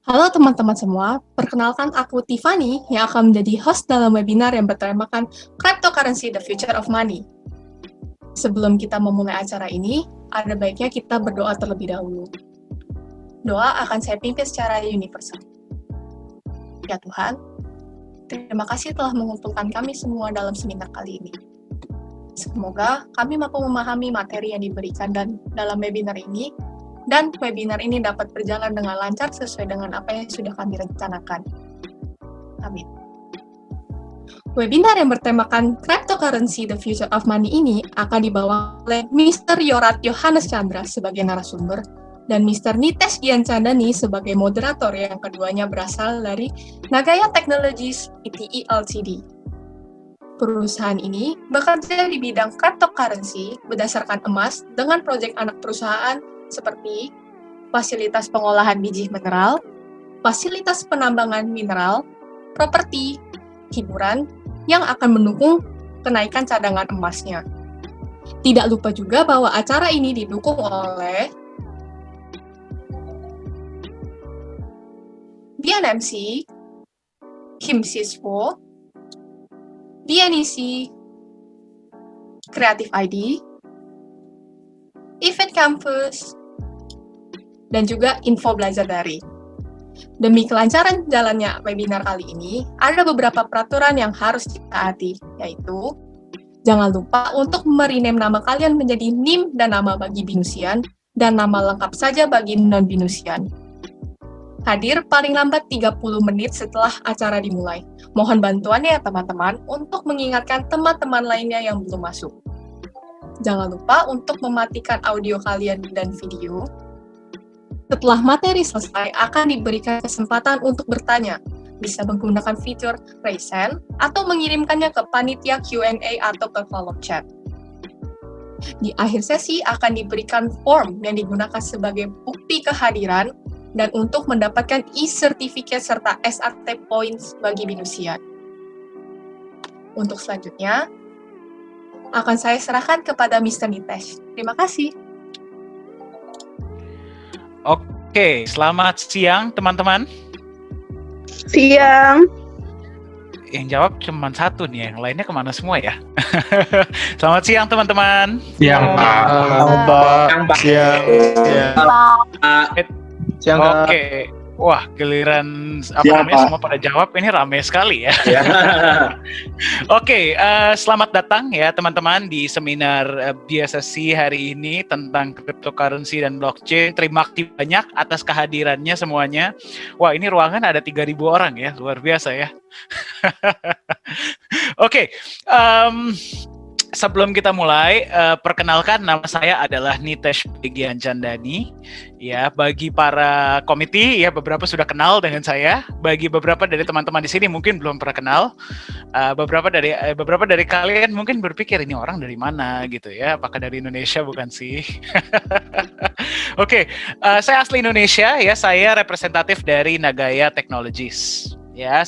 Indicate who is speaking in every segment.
Speaker 1: Halo teman-teman semua, perkenalkan aku Tiffany yang akan menjadi host dalam webinar yang bertemakan Cryptocurrency The Future of Money. Sebelum kita memulai acara ini, ada baiknya kita berdoa terlebih dahulu. Doa akan saya pimpin secara universal. Ya Tuhan, terima kasih telah mengumpulkan kami semua dalam seminar kali ini. Semoga kami mampu memahami materi yang diberikan dalam webinar ini, dan webinar ini dapat berjalan dengan lancar sesuai dengan apa yang sudah kami rencanakan. Amin. Webinar yang bertemakan Cryptocurrency The Future of Money ini akan dibawa oleh Mr. Yorat Johannes Chandra sebagai narasumber dan Mr. Nitesh Gianchandani sebagai moderator yang keduanya berasal dari Nagaya Technologies Pte. Ltd. Perusahaan ini bekerja di bidang cryptocurrency berdasarkan emas dengan proyek anak perusahaan seperti fasilitas pengolahan biji mineral, fasilitas penambangan mineral, properti, hiburan, yang akan mendukung kenaikan cadangan emasnya. Tidak lupa juga bahwa acara ini didukung oleh BNMC, HIMSISWO, BNEC, Creative ID, Event Campus, dan juga Info Belajar Daring. Demi kelancaran jalannya webinar kali ini, ada beberapa peraturan yang harus ditaati, yaitu jangan lupa untuk merename nama kalian menjadi NIM dan nama bagi binusian, dan nama lengkap saja bagi non-binusian. Hadir paling lambat 30 menit setelah acara dimulai. Mohon bantuannya ya teman-teman untuk mengingatkan teman-teman lainnya yang belum masuk. Jangan lupa untuk mematikan audio kalian dan video. Setelah materi selesai, akan diberikan kesempatan untuk bertanya. Bisa menggunakan fitur raise hand atau mengirimkannya ke panitia Q&A atau ke kolom chat. Di akhir sesi akan diberikan form yang digunakan sebagai bukti kehadiran dan untuk mendapatkan e-certificate serta SRT points bagi binusian. Untuk selanjutnya, akan saya serahkan kepada Mr. Nitesh. Terima kasih.
Speaker 2: Oke, selamat siang teman-teman.
Speaker 3: Siang.
Speaker 2: Yang jawab cuma satu nih, yang lainnya kemana semua ya? Selamat siang teman-teman.
Speaker 4: Siang Pak. Siang. Siang.
Speaker 2: Oke. Wah, giliran semua pada jawab, ini ramai sekali ya. Oke, selamat datang ya teman-teman di seminar BSSC hari ini tentang cryptocurrency dan blockchain. Terima kasih banyak atas kehadirannya semuanya. Wah, ini ruangan ada 3.000 orang ya, luar biasa ya. Oke, sebelum kita mulai, perkenalkan nama saya adalah Nitesh Gianchandani. Ya, bagi para komite ya beberapa sudah kenal dengan saya. Bagi beberapa dari teman-teman di sini mungkin belum pernah kenal. Beberapa dari kalian mungkin berpikir ini orang dari mana gitu ya? Apakah dari Indonesia? Bukan sih. Oke, saya asli Indonesia ya. Saya representatif dari Nagaya Technologies. Ya,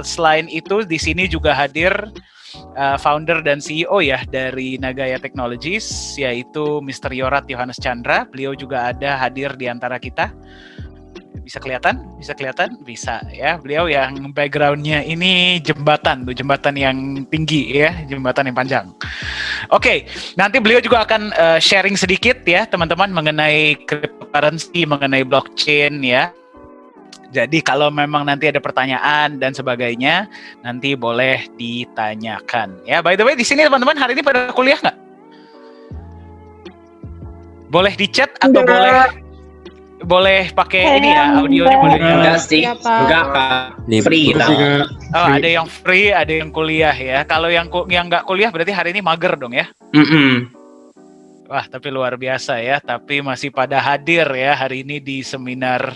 Speaker 2: selain itu di sini juga hadir founder dan CEO ya dari Nagaya Technologies, yaitu Mr. Yorat Johannes Chandra. Beliau juga ada hadir di antara kita. Bisa kelihatan? Bisa ya. Beliau yang backgroundnya ini jembatan yang tinggi ya, jembatan yang panjang. Oke, nanti beliau juga akan sharing sedikit ya teman-teman mengenai cryptocurrency, mengenai blockchain ya. Jadi kalau memang nanti ada pertanyaan dan sebagainya, nanti boleh ditanyakan. Ya, by the way, di sini teman-teman hari ini pada kuliah nggak? Boleh di chat atau boleh pakai ini ya, audionya boleh.
Speaker 4: Enggak sih, enggak Kak. Free lah.
Speaker 2: Oh, ada yang free, ada yang kuliah ya. Kalau yang nggak kuliah berarti hari ini mager dong ya? Wah, tapi luar biasa ya. Tapi masih pada hadir ya hari ini di seminar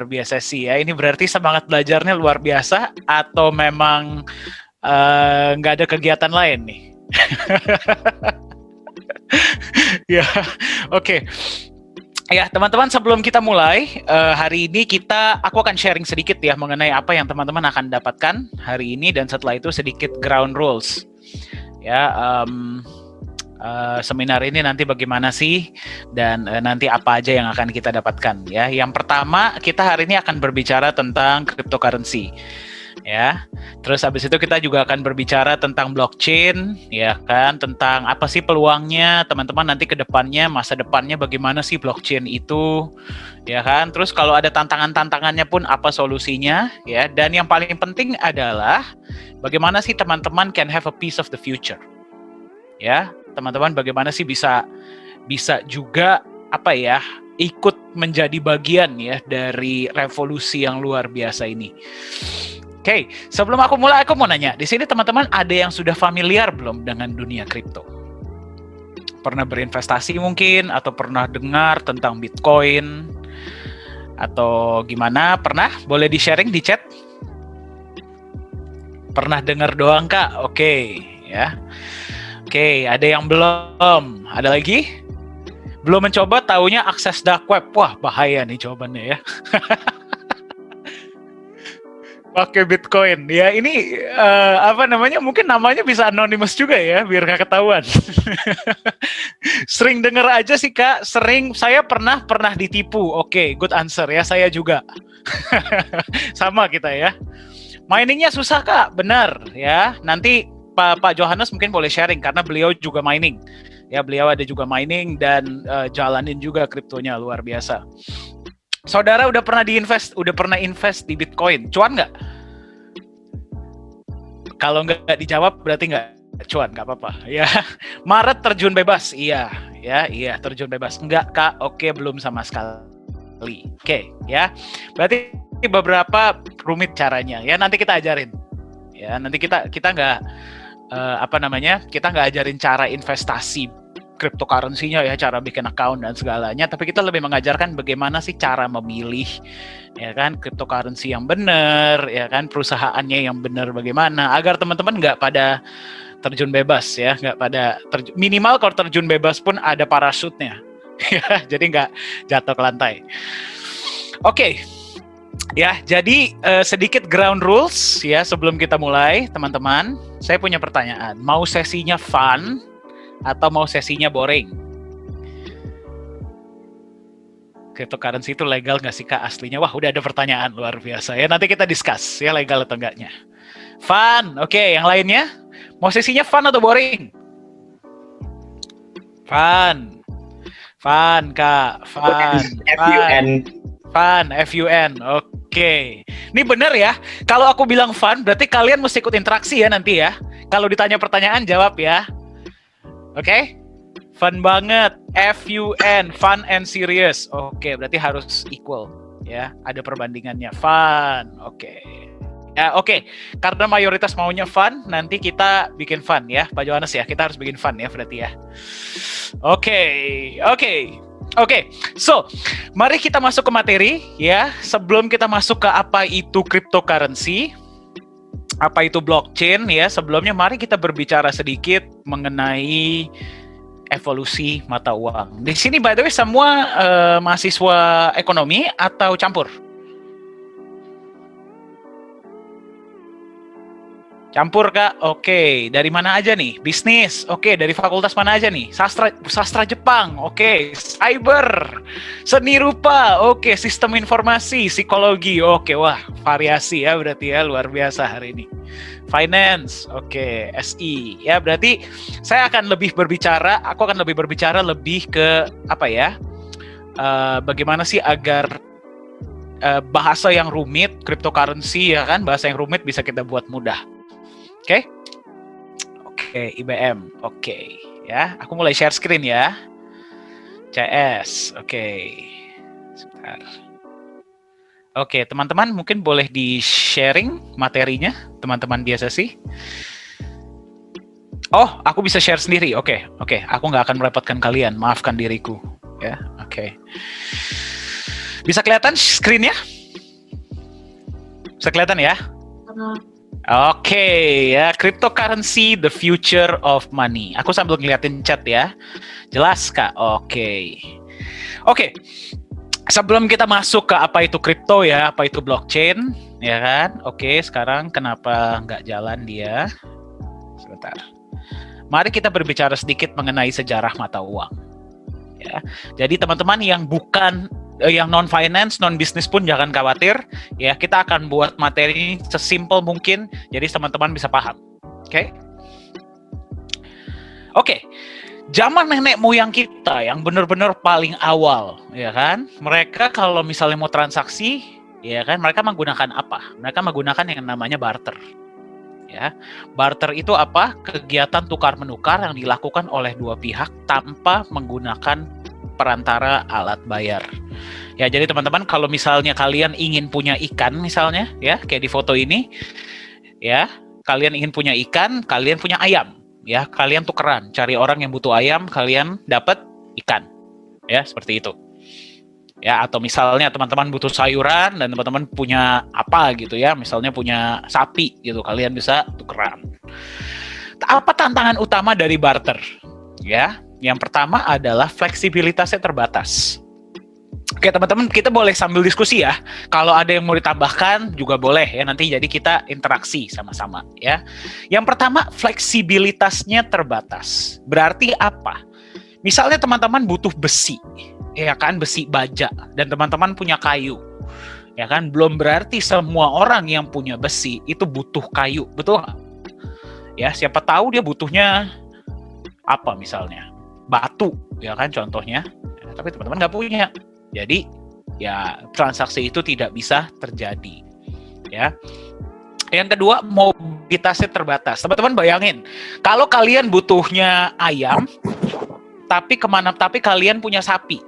Speaker 2: BSSC ya. Ini berarti semangat belajarnya luar biasa atau memang nggak ada kegiatan lain nih? Ya, oke. Ya, teman-teman, sebelum kita mulai hari ini aku akan sharing sedikit ya mengenai apa yang teman-teman akan dapatkan hari ini dan setelah itu sedikit ground rules. Ya, seminar ini nanti bagaimana sih dan nanti apa aja yang akan kita dapatkan ya. Yang pertama, kita hari ini akan berbicara tentang cryptocurrency. Ya, terus habis itu kita juga akan berbicara tentang blockchain, ya kan, tentang apa sih peluangnya teman-teman nanti ke depannya, masa depannya bagaimana sih blockchain itu, ya kan. Terus kalau ada tantangannya pun apa solusinya, ya. Dan yang paling penting adalah bagaimana sih teman-teman can have a piece of the future, ya, teman-teman bagaimana sih bisa juga apa ya ikut menjadi bagian ya dari revolusi yang luar biasa ini. Oke, sebelum aku mulai, aku mau nanya, di sini teman-teman ada yang sudah familiar belum dengan dunia kripto? Pernah berinvestasi mungkin, atau pernah dengar tentang Bitcoin, atau gimana? Pernah? Boleh di-sharing di chat? Pernah dengar doang Kak? Oke, ya. Oke, ada yang belum? Ada lagi? Belum mencoba, taunya akses dark web. Wah, bahaya nih jawabannya ya. Pakai Bitcoin ya, ini apa namanya, mungkin namanya bisa anonymous juga ya biar nggak ketahuan. Sering dengar aja sih Kak, saya pernah ditipu. Oke, good answer ya, saya juga. Sama kita ya. Miningnya susah Kak, benar ya. Nanti Pak Johannes mungkin boleh sharing karena beliau juga mining. Ya, beliau ada juga mining dan jalanin juga kriptonya luar biasa. Saudara udah pernah invest di Bitcoin, cuan nggak? Kalau nggak dijawab berarti nggak cuan, nggak apa-apa. Ya, Maret terjun bebas, iya, terjun bebas. Nggak Kak, oke belum sama sekali. Oke, ya, berarti beberapa rumit caranya. Ya nanti kita ajarin. Ya nanti kita nggak kita nggak ajarin cara investasi cryptocurrency-nya ya, cara bikin account dan segalanya, tapi kita lebih mengajarkan bagaimana sih cara memilih ya kan cryptocurrency yang benar, ya kan, perusahaannya yang benar bagaimana, agar teman-teman nggak pada terjun bebas ya, nggak pada minimal kalau terjun bebas pun ada parasutnya ya, jadi nggak jatuh ke lantai. Oke. Ya, jadi sedikit ground rules ya sebelum kita mulai, teman-teman. Saya punya pertanyaan. Mau sesinya fun atau mau sesinya boring? Cryptocurrency itu legal nggak sih Kak aslinya? Wah, udah ada pertanyaan luar biasa ya. Nanti kita discuss ya legal atau enggaknya. Fun, oke. Yang lainnya, mau sesinya fun atau boring? Fun Kak, fun. Fun, oke. Ini bener ya, kalau aku bilang fun, berarti kalian mesti ikut interaksi ya nanti ya. Kalau ditanya pertanyaan, jawab ya. Oke? Fun banget, F-U-N, fun and serious. Oke, berarti harus equal ya, ada perbandingannya. Fun, oke. Ya, oke. Karena mayoritas maunya fun, nanti kita bikin fun ya, Pak Johannes ya. Kita harus bikin fun ya berarti ya. Oke, so mari kita masuk ke materi ya. Sebelum kita masuk ke apa itu cryptocurrency, apa itu blockchain ya, sebelumnya mari kita berbicara sedikit mengenai evolusi mata uang. Di sini by the way semua mahasiswa ekonomi atau campur? Campur Kak, oke. Dari mana aja nih? Bisnis, oke. Dari fakultas mana aja nih? Sastra Jepang, oke. Cyber, seni rupa, oke. Sistem informasi, psikologi, oke. Wah, variasi ya berarti ya, luar biasa hari ini. Finance, oke. SI, ya berarti aku akan lebih berbicara lebih ke apa ya? Bagaimana sih agar bahasa yang rumit, cryptocurrency ya kan, bahasa yang rumit bisa kita buat mudah. Oke, IBM. Oke, ya. Aku mulai share screen ya. CS. Oke. Sebentar. Oke, teman-teman mungkin boleh di-sharing materinya, teman-teman biasa sih. Oh, aku bisa share sendiri. Oke. Aku nggak akan merepotkan kalian. Maafkan diriku. Ya, oke. Bisa kelihatan screen-nya? Bisa kelihatan ya? Oke, ya, cryptocurrency, the future of money. Aku sambil ngeliatin chat ya. Jelas Kak? Oke. Sebelum kita masuk ke apa itu kripto ya, apa itu blockchain, ya kan? Oke, sekarang kenapa nggak jalan dia? Sebentar. mari kita berbicara sedikit mengenai sejarah mata uang. Ya, jadi teman-teman yang bukan yang non finance, non bisnis pun jangan khawatir. Ya, kita akan buat materi ini sesimpel mungkin, jadi teman-teman bisa paham. Oke. Zaman nenek moyang kita yang benar-benar paling awal, ya kan? Mereka kalau misalnya mau transaksi, ya kan? Mereka menggunakan apa? Mereka menggunakan yang namanya barter. Ya, barter itu apa? Kegiatan tukar menukar yang dilakukan oleh dua pihak tanpa menggunakan perantara alat bayar. Ya, jadi teman-teman kalau misalnya kalian ingin punya ikan misalnya, ya kayak di foto ini, ya kalian ingin punya ikan, kalian punya ayam, ya kalian tukeran, cari orang yang butuh ayam, kalian dapat ikan, ya seperti itu. Ya, atau misalnya teman-teman butuh sayuran dan teman-teman punya apa gitu ya, misalnya punya sapi gitu, kalian bisa tukeran. Apa tantangan utama dari barter? Ya, yang pertama adalah fleksibilitasnya terbatas. Oke teman-teman, kita boleh sambil diskusi ya. Kalau ada yang mau ditambahkan juga boleh ya, nanti jadi kita interaksi sama-sama ya. Yang pertama, fleksibilitasnya terbatas. Berarti apa? Misalnya teman-teman butuh besi, ya kan, besi baja, dan teman-teman punya kayu, ya kan, belum berarti semua orang yang punya besi itu butuh kayu, betul nggak? Ya, siapa tahu dia butuhnya apa misalnya, batu, ya kan, contohnya, ya, tapi teman-teman nggak punya, jadi ya transaksi itu tidak bisa terjadi, ya. Yang kedua, mobilitasnya terbatas. Teman-teman bayangin, kalau kalian butuhnya ayam, tapi kalian punya sapi.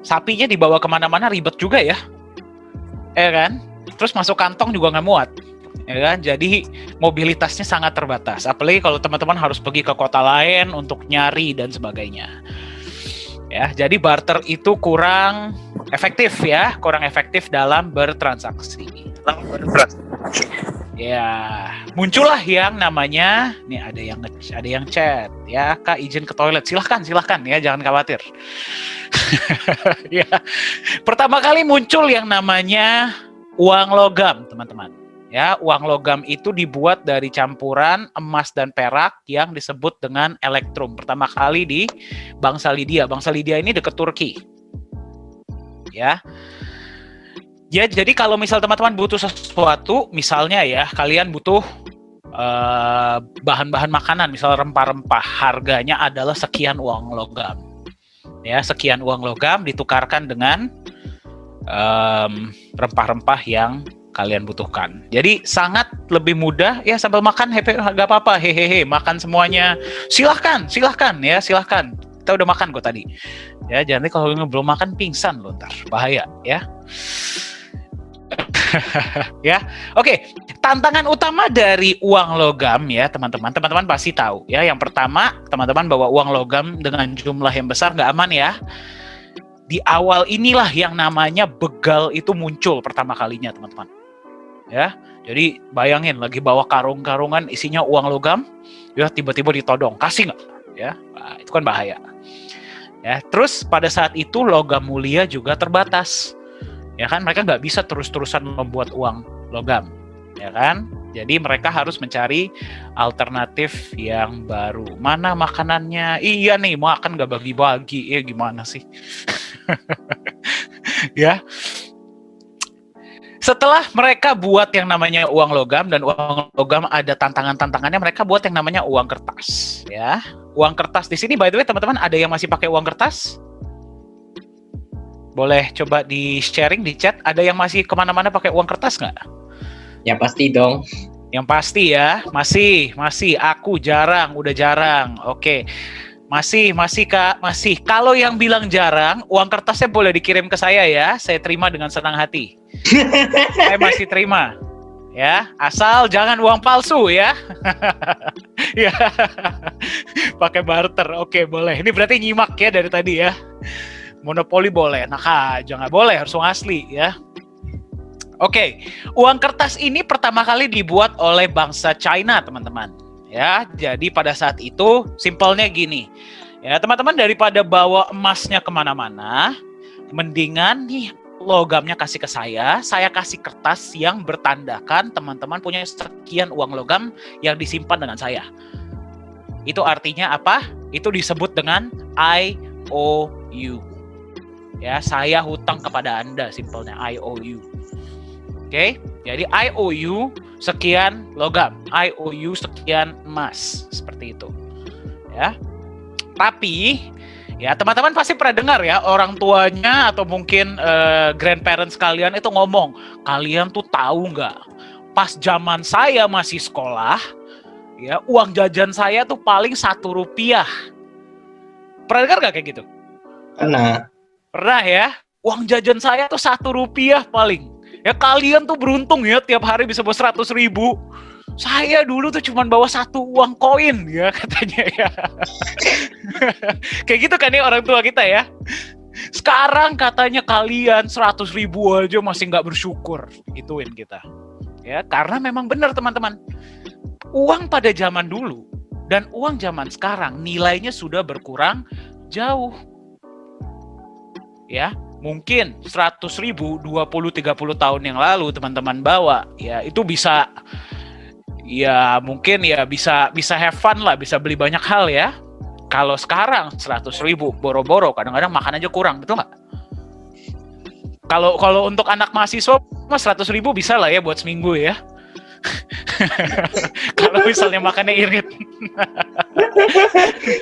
Speaker 2: Sapinya dibawa kemana-mana ribet juga ya. Ya kan? Terus masuk kantong juga nggak muat. Ya kan? Jadi mobilitasnya sangat terbatas. Apalagi kalau teman-teman harus pergi ke kota lain untuk nyari dan sebagainya. Ya, jadi barter itu kurang efektif ya, kurang efektif dalam bertransaksi. Ya, muncullah yang namanya, nih ada yang chat, ya Kak izin ke toilet, silahkan ya, jangan khawatir. Ya, pertama kali muncul yang namanya uang logam, teman-teman. Ya, uang logam itu dibuat dari campuran emas dan perak yang disebut dengan elektrum. Pertama kali di bangsa Lydia. Bangsa Lydia ini dekat Turki. Ya. Ya, jadi kalau misal teman-teman butuh sesuatu, misalnya ya, kalian butuh bahan-bahan makanan, misal rempah-rempah, harganya adalah sekian uang logam. Ya, sekian uang logam ditukarkan dengan rempah-rempah yang kalian butuhkan. Jadi sangat lebih mudah ya, sambil makan happy, gak apa-apa, hehehe, makan semuanya. Silahkan ya, silahkan. Kita udah makan kok tadi. Ya, jangan kalau belum makan pingsan loh ntar, bahaya ya. Ya, oke. Tantangan utama dari uang logam ya teman-teman pasti tahu ya. Yang pertama, teman-teman bawa uang logam dengan jumlah yang besar nggak aman ya. Di awal inilah yang namanya begal itu muncul pertama kalinya teman-teman. Ya, jadi bayangin lagi bawa karung-karungan isinya uang logam, ya tiba-tiba ditodong, kasih nggak? Ya, nah, itu kan bahaya. Ya, terus pada saat itu logam mulia juga terbatas. Ya kan, mereka nggak bisa terus-terusan membuat uang logam, ya kan? Jadi mereka harus mencari alternatif yang baru. Mana makanannya? Iya nih, makan nggak bagi-bagi, ya gimana sih? Ya. Setelah mereka buat yang namanya uang logam, dan uang logam ada tantangan-tantangannya, mereka buat yang namanya uang kertas, ya. Uang kertas di sini, by the way, teman-teman, ada yang masih pakai uang kertas? Boleh coba di-sharing di chat, ada yang masih kemana-mana pakai uang kertas nggak?
Speaker 4: Ya pasti dong.
Speaker 2: Yang pasti ya, masih. Aku jarang, udah jarang. Oke, masih Kak, masih. Kalau yang bilang jarang, uang kertasnya boleh dikirim ke saya ya, saya terima dengan senang hati. Saya masih terima. Ya, asal jangan uang palsu ya. Ya, pakai barter. Oke, boleh. Ini berarti nyimak ya dari tadi ya. Monopoli boleh, nah jangan boleh, harus uang asli ya. Oke, uang kertas ini pertama kali dibuat oleh bangsa China, teman-teman. Ya, jadi pada saat itu simpelnya gini. Ya, teman-teman, daripada bawa emasnya kemana-mana, mendingan nih logamnya kasih ke saya kasih kertas yang bertandakan teman-teman punya sekian uang logam yang disimpan dengan saya. Itu artinya apa? Itu disebut dengan IOU. Ya, saya hutang kepada Anda, simpelnya IOU. Oke, jadi IOU sekian logam, IOU sekian emas, seperti itu. Ya. Tapi ya teman-teman pasti pernah dengar ya orang tuanya atau mungkin grandparents kalian itu ngomong, kalian tuh tahu nggak? Pas zaman saya masih sekolah, ya uang jajan saya tuh paling Rp1. Pernah dengar nggak kayak gitu? Pernah ya? Uang jajan saya tuh Rp1 paling. Ya kalian tuh beruntung ya tiap hari bisa bawa 100.000. Saya dulu tuh cuma bawa 1 uang koin ya katanya ya. Kayak gitu kan ya orang tua kita ya. Sekarang katanya kalian 100.000 aja masih nggak bersyukur, gituin kita. Ya karena memang benar teman-teman. Uang pada zaman dulu dan uang zaman sekarang nilainya sudah berkurang jauh. Ya, mungkin 100.000 20-30 tahun yang lalu teman-teman bawa, ya itu bisa ya mungkin ya bisa have fun lah, bisa beli banyak hal ya. Kalau sekarang 100.000 boro-boro, kadang-kadang makan aja kurang, betul nggak? Kalau untuk anak mahasiswa 100.000 bisa lah ya buat seminggu ya. Kalau misalnya makannya irit.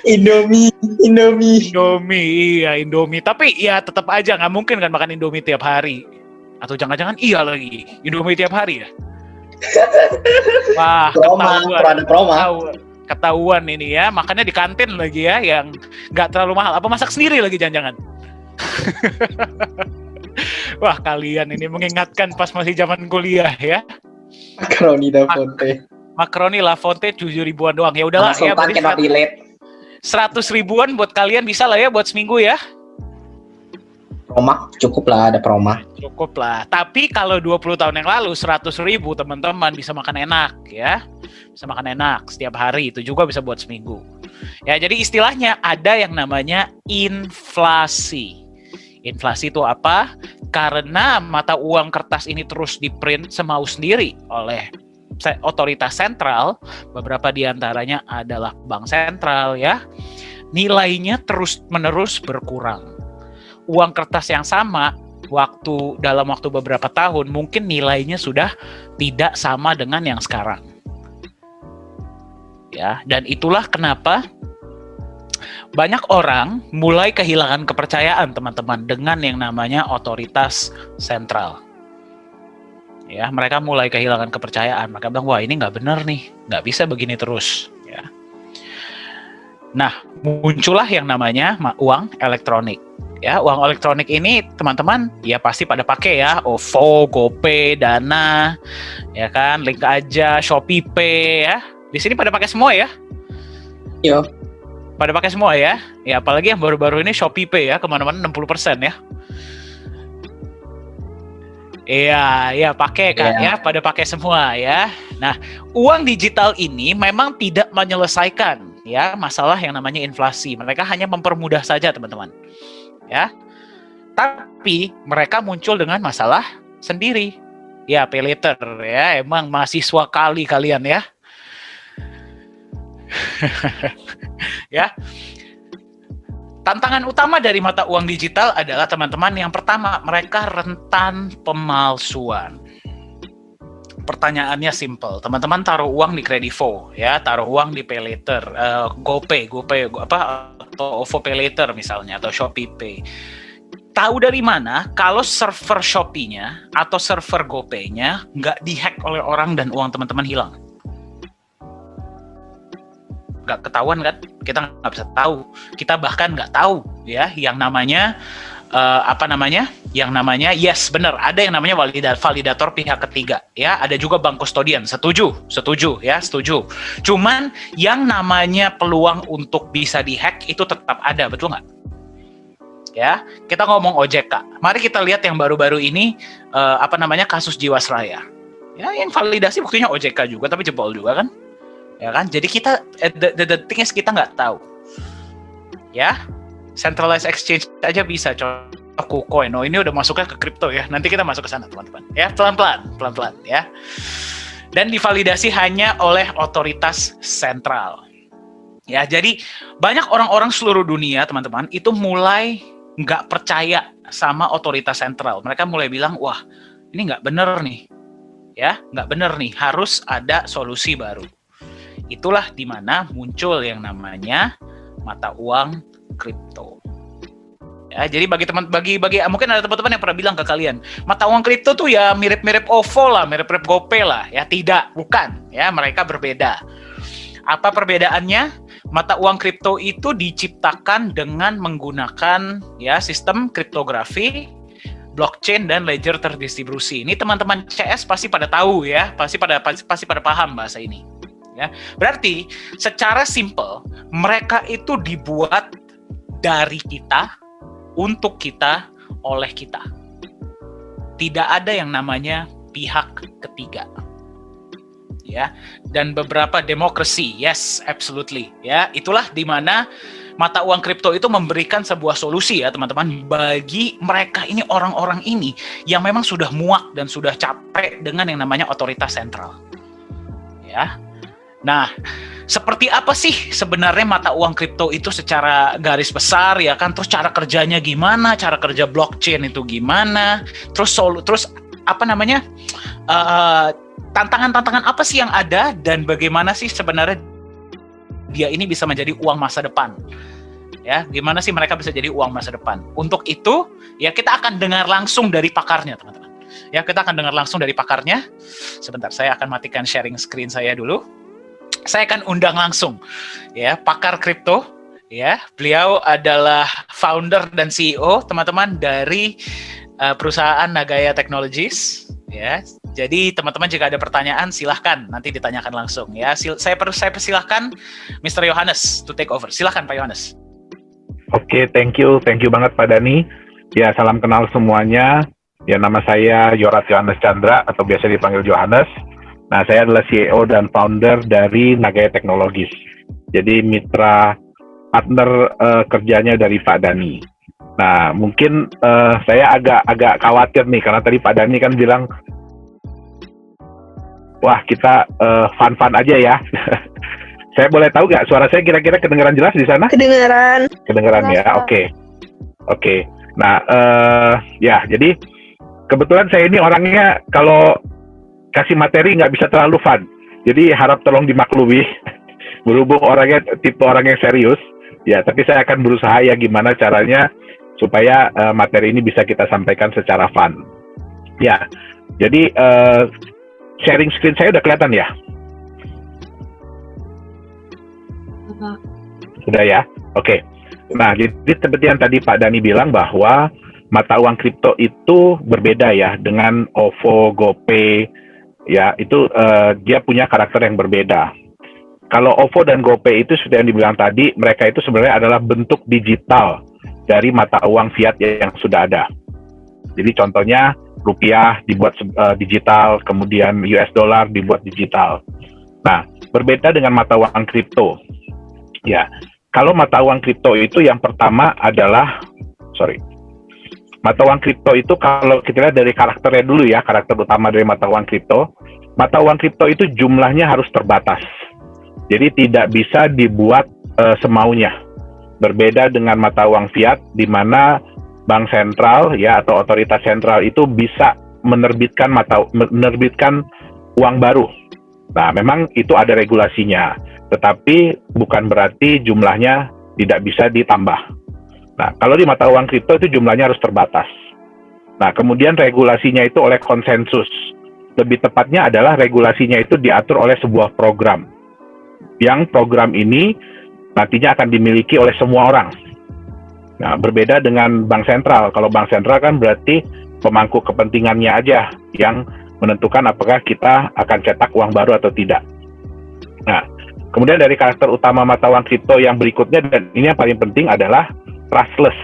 Speaker 4: Indomie.
Speaker 2: Iya Indomie. Tapi ya tetap aja nggak mungkin kan makan Indomie tiap hari. Atau jangan-jangan iya lagi Indomie tiap hari ya. Wah, ketahuan ini ya. Makannya di kantin lagi ya, yang nggak terlalu mahal. Apa masak sendiri lagi jangan-jangan? Wah, kalian ini mengingatkan pas masih zaman kuliah ya. Makaroni La Fonte 7.000-an doang. Ya udahlah ya, berarti 100.000-an buat kalian bisa lah ya buat seminggu ya.
Speaker 4: Proma cukup lah, ada proma.
Speaker 2: Cukup lah. Tapi kalau 20 tahun yang lalu 100.000 teman-teman bisa makan enak ya. Bisa makan enak setiap hari, itu juga bisa buat seminggu. Ya, jadi istilahnya ada yang namanya inflasi. Inflasi itu apa? Karena mata uang kertas ini terus diprint semau sendiri oleh otoritas sentral, beberapa diantaranya adalah bank sentral ya, nilainya terus-menerus berkurang. Uang kertas yang sama, dalam waktu beberapa tahun, mungkin nilainya sudah tidak sama dengan yang sekarang. Ya, dan itulah kenapa banyak orang mulai kehilangan kepercayaan teman-teman dengan yang namanya otoritas sentral. Ya, mereka mulai kehilangan kepercayaan. Mereka bilang, wah ini nggak benar nih, nggak bisa begini terus. Ya. Nah, muncullah yang namanya uang elektronik. Ya, uang elektronik ini teman-teman ya pasti pada pakai ya, OVO, GoPay, Dana, ya kan, Link Aja, ShopeePay ya. Di sini pada pakai semua ya.
Speaker 4: Yo.
Speaker 2: Pada pakai semua ya. Ya apalagi yang baru-baru ini ShopeePay ya, kemana-mana 60% ya. Iya, pakai kan ya, pada pakai semua ya. Nah, uang digital ini memang tidak menyelesaikan ya masalah yang namanya inflasi. Mereka hanya mempermudah saja teman-teman. Ya. Tapi mereka muncul dengan masalah sendiri. Ya, pay later ya, emang mahasiswa kali kalian ya. Ya. Tantangan utama dari mata uang digital adalah teman-teman yang pertama, mereka rentan pemalsuan. Pertanyaannya simple, teman-teman taruh uang di Kredivo, ya, taruh uang di Pay Later, GoPay atau OVO Pay Later misalnya, atau ShopeePay. Tahu dari mana kalau server Shopee-nya atau server GoPay-nya nggak dihack oleh orang dan uang teman-teman hilang? Nggak ketahuan kan, kita nggak bisa tahu, kita bahkan nggak tahu ya yang namanya yang namanya yes benar ada yang namanya validator pihak ketiga ya, ada juga bank kustodian, setuju ya, cuman yang namanya peluang untuk bisa dihack itu tetap ada, betul nggak? Ya, kita ngomong OJK, mari kita lihat yang baru-baru ini kasus Jiwasraya ya, yang validasi buktinya OJK juga tapi jebol juga kan. Ya kan, jadi kita the thing is kita nggak tahu, ya. Centralized exchange aja bisa, contoh KuCoin. Oh ini udah masuknya ke kripto ya. Nanti kita masuk ke sana teman-teman. Ya pelan-pelan ya. Dan divalidasi hanya oleh otoritas sentral. Ya, jadi banyak orang-orang seluruh dunia, teman-teman, itu mulai nggak percaya sama otoritas sentral. Mereka mulai bilang, wah, ini nggak bener nih. Ya, nggak bener nih, harus ada solusi baru. Itulah di mana muncul yang namanya mata uang kripto. Ya, jadi bagi mungkin ada teman-teman yang pernah bilang ke kalian, mata uang kripto tuh ya mirip-mirip OVO lah, mirip-mirip GoPay lah. Ya, tidak, bukan. Ya, mereka berbeda. Apa perbedaannya? Mata uang kripto itu diciptakan dengan menggunakan ya sistem kriptografi, blockchain dan ledger terdistribusi. Ini teman-teman CS pasti pada tahu ya, pasti pada paham bahasa ini. Ya, berarti secara simple mereka itu dibuat dari kita, untuk kita, oleh kita. Tidak ada yang namanya pihak ketiga. Ya, dan beberapa demokrasi, yes, absolutely. Ya, itulah di mana mata uang kripto itu memberikan sebuah solusi ya teman-teman bagi mereka ini, orang-orang ini yang memang sudah muak dan sudah capek dengan yang namanya otoritas sentral. Ya. Nah, seperti apa sih sebenarnya mata uang kripto itu secara garis besar ya kan? Terus cara kerjanya gimana? Cara kerja blockchain itu gimana? Terus apa namanya? Tantangan-tantangan apa sih yang ada dan bagaimana sih sebenarnya dia ini bisa menjadi uang masa depan? Ya, gimana sih mereka bisa jadi uang masa depan? Untuk itu, ya kita akan dengar langsung dari pakarnya, teman-teman. Ya, kita akan dengar langsung dari pakarnya. Sebentar, saya akan matikan sharing screen saya dulu. Saya akan undang langsung ya pakar kripto. Ya, beliau adalah founder dan CEO, teman-teman, dari perusahaan Nagaya Technologies. Ya, jadi teman-teman jika ada pertanyaan silahkan nanti ditanyakan langsung ya. Saya persilahkan Mr. Yohanes to take over. Silahkan Pak Yohanes.
Speaker 3: Oke, thank you banget Pak Dani. Ya, salam kenal semuanya. Ya, nama saya Yorat Yohanes Chandra atau biasa dipanggil Yohanes. Nah, saya adalah CEO dan founder dari Nagaya Technologies. Jadi mitra partner kerjanya dari Pak Dani. Nah, mungkin saya agak khawatir nih karena tadi Pak Dani kan bilang, wah kita fun-fun aja ya. Saya boleh tahu nggak suara saya kira-kira kedengaran jelas di sana? Kedengaran ya, oke. Nah, ya jadi kebetulan saya ini orangnya kalau kasih materi nggak bisa terlalu fun. Jadi harap tolong dimaklumi. Berhubung orangnya tipe orang yang serius, ya tapi saya akan berusaha ya gimana caranya supaya materi ini bisa kita sampaikan secara fun. Ya, jadi sharing screen saya udah kelihatan ya? Sudah ya? Oke. Nah, jadi seperti yang tadi Pak Dani bilang bahwa mata uang kripto itu berbeda ya dengan OVO, GoPay, ya itu dia punya karakter yang berbeda. Kalau OVO dan GoPay itu sudah yang dibilang tadi, mereka itu sebenarnya adalah bentuk digital dari mata uang fiat yang sudah ada. Jadi contohnya rupiah dibuat digital, kemudian US dollar dibuat digital. Nah, berbeda dengan mata uang kripto. Ya, kalau mata uang kripto itu yang pertama adalah, mata uang kripto itu kalau kita lihat dari karakternya dulu ya, karakter utama dari mata uang kripto. Mata uang kripto itu jumlahnya harus terbatas. Jadi tidak bisa dibuat semaunya. Berbeda dengan mata uang fiat, di mana bank sentral ya atau otoritas sentral itu bisa menerbitkan uang baru. Nah, memang itu ada regulasinya, tetapi bukan berarti jumlahnya tidak bisa ditambah. Nah, kalau di mata uang kripto itu jumlahnya harus terbatas. Nah, kemudian regulasinya itu oleh konsensus. Lebih tepatnya adalah regulasinya itu diatur oleh sebuah program. Yang program ini nantinya akan dimiliki oleh semua orang. Nah, berbeda dengan bank sentral. Kalau bank sentral kan berarti pemangku kepentingannya aja yang menentukan apakah kita akan cetak uang baru atau tidak. Nah, kemudian dari karakter utama mata uang kripto yang berikutnya, dan ini yang paling penting adalah trustless.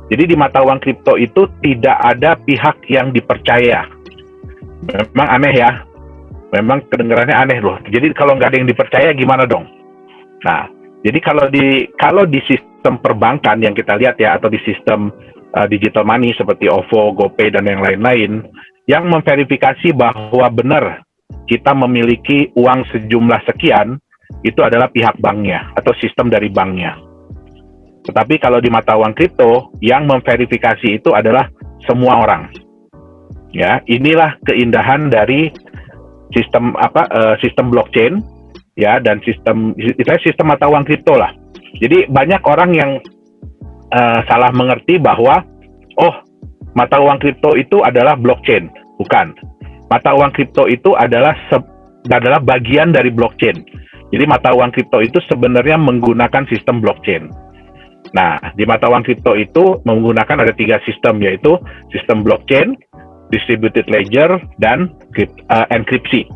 Speaker 3: Jadi di mata uang kripto itu tidak ada pihak yang dipercaya. Memang aneh ya. Memang kedengarannya aneh loh. Jadi kalau nggak ada yang dipercaya gimana dong? Nah, jadi kalau di sistem perbankan yang kita lihat ya, atau di sistem digital money seperti OVO, GoPay dan yang lain-lain, yang memverifikasi bahwa benar kita memiliki uang sejumlah sekian, itu adalah pihak banknya atau sistem dari banknya. Tetapi kalau di mata uang kripto, yang memverifikasi itu adalah semua orang. Ya, inilah keindahan dari sistem sistem blockchain, ya, dan sistem mata uang kripto lah. Jadi banyak orang yang salah mengerti bahwa mata uang kripto itu adalah blockchain. Bukan. Mata uang kripto itu adalah bagian dari blockchain. Jadi mata uang kripto itu sebenarnya menggunakan sistem blockchain. Nah, di mata uang kripto itu menggunakan ada 3 sistem, yaitu sistem blockchain, distributed ledger, dan enkripsi.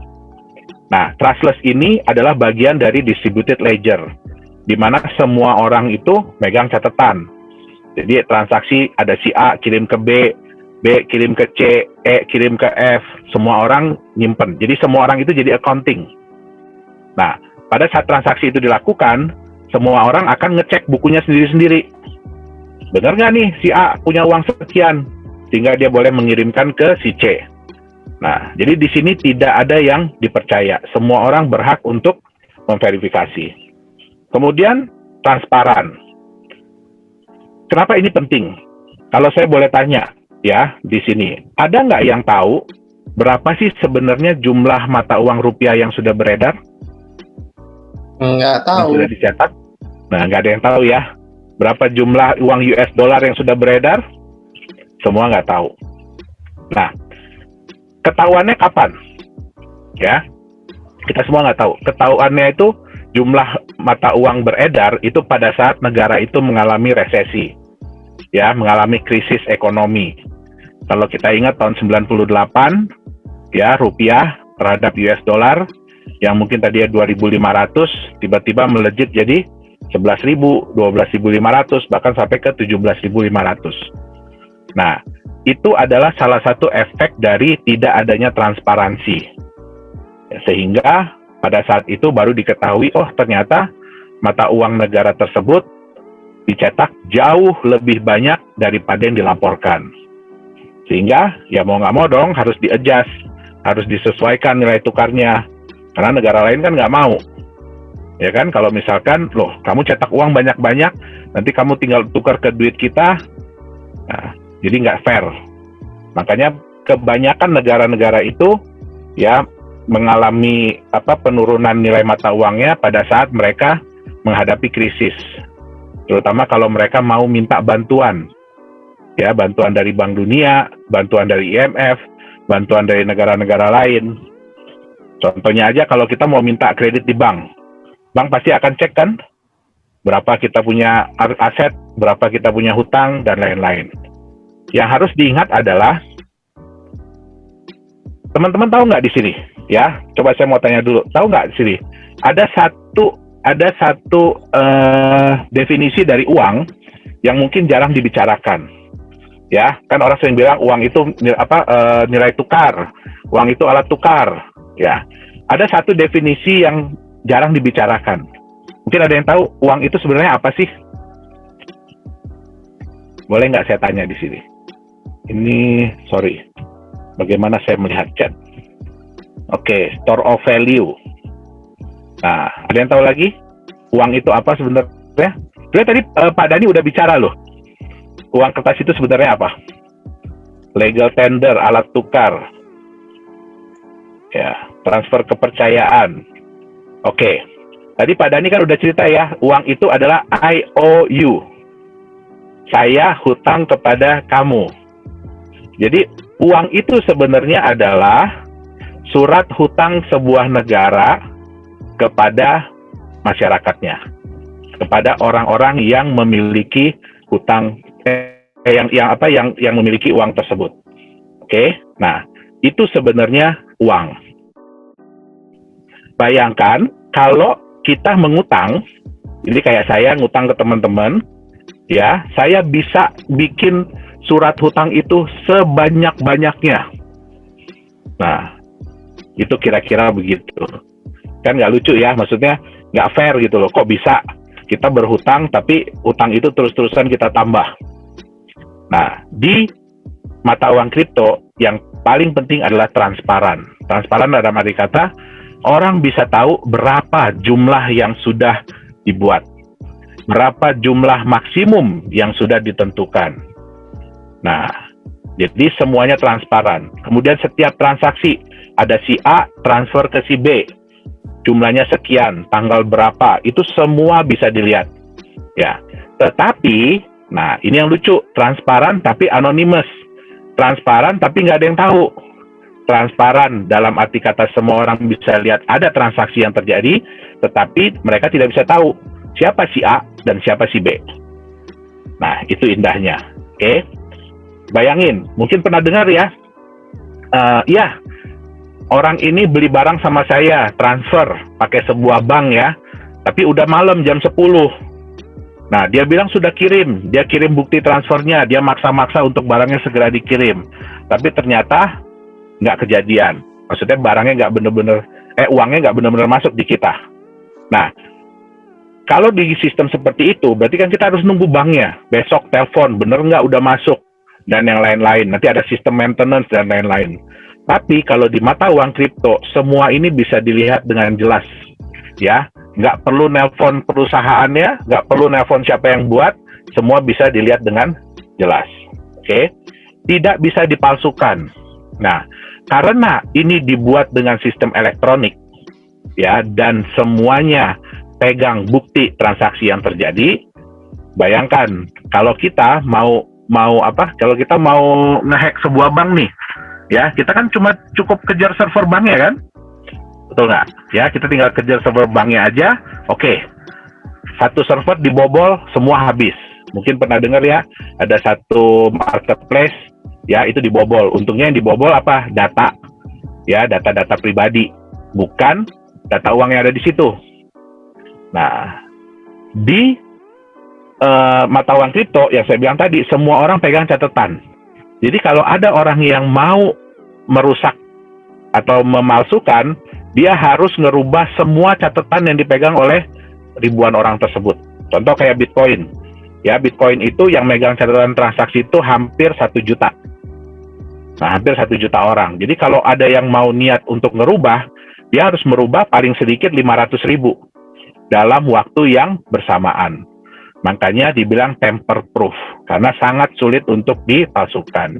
Speaker 3: Nah, trustless ini adalah bagian dari distributed ledger, di mana semua orang itu megang catatan. Jadi transaksi ada si A kirim ke B, B kirim ke C, E kirim ke F, semua orang nyimpen. Jadi semua orang itu jadi accounting. Nah, pada saat transaksi itu dilakukan, semua orang akan ngecek bukunya sendiri-sendiri. Benar nggak nih si A punya uang sekian, sehingga dia boleh mengirimkan ke si C. Nah, jadi di sini tidak ada yang dipercaya. Semua orang berhak untuk memverifikasi. Kemudian transparan. Kenapa ini penting? Kalau saya boleh tanya, ya, di sini, ada nggak yang tahu berapa sih sebenarnya jumlah mata uang rupiah yang sudah beredar?
Speaker 4: Nggak
Speaker 3: Yang
Speaker 4: tahu.
Speaker 3: sudah dicetak? Nah, nggak ada yang tahu ya. Berapa jumlah uang US dollar yang sudah beredar? Semua nggak tahu. Nah, ketahuannya kapan? Ya, kita semua nggak tahu. Ketahuannya itu jumlah mata uang beredar itu pada saat negara itu mengalami resesi, ya, mengalami krisis ekonomi. Kalau kita ingat tahun 98, ya, rupiah terhadap US dollar yang mungkin tadinya 2.500 tiba-tiba melejit jadi 11.000, 12.500, bahkan sampai ke 17.500. Nah, itu adalah salah satu efek dari tidak adanya transparansi. Sehingga pada saat itu baru diketahui, ternyata mata uang negara tersebut dicetak jauh lebih banyak daripada yang dilaporkan. Sehingga ya mau nggak mau dong harus di-adjust, harus disesuaikan nilai tukarnya. Karena negara lain kan nggak mau. Ya kan, kalau misalkan, kamu cetak uang banyak-banyak, nanti kamu tinggal tukar ke duit kita, nah, jadi nggak fair. Makanya kebanyakan negara-negara itu ya mengalami penurunan nilai mata uangnya pada saat mereka menghadapi krisis. Terutama kalau mereka mau minta bantuan. Ya, bantuan dari Bank Dunia, bantuan dari IMF, bantuan dari negara-negara lain. Contohnya aja kalau kita mau minta kredit di bank pasti akan cek kan berapa kita punya aset, berapa kita punya hutang, dan lain-lain. Yang harus diingat adalah, teman-teman tahu nggak di sini? Ya, coba saya mau tanya dulu, tahu nggak di sini? Ada satu definisi dari uang yang mungkin jarang dibicarakan. Ya, kan orang sering bilang uang itu nilai tukar, uang itu alat tukar. Ya, ada satu definisi yang jarang dibicarakan. Mungkin ada yang tahu uang itu sebenarnya apa sih? Boleh nggak saya tanya di sini? Ini, sorry, bagaimana saya melihat chat? Oke, store of value. Nah, ada yang tahu lagi? Uang itu apa sebenarnya? Sebenarnya tadi Pak Dani udah bicara loh. Uang kertas itu sebenarnya apa? Legal tender, alat tukar. Ya, transfer kepercayaan. Oke. Tadi Pak Dani kan udah cerita ya, uang itu adalah IOU. Saya hutang kepada kamu. Jadi, uang itu sebenarnya adalah surat hutang sebuah negara kepada masyarakatnya, kepada orang-orang yang memiliki hutang yang memiliki uang tersebut. Oke. Nah, itu sebenarnya uang. Bayangkan kalau kita mengutang, ini kayak saya ngutang ke teman-teman, ya, saya bisa bikin surat hutang itu sebanyak-banyaknya. Nah, itu kira-kira begitu. Kan nggak lucu ya, maksudnya nggak fair gitu loh. Kok bisa kita berhutang tapi hutang itu terus-terusan kita tambah. Nah, di mata uang kripto yang paling penting adalah transparan. Transparan dalam arti kata orang bisa tahu berapa jumlah yang sudah dibuat, berapa jumlah maksimum yang sudah ditentukan. Nah, jadi semuanya transparan. Kemudian setiap transaksi, ada si A transfer ke si B, jumlahnya sekian, tanggal berapa, itu semua bisa dilihat. Ya, tetapi, nah ini yang lucu, transparan tapi anonymous. Transparan tapi nggak ada yang tahu. Transparan dalam arti kata semua orang bisa lihat ada transaksi yang terjadi, tetapi mereka tidak bisa tahu siapa si A dan siapa si B. Nah, itu indahnya. Oke, bayangin, mungkin pernah dengar ya, ya, orang ini beli barang sama saya, transfer pakai sebuah bank ya, tapi udah malam jam 10. Nah, dia bilang sudah kirim, dia kirim bukti transfernya, dia maksa-maksa untuk barangnya segera dikirim. Tapi ternyata nggak kejadian. Maksudnya barangnya nggak bener-bener, uangnya nggak bener-bener masuk di kita. Nah, kalau di sistem seperti itu, berarti kan kita harus nunggu banknya. Besok telepon, bener nggak udah masuk, dan yang lain-lain. Nanti ada sistem maintenance dan lain-lain. Tapi kalau di mata uang kripto, semua ini bisa dilihat dengan jelas. Ya, nggak perlu nelpon perusahaannya, nggak perlu nelpon siapa yang buat, semua bisa dilihat dengan jelas. Oke, tidak bisa dipalsukan. Nah, karena ini dibuat dengan sistem elektronik, ya, dan semuanya pegang bukti transaksi yang terjadi. Bayangkan kalau kita mau kalau kita mau ngehack sebuah bank nih, ya, kita kan cuma cukup kejar server banknya kan, betul nggak? Ya, kita tinggal kejar server banknya aja. Oke, satu server dibobol, semua habis. Mungkin pernah dengar ya, ada satu marketplace, ya, itu dibobol. Untungnya yang dibobol apa? Data, ya, data-data pribadi, bukan data uang yang ada di situ. Nah, di mata uang kripto yang saya bilang tadi, semua orang pegang catatan. Jadi kalau ada orang yang mau merusak atau memalsukan, dia harus ngerubah semua catatan yang dipegang oleh ribuan orang tersebut. Contoh kayak Bitcoin. Ya, Bitcoin itu yang megang catatan transaksi itu hampir 1 juta. Nah, hampir 1 juta orang. Jadi kalau ada yang mau niat untuk ngerubah, dia harus merubah paling sedikit 500.000 dalam waktu yang bersamaan. Makanya dibilang tamper proof, karena sangat sulit untuk dipalsukan.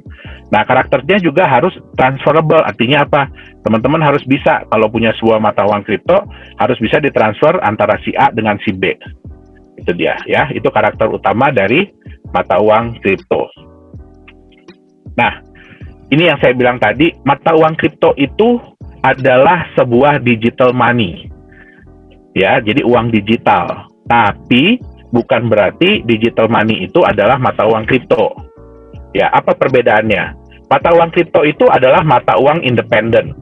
Speaker 3: Nah, karakternya juga harus transferable. Artinya apa? Teman-teman harus bisa, kalau punya sebuah mata uang kripto, harus bisa ditransfer antara si A dengan si B. Itu dia, ya. Itu karakter utama dari mata uang kripto. Nah, ini yang saya bilang tadi, mata uang kripto itu adalah sebuah digital money. Ya, jadi uang digital. Tapi bukan berarti digital money itu adalah mata uang kripto. Ya, apa perbedaannya? Mata uang kripto itu adalah mata uang independen.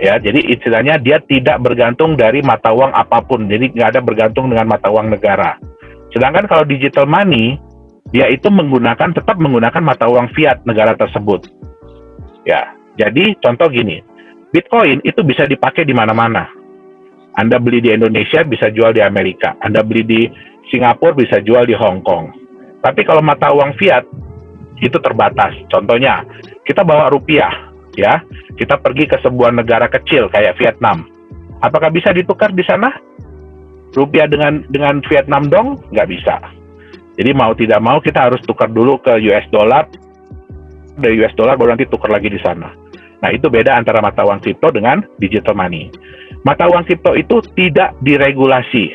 Speaker 3: Ya, jadi istilahnya dia tidak bergantung dari mata uang apapun. Jadi nggak ada bergantung dengan mata uang negara. Sedangkan kalau digital money, dia itu tetap menggunakan mata uang fiat negara tersebut. Ya, jadi contoh gini, Bitcoin itu bisa dipakai di mana-mana. Anda beli di Indonesia, bisa jual di Amerika. Anda beli di Singapura, bisa jual di Hong Kong. Tapi kalau mata uang fiat, itu terbatas. Contohnya, kita bawa rupiah, ya. Kita pergi ke sebuah negara kecil kayak Vietnam. Apakah bisa ditukar di sana? Rupiah dengan Vietnam dong? Nggak bisa. Jadi mau tidak mau kita harus tukar dulu ke US dollar. Dari US dollar baru nanti tukar lagi di sana. Nah, itu beda antara mata uang kripto dengan digital money. Mata uang kripto itu tidak diregulasi.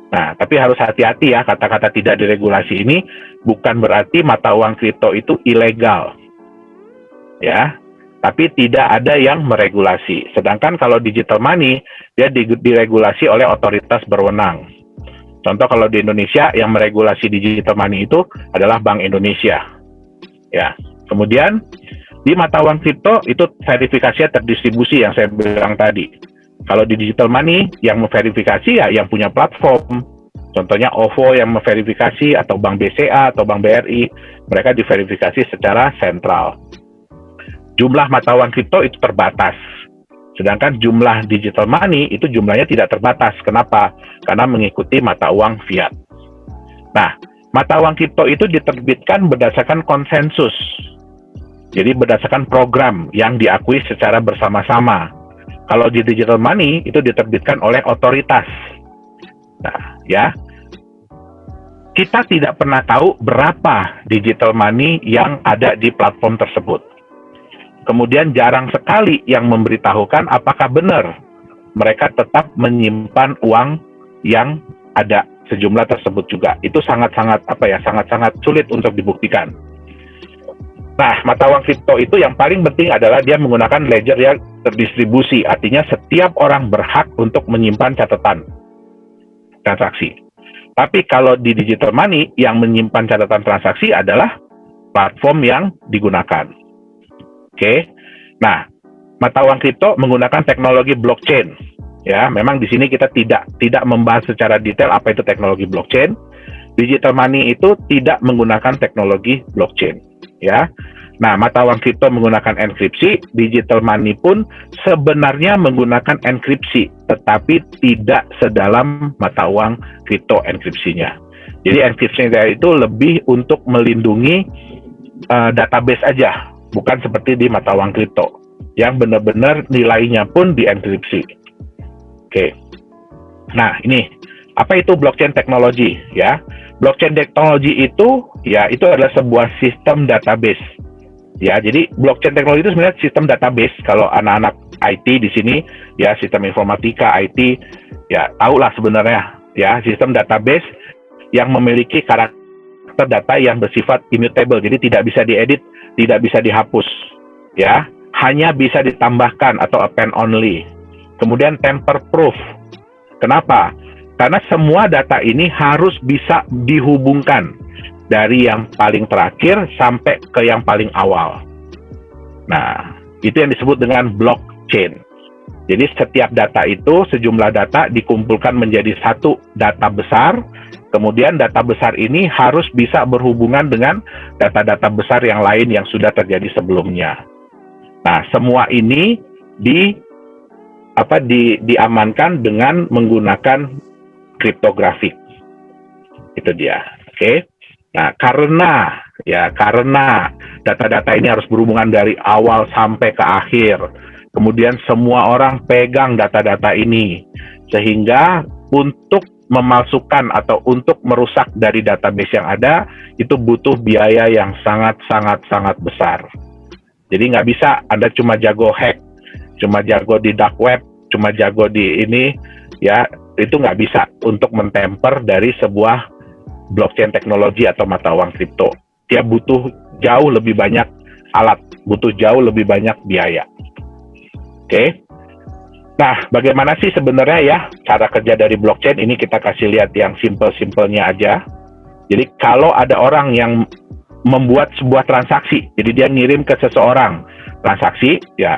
Speaker 3: Nah, tapi harus hati-hati ya, kata-kata tidak diregulasi ini bukan berarti mata uang kripto itu ilegal. Ya, tapi tidak ada yang meregulasi. Sedangkan kalau digital money, dia diregulasi oleh otoritas berwenang. Contoh kalau di Indonesia, yang meregulasi digital money itu adalah Bank Indonesia. Ya, kemudian di mata uang kripto itu verifikasinya terdistribusi yang saya bilang tadi. Kalau di digital money, yang memverifikasi ya yang punya platform. Contohnya OVO yang memverifikasi, atau Bank BCA, atau Bank BRI. Mereka diverifikasi secara sentral. Jumlah mata uang kripto itu terbatas. Sedangkan jumlah digital money itu jumlahnya tidak terbatas. Kenapa? Karena mengikuti mata uang fiat. Nah, mata uang kripto itu diterbitkan berdasarkan konsensus. Jadi berdasarkan program yang diakui secara bersama-sama. Kalau di digital money itu diterbitkan oleh otoritas. Nah, ya. Kita tidak pernah tahu berapa digital money yang ada di platform tersebut. Kemudian jarang sekali yang memberitahukan apakah benar mereka tetap menyimpan uang yang ada sejumlah tersebut juga. Itu sangat-sangat sangat-sangat sulit untuk dibuktikan. Nah, mata uang kripto itu yang paling penting adalah dia menggunakan ledger yang terdistribusi. Artinya setiap orang berhak untuk menyimpan catatan transaksi. Tapi kalau di digital money, yang menyimpan catatan transaksi adalah platform yang digunakan. Oke. Nah, mata uang kripto menggunakan teknologi blockchain. Ya, memang di sini kita tidak membahas secara detail apa itu teknologi blockchain. Digital money itu tidak menggunakan teknologi blockchain. Ya. Nah, mata uang kripto menggunakan enkripsi, digital money pun sebenarnya menggunakan enkripsi, tetapi tidak sedalam mata uang kripto enkripsinya. Jadi enkripsinya itu lebih untuk melindungi database aja, bukan seperti di mata uang kripto, yang benar-benar nilainya pun dienkripsi. Oke. Nah, ini apa itu blockchain technology? Ya, blockchain technology itu adalah sebuah sistem database. Ya, jadi blockchain teknologi itu sebenarnya sistem database. Kalau anak-anak IT di sini, ya sistem informatika, IT, ya tahulah sebenarnya, ya sistem database yang memiliki karakter data yang bersifat immutable. Jadi tidak bisa diedit, tidak bisa dihapus, ya hanya bisa ditambahkan atau append only. Kemudian tamper proof. Kenapa? Karena semua data ini harus bisa dihubungkan dari yang paling terakhir sampai ke yang paling awal. Nah, itu yang disebut dengan blockchain. Jadi setiap data itu, sejumlah data dikumpulkan menjadi satu data besar, kemudian data besar ini harus bisa berhubungan dengan data-data besar yang lain yang sudah terjadi sebelumnya. Nah, semua ini diamankan dengan menggunakan kriptografik. Itu dia. Oke. Nah, karena data-data ini harus berhubungan dari awal sampai ke akhir. Kemudian semua orang pegang data-data ini. Sehingga untuk memalsukan atau untuk merusak dari database yang ada, itu butuh biaya yang sangat besar. Jadi nggak bisa Anda cuma jago hack, cuma jago di dark web, cuma jago di ini, ya itu nggak bisa untuk mentemper dari sebuah blockchain teknologi atau mata uang kripto. Dia butuh jauh lebih banyak alat, butuh jauh lebih banyak biaya. Oke. Nah, bagaimana sih sebenarnya ya cara kerja dari blockchain? Ini kita kasih lihat yang simple-simpelnya aja. Jadi kalau ada orang yang membuat sebuah transaksi, jadi dia ngirim ke seseorang transaksi, ya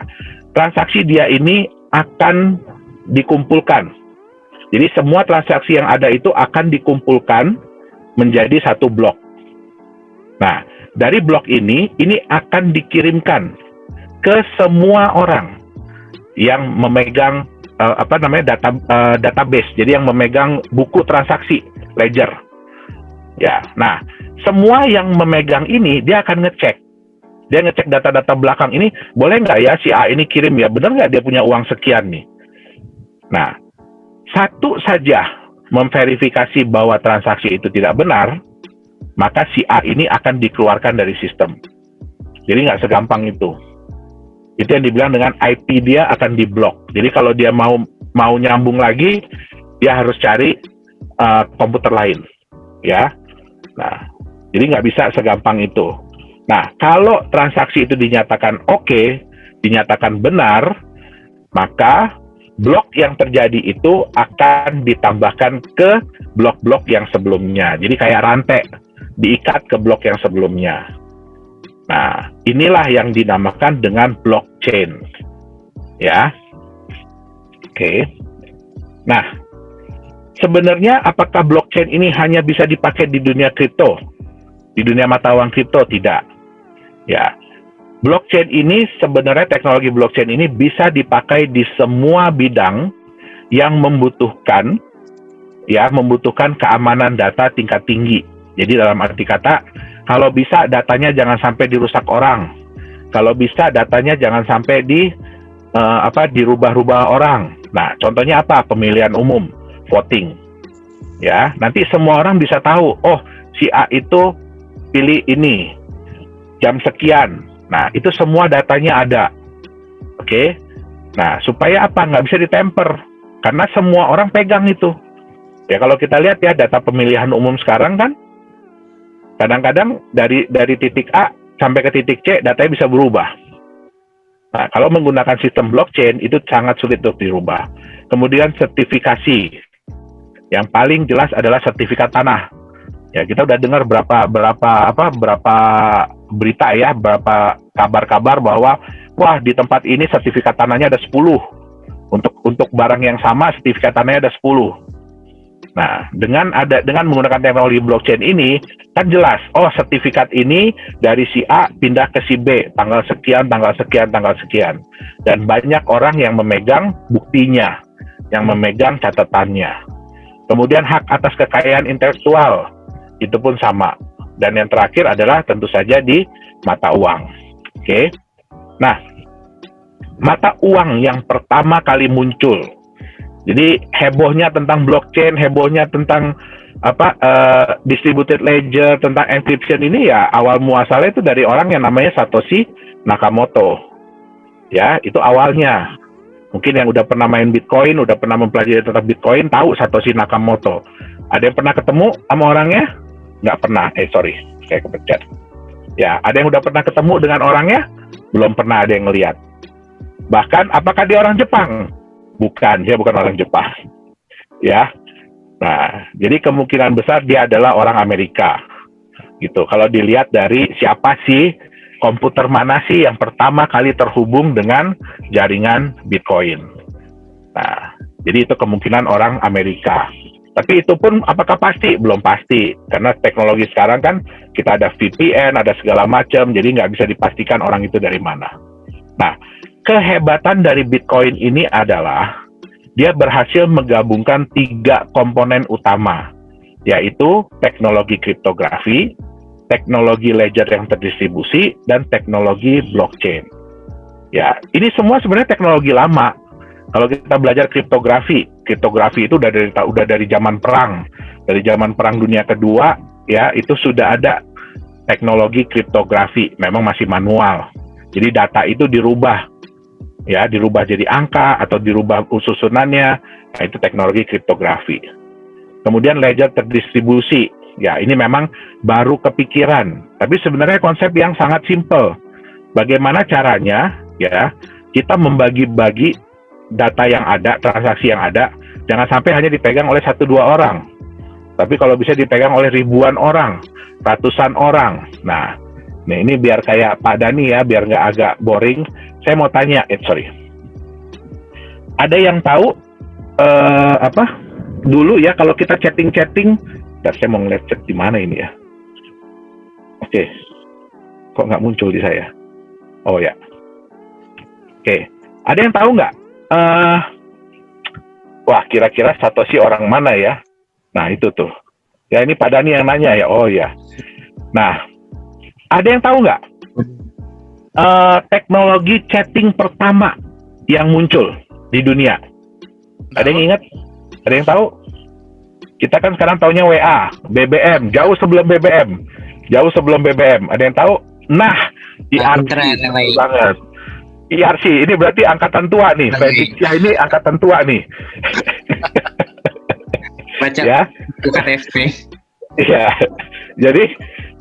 Speaker 3: transaksi dia ini akan dikumpulkan. Jadi semua transaksi yang ada itu akan dikumpulkan menjadi satu blok. Nah, dari blok ini akan dikirimkan ke semua orang yang memegang database. Jadi yang memegang buku transaksi, ledger. Ya, nah semua yang memegang ini dia akan ngecek. Dia ngecek data-data belakang ini, boleh nggak ya si A ini kirim ya, benar nggak dia punya uang sekian nih. Nah, satu saja memverifikasi bahwa transaksi itu tidak benar, maka si A ini akan dikeluarkan dari sistem. Jadi nggak segampang itu. Itu yang dibilang dengan IP dia akan diblok. Jadi kalau dia mau nyambung lagi, dia harus cari komputer lain, ya. Nah, jadi nggak bisa segampang itu. Nah, kalau transaksi itu dinyatakan oke, dinyatakan benar, maka blok yang terjadi itu akan ditambahkan ke blok-blok yang sebelumnya. Jadi kayak rantai, diikat ke blok yang sebelumnya. Nah, inilah yang dinamakan dengan blockchain. Ya. Oke. Nah, sebenarnya apakah blockchain ini hanya bisa dipakai di dunia kripto? Di dunia mata uang kripto tidak. Ya. Blockchain ini sebenarnya teknologi blockchain ini bisa dipakai di semua bidang yang membutuhkan keamanan data tingkat tinggi. Jadi dalam arti kata, kalau bisa datanya jangan sampai dirusak orang. Kalau bisa datanya jangan sampai dirubah-rubah orang. Nah, contohnya apa? Pemilihan umum, voting. Ya, nanti semua orang bisa tahu, oh si A itu pilih ini jam sekian. Nah, itu semua datanya ada. Oke. Nah, supaya apa? Nggak bisa ditemper. Karena semua orang pegang itu. Ya, kalau kita lihat ya data pemilihan umum sekarang kan, kadang-kadang dari titik A sampai ke titik C, datanya bisa berubah. Nah, kalau menggunakan sistem blockchain, itu sangat sulit untuk dirubah. Kemudian sertifikasi. Yang paling jelas adalah sertifikat tanah. Ya, kita udah dengar berapa berita ya, berapa kabar-kabar bahwa wah di tempat ini sertifikat tanahnya ada 10. Untuk barang yang sama sertifikat tanahnya ada 10. Nah, dengan menggunakan teknologi blockchain ini kan jelas, oh sertifikat ini dari si A pindah ke si B tanggal sekian, dan banyak orang yang memegang buktinya, yang memegang catatannya. Kemudian hak atas kekayaan intelektual itu pun sama. Dan yang terakhir adalah tentu saja di mata uang. Oke. Nah, mata uang yang pertama kali muncul. Jadi hebohnya tentang blockchain, hebohnya tentang distributed ledger, tentang encryption ini ya awal muasalnya itu dari orang yang namanya Satoshi Nakamoto. Ya, itu awalnya. Mungkin yang udah pernah main Bitcoin, udah pernah mempelajari tentang Bitcoin, tahu Satoshi Nakamoto. Ada yang pernah ketemu sama orangnya? Nggak pernah. Saya kepencet. Ya, ada yang udah pernah ketemu dengan orangnya? Belum pernah ada yang ngelihat. Bahkan, apakah dia orang Jepang? Bukan, dia bukan orang Jepang. Ya. Nah, jadi kemungkinan besar dia adalah orang Amerika. Gitu. Kalau dilihat dari siapa sih, komputer mana sih yang pertama kali terhubung dengan jaringan Bitcoin. Nah, jadi itu kemungkinan orang Amerika. Tapi itu pun apakah pasti? Belum pasti. Karena teknologi sekarang kan kita ada VPN, ada segala macam, jadi nggak bisa dipastikan orang itu dari mana. Nah, kehebatan dari Bitcoin ini adalah dia berhasil menggabungkan 3 komponen utama, yaitu teknologi kriptografi, teknologi ledger yang terdistribusi, dan teknologi blockchain. Ya, ini semua sebenarnya teknologi lama. Kalau kita belajar kriptografi itu udah dari zaman perang. Dari zaman perang dunia kedua, ya, itu sudah ada teknologi kriptografi. Memang masih manual. Jadi data itu dirubah. Ya, dirubah jadi angka atau dirubah susunannya. Nah, itu teknologi kriptografi. Kemudian ledger terdistribusi. Ya, ini memang baru kepikiran. Tapi sebenarnya konsep yang sangat simpel. Bagaimana caranya, ya, kita membagi-bagi data yang ada, transaksi yang ada, jangan sampai hanya dipegang oleh 1-2 orang. Tapi kalau bisa dipegang oleh ribuan orang, ratusan orang. Nah, ini biar kayak Pak Dani ya, biar nggak agak boring. Saya mau tanya, ada yang tahu dulu ya kalau kita chatting, saya mau ngeliat chat di mana ini ya. Oke, kok nggak muncul di saya? Oh ya, oke. Ada yang tahu nggak? Wah, kira-kira Satoshi orang mana ya? Nah, itu tuh. Ya, ini Pak Dani yang nanya ya. Oh ya. Nah, ada yang tahu nggak? Teknologi chatting pertama yang muncul di dunia. Ada yang ingat? Ada yang tahu? Kita kan sekarang taunya WA, BBM, jauh sebelum BBM. Ada yang tahu? Nah, IRC banget. IRC, ini berarti angkatan tua nih. Prediksi ini angkatan tua nih.
Speaker 4: Baca
Speaker 3: ya.
Speaker 4: Bukan FP.
Speaker 3: Iya. Jadi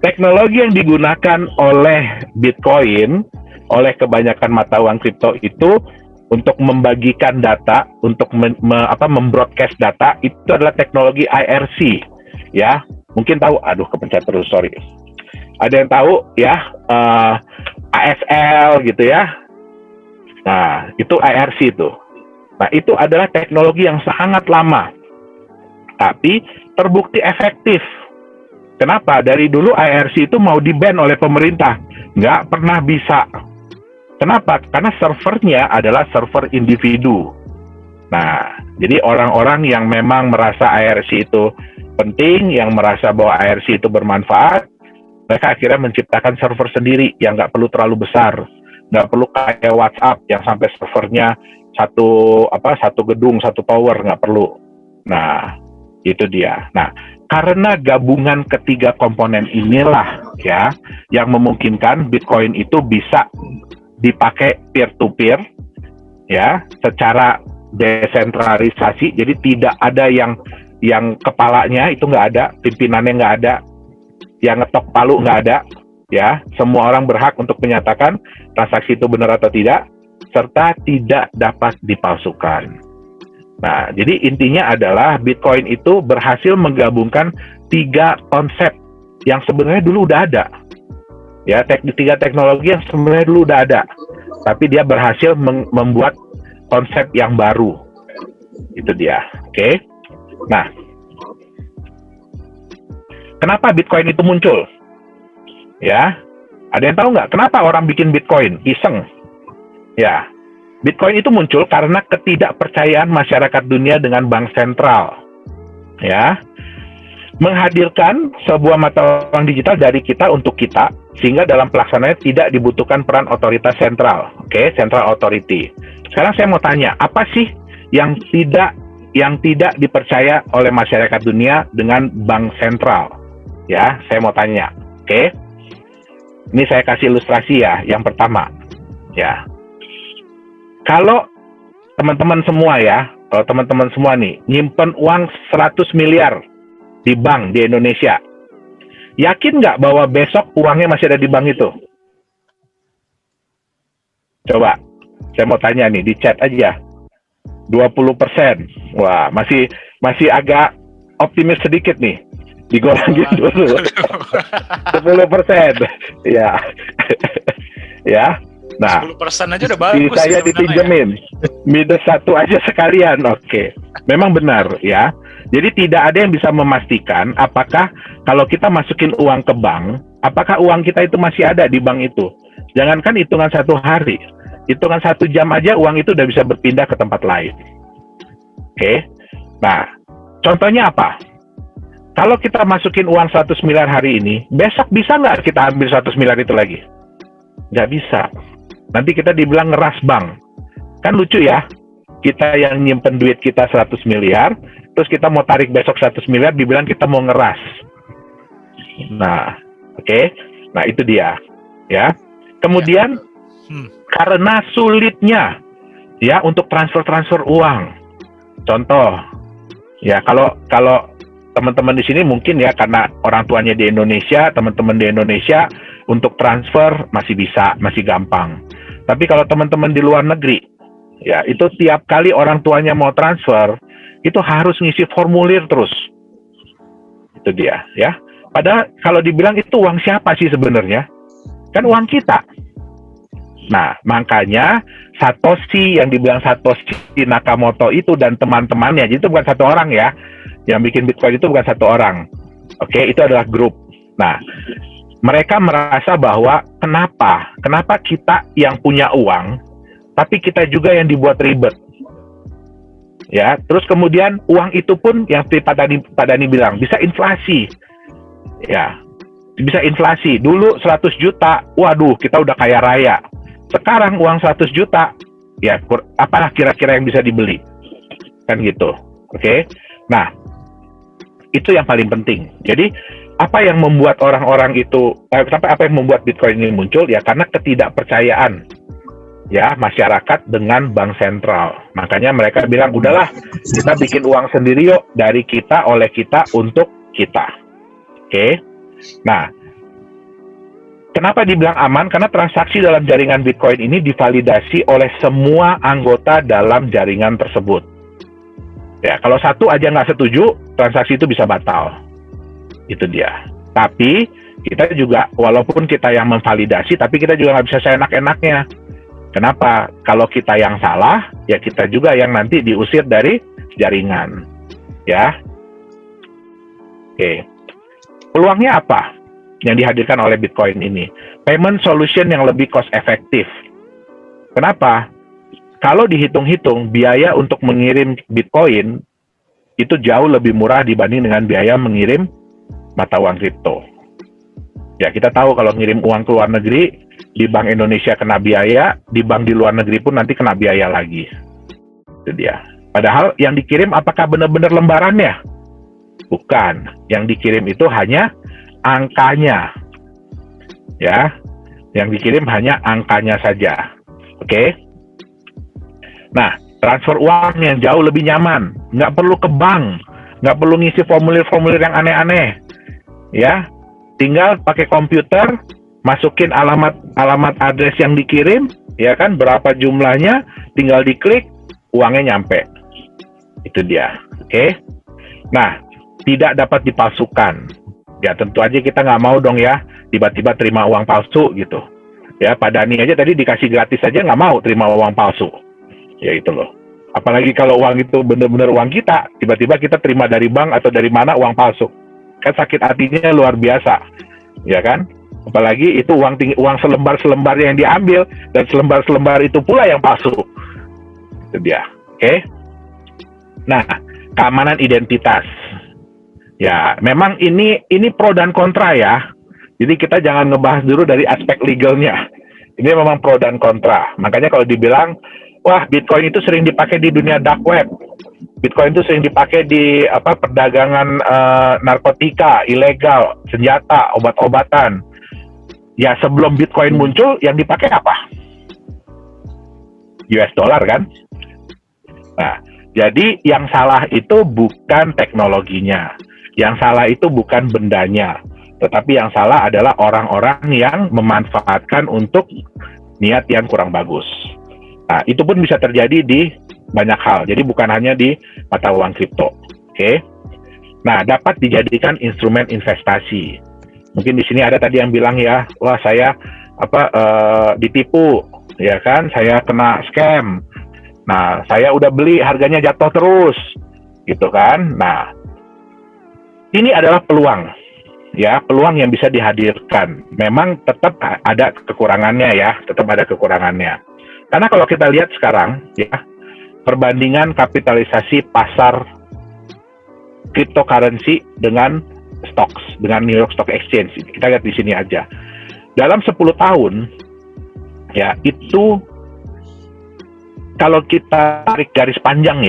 Speaker 3: teknologi yang digunakan oleh Bitcoin, oleh kebanyakan mata uang kripto itu untuk membagikan data, untuk membroadcast data, itu adalah teknologi IRC. Ya, mungkin tahu. Aduh, kepencet terus, sorry. Ada yang tahu ya, ASL gitu ya. Nah, itu IRC itu. Nah, itu adalah teknologi yang sangat lama, tapi terbukti efektif. Kenapa? Dari dulu IRC itu mau di-ban oleh pemerintah, nggak pernah bisa. Kenapa? Karena servernya adalah server individu. Nah, jadi orang-orang yang memang merasa IRC itu penting, yang merasa bahwa IRC itu bermanfaat, mereka akhirnya menciptakan server sendiri yang nggak perlu terlalu besar. nggak perlu kayak WhatsApp yang sampai servernya satu gedung, satu tower, nggak perlu. Nah, itu dia. Nah, karena gabungan ketiga komponen inilah ya yang memungkinkan Bitcoin itu bisa dipakai peer-to-peer ya, secara desentralisasi. Jadi tidak ada yang kepalanya itu nggak ada, pimpinannya nggak ada, yang ngetok palu nggak ada ya. Semua orang berhak untuk menyatakan transaksi itu benar atau tidak, serta tidak dapat dipalsukan. Nah, jadi intinya adalah Bitcoin itu berhasil menggabungkan 3 konsep yang sebenarnya dulu udah ada. Ya, 3 teknologi yang sebenarnya dulu udah ada. Tapi dia berhasil membuat konsep yang baru. Itu dia. Oke. Nah, kenapa Bitcoin itu muncul? Ya, ada yang tahu nggak kenapa orang bikin Bitcoin? Iseng. Ya, Bitcoin itu muncul karena ketidakpercayaan masyarakat dunia dengan bank sentral. Ya, menghadirkan sebuah mata uang digital dari kita untuk kita, sehingga dalam pelaksanaannya tidak dibutuhkan peran otoritas sentral. Oke, central authority. Sekarang saya mau tanya, apa sih yang tidak dipercaya oleh masyarakat dunia dengan bank sentral? Ya, saya mau tanya. Oke. Ini saya kasih ilustrasi ya. Yang pertama, ya. Kalau teman-teman semua ya, kalau teman-teman semua nih nyimpen uang 100 miliar di bank di Indonesia, yakin nggak bahwa besok uangnya masih ada di bank itu? Coba, saya mau tanya nih, di chat aja. 20%. Wah, masih agak optimis sedikit nih. Digolongin dulu. 10%. Ya. Ya. Nah,
Speaker 2: 10% aja udah bagus.
Speaker 3: Saya dipinjemin. Minus 1 aja sekalian. Oke. Memang benar ya. Jadi tidak ada yang bisa memastikan apakah kalau kita masukin uang ke bank, apakah uang kita itu masih ada di bank itu. Jangankan hitungan 1 hari, hitungan 1 jam aja uang itu udah bisa berpindah ke tempat lain. Oke. Nah, contohnya apa? Kalau kita masukin uang 100 miliar hari ini, besok bisa nggak kita ambil 100 miliar itu lagi? Nggak bisa. Nanti kita dibilang ngeras bank. Kan lucu ya, kita yang nyimpen duit kita 100 miliar, terus kita mau tarik besok 100 miliar, dibilang kita mau ngeras. Nah, oke. Nah, itu dia. Ya. Kemudian, karena sulitnya ya untuk transfer uang. Contoh, ya kalau teman-teman di sini mungkin ya karena orang tuanya di Indonesia, teman-teman di Indonesia untuk transfer masih bisa, masih gampang. Tapi kalau teman-teman di luar negeri, ya itu tiap kali orang tuanya mau transfer, itu harus ngisi formulir terus. Itu dia, ya. Padahal kalau dibilang itu uang siapa sih sebenarnya? Kan uang kita. Nah, makanya Satoshi yang dibilang Satoshi Nakamoto itu dan teman-temannya, jadi itu bukan satu orang ya. Yang bikin Bitcoin itu bukan satu orang. Oke, itu adalah grup. Nah, mereka merasa bahwa kenapa kita yang punya uang, tapi kita juga yang dibuat ribet. Ya, terus kemudian uang itu pun yang Pak Dani bilang bisa inflasi. Ya, bisa inflasi. Dulu 100 juta, waduh, kita udah kaya raya. Sekarang uang 100 juta, ya apalah kira-kira yang bisa dibeli. Kan gitu. Oke. Nah, itu yang paling penting. Jadi, apa yang membuat orang-orang itu, apa yang membuat Bitcoin ini muncul? Ya, karena ketidakpercayaan ya masyarakat dengan bank sentral. Makanya mereka bilang, udahlah, kita bikin uang sendiri yuk, dari kita, oleh kita, untuk kita. Oke. Nah, kenapa dibilang aman? Karena transaksi dalam jaringan Bitcoin ini divalidasi oleh semua anggota dalam jaringan tersebut. Ya, kalau satu aja nggak setuju, transaksi itu bisa batal. Itu dia. Tapi kita juga, walaupun kita yang memvalidasi, tapi kita juga nggak bisa seenak-enaknya. Kenapa? Kalau kita yang salah, ya kita juga yang nanti diusir dari jaringan. Ya. Oke. Peluangnya apa yang dihadirkan oleh Bitcoin ini? Payment solution yang lebih cost efektif. Kenapa? Kalau dihitung-hitung, biaya untuk mengirim Bitcoin itu jauh lebih murah dibanding dengan biaya mengirim mata uang kripto. Ya, kita tahu kalau ngirim uang ke luar negeri, Di Bank Indonesia kena biaya, di bank di luar negeri pun nanti kena biaya lagi. Itu dia. Padahal yang dikirim apakah benar-benar lembarannya? Bukan. Yang dikirim itu hanya angkanya. Ya. Yang dikirim hanya angkanya saja. Oke? Nah, transfer uang yang jauh lebih nyaman. Nggak perlu ke bank. Nggak perlu ngisi formulir-formulir yang aneh-aneh. Ya. Tinggal pakai komputer, masukin alamat address yang dikirim, ya kan, berapa jumlahnya, tinggal diklik, uangnya nyampe. Itu dia. Oke? Nah, tidak dapat dipalsukan. Ya, tentu aja kita nggak mau dong ya, tiba-tiba terima uang palsu gitu. Ya, Pak Dani aja tadi dikasih gratis aja nggak mau terima uang palsu. Ya, itu loh. Apalagi kalau uang itu benar-benar uang kita, tiba-tiba kita terima dari bank atau dari mana uang palsu. Kan sakit hatinya luar biasa. Ya kan? Apalagi itu uang selembar-selembar yang diambil, dan selembar-selembar itu pula yang palsu. Itu dia. Oke? Nah, keamanan identitas. Ya, memang ini pro dan kontra ya. Jadi kita jangan ngebahas dulu dari aspek legalnya. Ini memang pro dan kontra. Makanya kalau dibilang, wah, Bitcoin itu sering dipakai di dunia dark web. Bitcoin itu sering dipakai di perdagangan narkotika, ilegal, senjata, obat-obatan. Ya, sebelum Bitcoin muncul, yang dipakai apa? US dollar kan? Nah, jadi yang salah itu bukan teknologinya. Yang salah itu bukan bendanya. Tetapi yang salah adalah orang-orang yang memanfaatkan untuk niat yang kurang bagus. Nah, itu pun bisa terjadi di banyak hal. Jadi bukan hanya di mata uang kripto. Oke? Nah, dapat dijadikan instrumen investasi. Mungkin di sini ada tadi yang bilang ya, wah saya ditipu, ya kan? Saya kena scam. Nah, saya udah beli, harganya jatuh terus, gitu kan? Nah, ini adalah peluang, ya, peluang yang bisa dihadirkan. Memang tetap ada kekurangannya ya, tetap ada kekurangannya. Karena kalau kita lihat sekarang, ya, perbandingan kapitalisasi pasar cryptocurrency dengan stocks, dengan New York Stock Exchange, kita lihat di sini aja. Dalam 10 tahun, ya, itu kalau kita tarik garis panjang,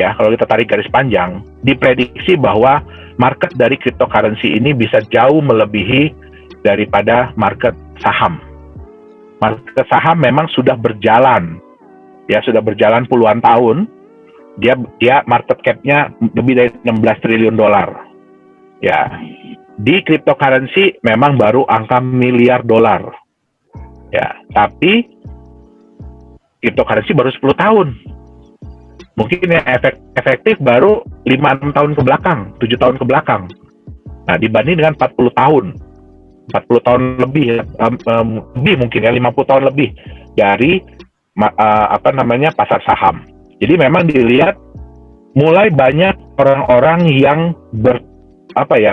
Speaker 3: diprediksi bahwa market dari cryptocurrency ini bisa jauh melebihi daripada market saham. Market saham memang sudah berjalan, ya, sudah berjalan puluhan tahun. Dia market cap-nya lebih dari 16 triliun dolar. Ya, di cryptocurrency memang baru angka miliar dolar. Ya, tapi cryptocurrency baru 10 tahun. Mungkin yang efektif baru 5-6 tahun ke belakang, 7 tahun ke belakang. Nah, dibanding dengan 40 tahun. 40 tahun lebih, lebih mungkin ya, 50 tahun lebih dari pasar saham. Jadi memang dilihat mulai banyak orang-orang yang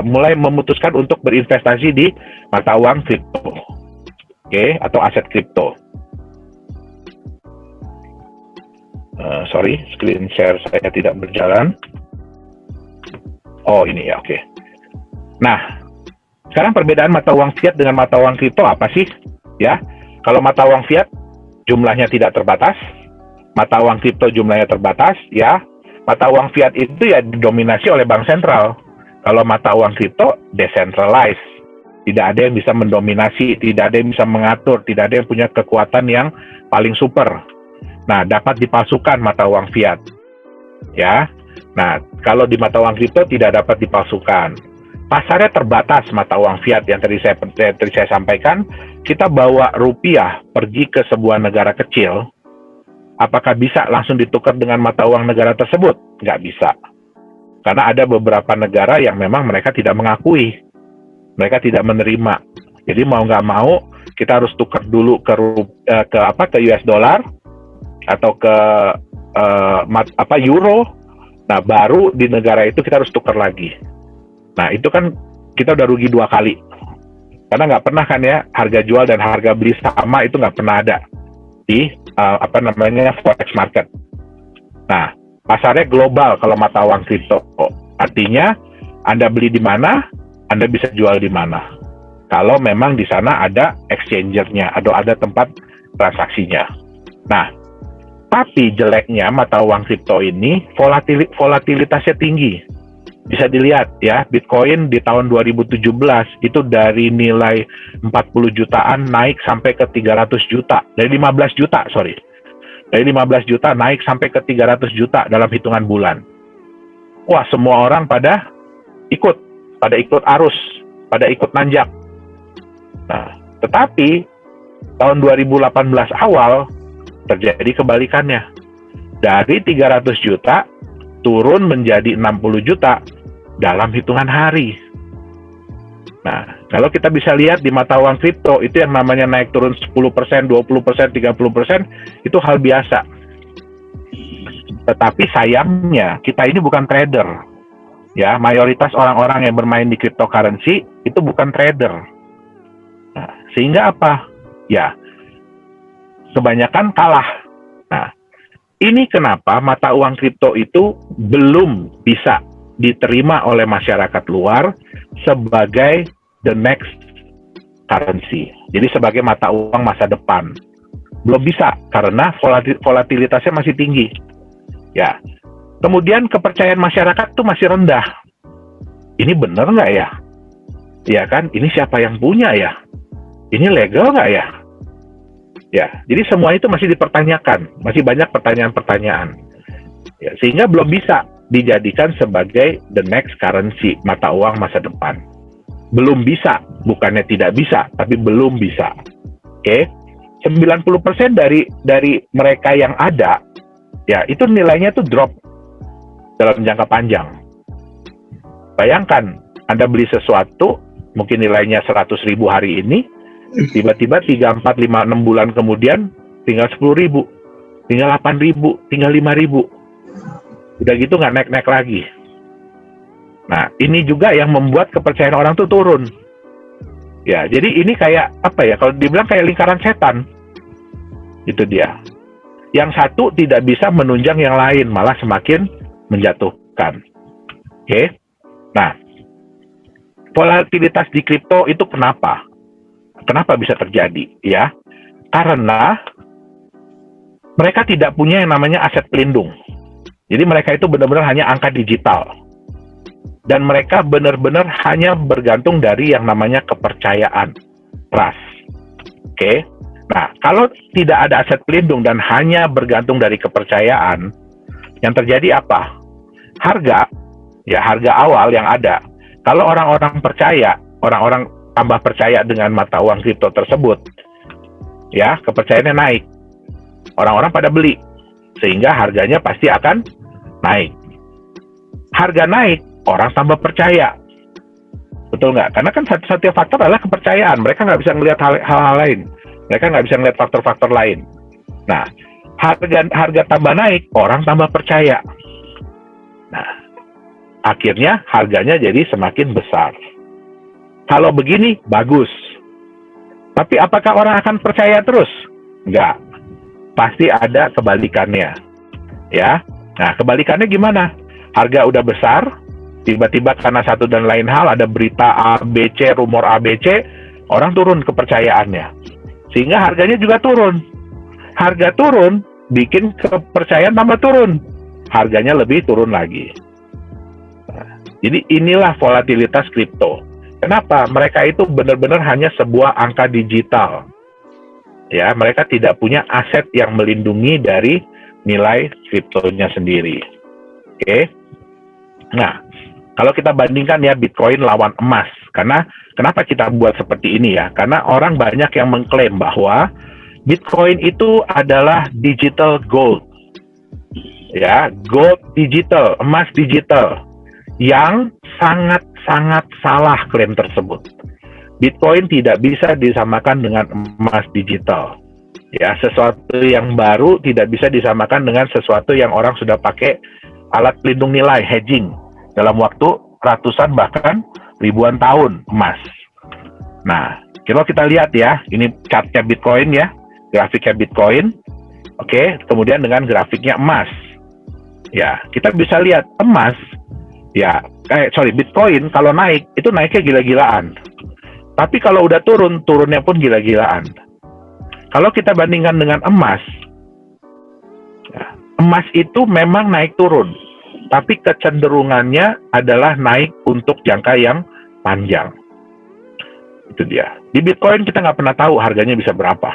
Speaker 3: mulai memutuskan untuk berinvestasi di mata uang kripto. Oke, atau aset kripto. Sorry, screen share saya tidak berjalan. Oh, ini ya, oke. Nah, sekarang perbedaan mata uang fiat dengan mata uang kripto apa sih? Ya, kalau mata uang fiat jumlahnya tidak terbatas, mata uang kripto jumlahnya terbatas, ya. Mata uang fiat itu ya didominasi oleh bank sentral. Kalau mata uang kripto decentralized, tidak ada yang bisa mendominasi, tidak ada yang bisa mengatur, tidak ada yang punya kekuatan yang paling super. Nah, dapat dipalsukan mata uang fiat, ya. Nah, kalau di mata uang kripto tidak dapat dipalsukan. Pasarnya terbatas mata uang fiat yang tadi saya sampaikan. Kita bawa rupiah pergi ke sebuah negara kecil, apakah bisa langsung ditukar dengan mata uang negara tersebut? Nggak bisa. Karena ada beberapa negara yang memang mereka tidak mengakui, mereka tidak menerima. Jadi mau nggak mau kita harus tukar dulu ke US dollar atau ke euro. Nah, baru di negara itu kita harus tukar lagi. Nah, itu kan kita udah rugi 2 kali. Karena nggak pernah kan ya, harga jual dan harga beli sama itu nggak pernah ada di forex market. Nah, pasarnya global kalau mata uang kripto. Artinya Anda beli di mana, Anda bisa jual di mana. kalau memang di sana ada exchanger-nya atau ada tempat transaksinya. Nah, tapi jeleknya mata uang kripto ini volatilitasnya tinggi. Bisa dilihat ya, Bitcoin di tahun 2017 itu dari nilai 40 jutaan naik sampai ke 300 juta. Dari 15 juta, sorry. Dari 15 juta naik sampai ke 300 juta dalam hitungan bulan. Wah, semua orang pada ikut arus, pada ikut nanjak. Nah, tetapi tahun 2018 awal terjadi kebalikannya. Dari 300 juta turun menjadi 60 juta dalam hitungan hari. Nah, kalau kita bisa lihat di mata uang kripto, itu yang namanya naik turun 10%, 20%, 30%, itu hal biasa. Tetapi sayangnya, kita ini bukan trader. Ya, mayoritas orang-orang yang bermain di cryptocurrency itu bukan trader. Nah, sehingga apa? Ya, kebanyakan kalah. Nah, ini kenapa mata uang kripto itu belum bisa diterima oleh masyarakat luar sebagai the next currency. Jadi sebagai mata uang masa depan. Belum bisa karena volatilitasnya masih tinggi. Ya. Kemudian kepercayaan masyarakat itu masih rendah. Ini benar nggak ya? Ya kan? Ini siapa yang punya ya? Ini legal nggak ya? Ya, jadi semua itu masih dipertanyakan, masih banyak pertanyaan-pertanyaan. Ya, sehingga belum bisa dijadikan sebagai the next currency, mata uang masa depan. Belum bisa, bukannya tidak bisa, tapi belum bisa. Oke, 90% dari mereka yang ada, ya itu nilainya tuh drop dalam jangka panjang. Bayangkan, Anda beli sesuatu, mungkin nilainya 100.000 hari ini, tiba-tiba 3, 4, 5, 6 bulan kemudian tinggal 10.000, tinggal 8.000, tinggal 5.000. Udah gitu nggak naik-naik lagi. Nah, ini juga yang membuat kepercayaan orang tuh turun. Ya, jadi ini kayak apa ya? Kalau dibilang kayak lingkaran setan. Itu dia. Yang satu tidak bisa menunjang yang lain, malah semakin menjatuhkan. Oke. Nah, volatilitas di kripto itu kenapa? Kenapa bisa terjadi? Ya, karena mereka tidak punya yang namanya aset pelindung. Jadi mereka itu benar-benar hanya angka digital. Dan mereka benar-benar hanya bergantung dari yang namanya kepercayaan, trust. Oke. Nah, kalau tidak ada aset pelindung dan hanya bergantung dari kepercayaan, yang terjadi apa? Harga awal yang ada. Kalau orang-orang percaya, orang-orang tambah percaya dengan mata uang kripto tersebut, ya, kepercayaannya naik. Orang-orang pada beli, sehingga harganya pasti akan naik. Harga naik, orang tambah percaya. Betul nggak? Karena kan satu faktor adalah kepercayaan. Mereka nggak bisa melihat hal-hal lain. Mereka nggak bisa melihat faktor-faktor lain. Nah, harga tambah naik, orang tambah percaya. Nah, akhirnya harganya jadi semakin besar. Kalau begini, bagus. Tapi apakah orang akan percaya terus? Enggak. Pasti ada kebalikannya. Ya. Nah, kebalikannya gimana? Harga udah besar, tiba-tiba karena satu dan lain hal, ada berita ABC, rumor ABC, orang turun kepercayaannya. Sehingga harganya juga turun. Harga turun, bikin kepercayaan tambah turun. Harganya lebih turun lagi. Nah, jadi inilah volatilitas kripto. Kenapa? Mereka itu benar-benar hanya sebuah angka digital. Ya, mereka tidak punya aset yang melindungi dari nilai kriptonya sendiri. Oke. Nah, kalau kita bandingkan ya Bitcoin lawan emas. Karena kenapa kita buat seperti ini ya? Karena orang banyak yang mengklaim bahwa Bitcoin itu adalah digital gold. Ya, gold digital, emas digital. Yang sangat salah klaim tersebut. Bitcoin tidak bisa disamakan dengan emas digital. Ya, sesuatu yang baru tidak bisa disamakan dengan sesuatu yang orang sudah pakai alat pelindung nilai, hedging, dalam waktu ratusan bahkan ribuan tahun emas. Nah, kalau kita lihat ya, ini chartnya Bitcoin ya, grafiknya Bitcoin, oke, kemudian dengan grafiknya emas. Ya, kita bisa lihat emas, ya, Bitcoin kalau naik, itu naiknya gila-gilaan. Tapi kalau udah turun, turunnya pun gila-gilaan. Kalau kita bandingkan dengan emas, ya, emas itu memang naik turun, tapi kecenderungannya adalah naik untuk jangka yang panjang. Itu dia. Di Bitcoin kita nggak pernah tahu harganya bisa berapa.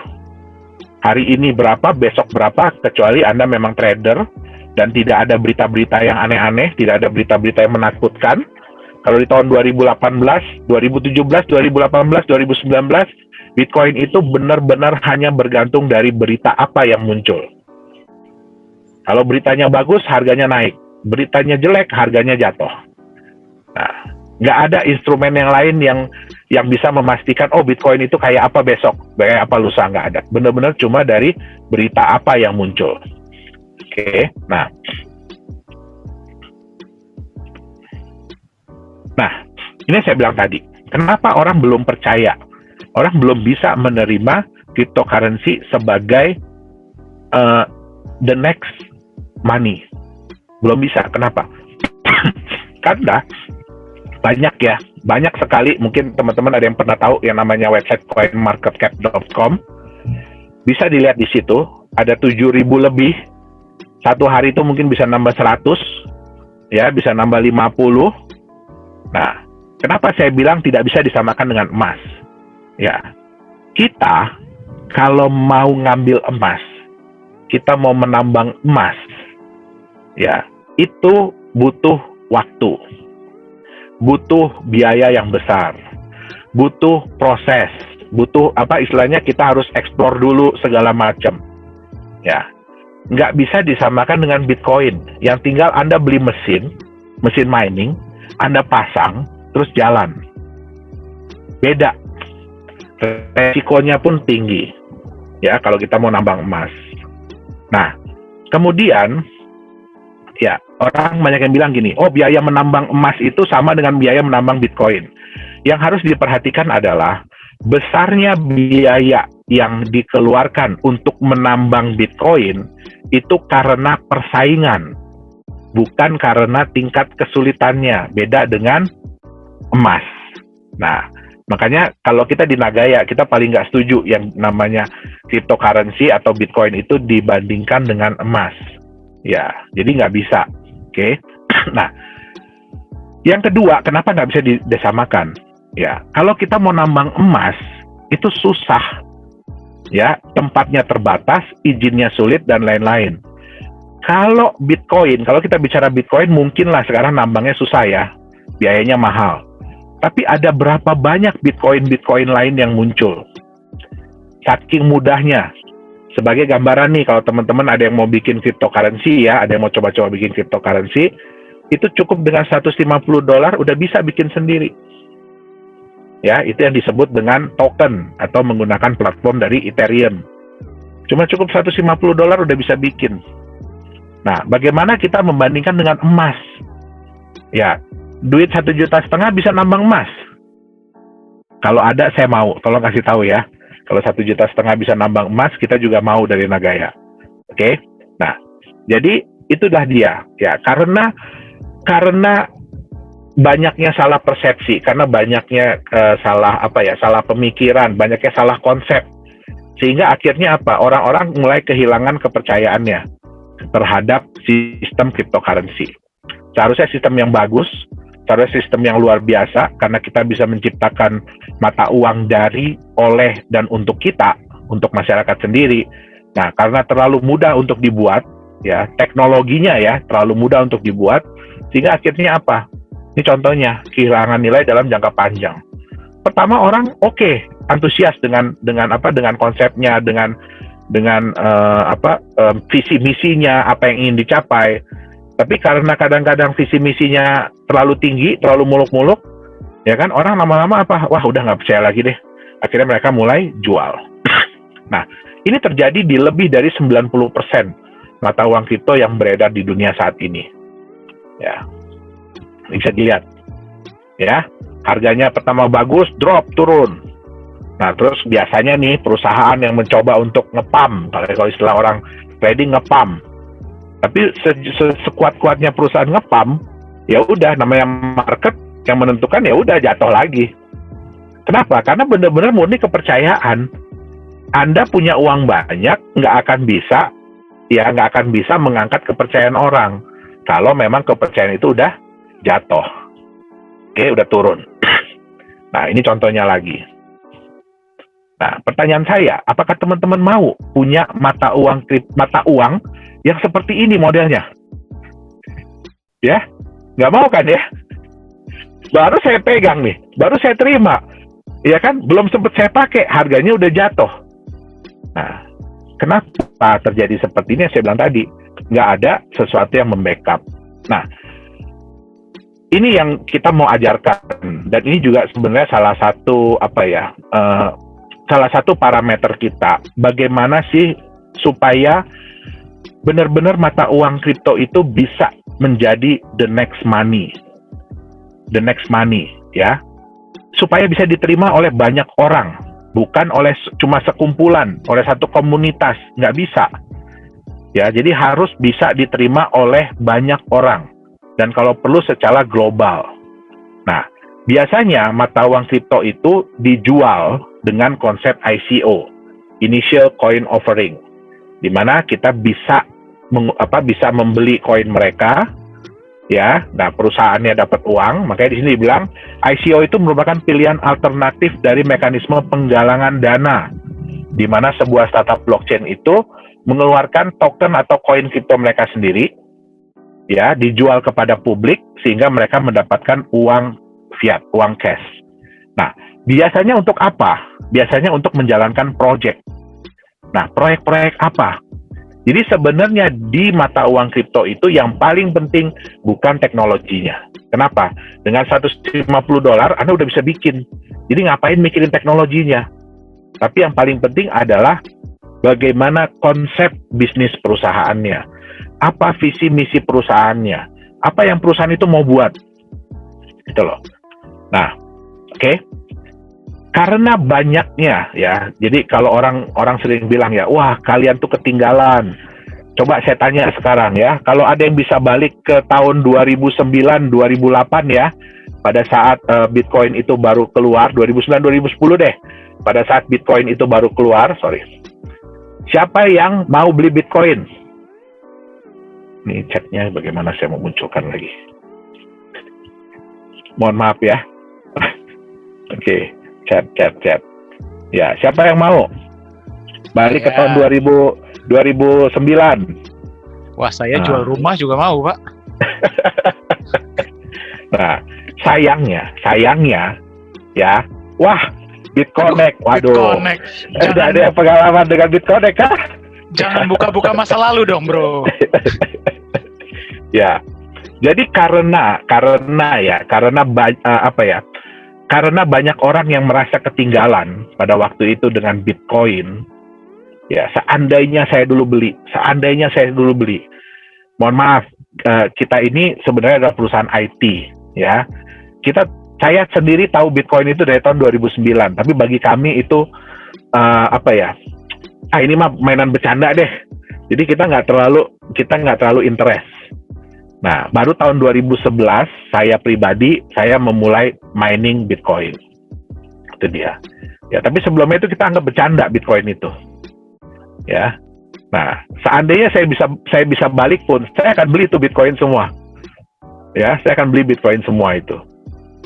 Speaker 3: Hari ini berapa, besok berapa, kecuali Anda memang trader dan tidak ada berita-berita yang aneh-aneh, tidak ada berita-berita yang menakutkan. Kalau di tahun 2018, 2017, 2018, 2019, Bitcoin itu benar-benar hanya bergantung dari berita apa yang muncul. Kalau beritanya bagus, harganya naik. Beritanya jelek, harganya jatuh. Nah, nggak ada instrumen yang lain yang bisa memastikan, oh Bitcoin itu kayak apa besok, kayak apa lusa, nggak ada. Benar-benar cuma dari berita apa yang muncul. Oke, nah, ini saya bilang tadi, kenapa orang belum percaya? Orang belum bisa menerima cryptocurrency sebagai the next money. Belum bisa, kenapa? Karena banyak sekali, mungkin teman-teman ada yang pernah tahu yang namanya website coinmarketcap.com. Bisa dilihat di situ, ada 7.000 lebih. Satu hari itu mungkin bisa nambah 100, ya, bisa nambah 50. Nah, kenapa saya bilang tidak bisa disamakan dengan emas? Ya, kita kalau mau ngambil emas, kita mau menambang emas, ya, itu butuh waktu, butuh biaya yang besar, butuh proses, butuh apa istilahnya, kita harus explore dulu segala macam, ya. Nggak bisa disamakan dengan Bitcoin yang tinggal Anda beli mesin mining, Anda pasang terus jalan. Beda, resikonya pun tinggi, ya, kalau kita mau nambang emas. Nah, kemudian ya, orang banyak yang bilang gini, oh biaya menambang emas itu sama dengan biaya menambang Bitcoin. Yang harus diperhatikan adalah besarnya biaya yang dikeluarkan untuk menambang Bitcoin itu karena persaingan, bukan karena tingkat kesulitannya. Beda dengan emas. Nah, makanya kalau kita di Nagaya, kita paling nggak setuju yang namanya cryptocurrency atau Bitcoin itu dibandingkan dengan emas. Ya, jadi nggak bisa. Oke. Nah, yang kedua, kenapa nggak bisa disamakan? Ya, kalau kita mau nambang emas, itu susah. Ya, tempatnya terbatas, izinnya sulit, dan lain-lain. Kalau Bitcoin, kalau kita bicara Bitcoin, mungkinlah sekarang nambangnya susah ya, biayanya mahal. Tapi ada berapa banyak Bitcoin lain yang muncul? Saking mudahnya. Sebagai gambaran nih, kalau teman-teman ada yang mau bikin cryptocurrency ya, ada yang mau coba-coba bikin cryptocurrency, itu cukup dengan $150 udah bisa bikin sendiri. Ya, itu yang disebut dengan token atau menggunakan platform dari Ethereum. Cuma cukup $150 udah bisa bikin. Nah, bagaimana kita membandingkan dengan emas? Ya, duit 1,5 juta bisa nambang emas. Kalau ada, saya mau. Tolong kasih tahu ya. Kalau 1,5 juta bisa nambang emas, kita juga mau dari Nagaya. Oke? Nah, jadi itulah dia. Ya, karena banyaknya salah persepsi, karena banyaknya salah pemikiran, banyaknya salah konsep, sehingga akhirnya apa? Orang-orang mulai kehilangan kepercayaannya terhadap sistem cryptocurrency. Seharusnya sistem yang bagus, seharusnya sistem yang luar biasa, karena kita bisa menciptakan mata uang dari, oleh, dan untuk kita, untuk masyarakat sendiri. Nah, karena terlalu mudah untuk dibuat, ya, teknologinya ya, terlalu mudah untuk dibuat, sehingga akhirnya apa? Ini contohnya, kehilangan nilai dalam jangka panjang. Pertama, orang antusias dengan konsepnya, dengan visi misinya, apa yang ingin dicapai. Tapi karena kadang-kadang visi misinya terlalu tinggi, terlalu muluk-muluk, ya kan, orang lama-lama wah udah nggak percaya lagi deh. Akhirnya mereka mulai jual. Nah, ini terjadi di lebih dari 90% mata uang kripto yang beredar di dunia saat ini. Ya, bisa dilihat. Ya, harganya pertama bagus, drop, turun. Nah, terus biasanya nih perusahaan yang mencoba untuk ngepump, kalau istilah orang trading ngepump. Tapi sekuat-kuatnya perusahaan ngepump, ya udah, namanya market yang menentukan, ya udah jatuh lagi. Kenapa? Karena benar-benar murni kepercayaan. Anda punya uang banyak, nggak akan bisa mengangkat kepercayaan orang. Kalau memang kepercayaan itu udah jatuh. Oke, udah turun. Nah, ini contohnya lagi. Nah, pertanyaan saya, apakah teman-teman mau punya mata uang yang seperti ini modelnya? Ya, nggak mau kan ya? Baru saya pegang nih, baru saya terima. Ya kan, belum sempat saya pakai, harganya udah jatuh. Nah, kenapa terjadi seperti ini? Saya bilang tadi, nggak ada sesuatu yang membackup. Nah, ini yang kita mau ajarkan, dan ini juga sebenarnya salah satu parameter kita. Bagaimana sih supaya benar-benar mata uang kripto itu bisa menjadi the next money, ya, supaya bisa diterima oleh banyak orang, bukan oleh cuma sekumpulan, oleh satu komunitas, nggak bisa. Ya, jadi harus bisa diterima oleh banyak orang, dan kalau perlu secara global. Nah, biasanya mata uang kripto itu dijual dengan konsep ICO, Initial Coin Offering, di mana kita bisa membeli koin mereka, ya. Nah, perusahaannya dapat uang, makanya di sini dibilang ICO itu merupakan pilihan alternatif dari mekanisme penggalangan dana, di mana sebuah startup blockchain itu mengeluarkan token atau koin kripto mereka sendiri, ya, dijual kepada publik sehingga mereka mendapatkan uang fiat, uang cash. Nah, biasanya untuk apa? Biasanya untuk menjalankan proyek. Nah, proyek-proyek apa? Jadi sebenarnya di mata uang kripto itu yang paling penting bukan teknologinya. Kenapa? Dengan $150 Anda udah bisa bikin. Jadi ngapain mikirin teknologinya? Tapi yang paling penting adalah bagaimana konsep bisnis perusahaannya. Apa visi misi perusahaannya? Apa yang perusahaan itu mau buat? Gitu loh. Nah, oke. Karena banyaknya, ya, jadi kalau orang sering bilang ya, wah kalian tuh ketinggalan. Coba saya tanya sekarang ya, kalau ada yang bisa balik ke tahun 2009, 2008 ya, pada saat Bitcoin itu baru keluar, 2009, 2010 deh, pada saat Bitcoin itu baru keluar, siapa yang mau beli Bitcoin? Ini chatnya bagaimana saya mau munculkan lagi. Mohon maaf ya. Oke. Chat. Ya, siapa yang mau? Balik ke tahun 2009.
Speaker 2: Wah, saya jual rumah juga mau, Pak.
Speaker 3: Nah, sayangnya, ya. Wah, BitConnect. Waduh.
Speaker 2: BitConnect.
Speaker 3: Ada yang pengalaman dengan BitConnect, kah?
Speaker 2: Jangan buka-buka masa lalu dong, bro.
Speaker 3: Ya. Jadi karena banyak orang yang merasa ketinggalan pada waktu itu dengan Bitcoin, ya, seandainya saya dulu beli. Mohon maaf, kita ini sebenarnya adalah perusahaan IT, ya. Saya sendiri tahu Bitcoin itu dari tahun 2009, tapi bagi kami itu ini mah mainan bercanda deh. Jadi kita nggak terlalu interest. Nah, baru tahun 2011 saya pribadi memulai mining Bitcoin. Itu dia. Ya, tapi sebelumnya itu kita anggap bercanda Bitcoin itu. Ya. Nah, seandainya saya bisa balik pun, saya akan beli itu Bitcoin semua. Ya, saya akan beli Bitcoin semua itu.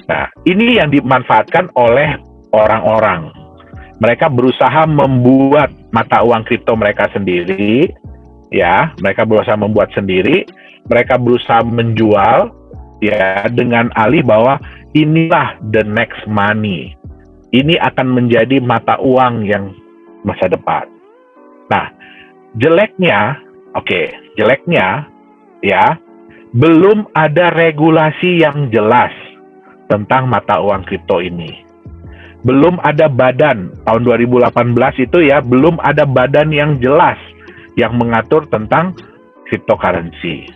Speaker 3: Nah, ini yang dimanfaatkan oleh orang-orang. Mereka berusaha membuat mata uang kripto mereka sendiri. Ya, mereka berusaha membuat sendiri. Mereka berusaha menjual, ya, dengan alih bahwa inilah the next money. Ini akan menjadi mata uang yang masa depan. Nah, jeleknya, ya, belum ada regulasi yang jelas tentang mata uang kripto ini. Belum ada badan, tahun 2018 itu ya, belum ada badan yang jelas yang mengatur tentang cryptocurrency.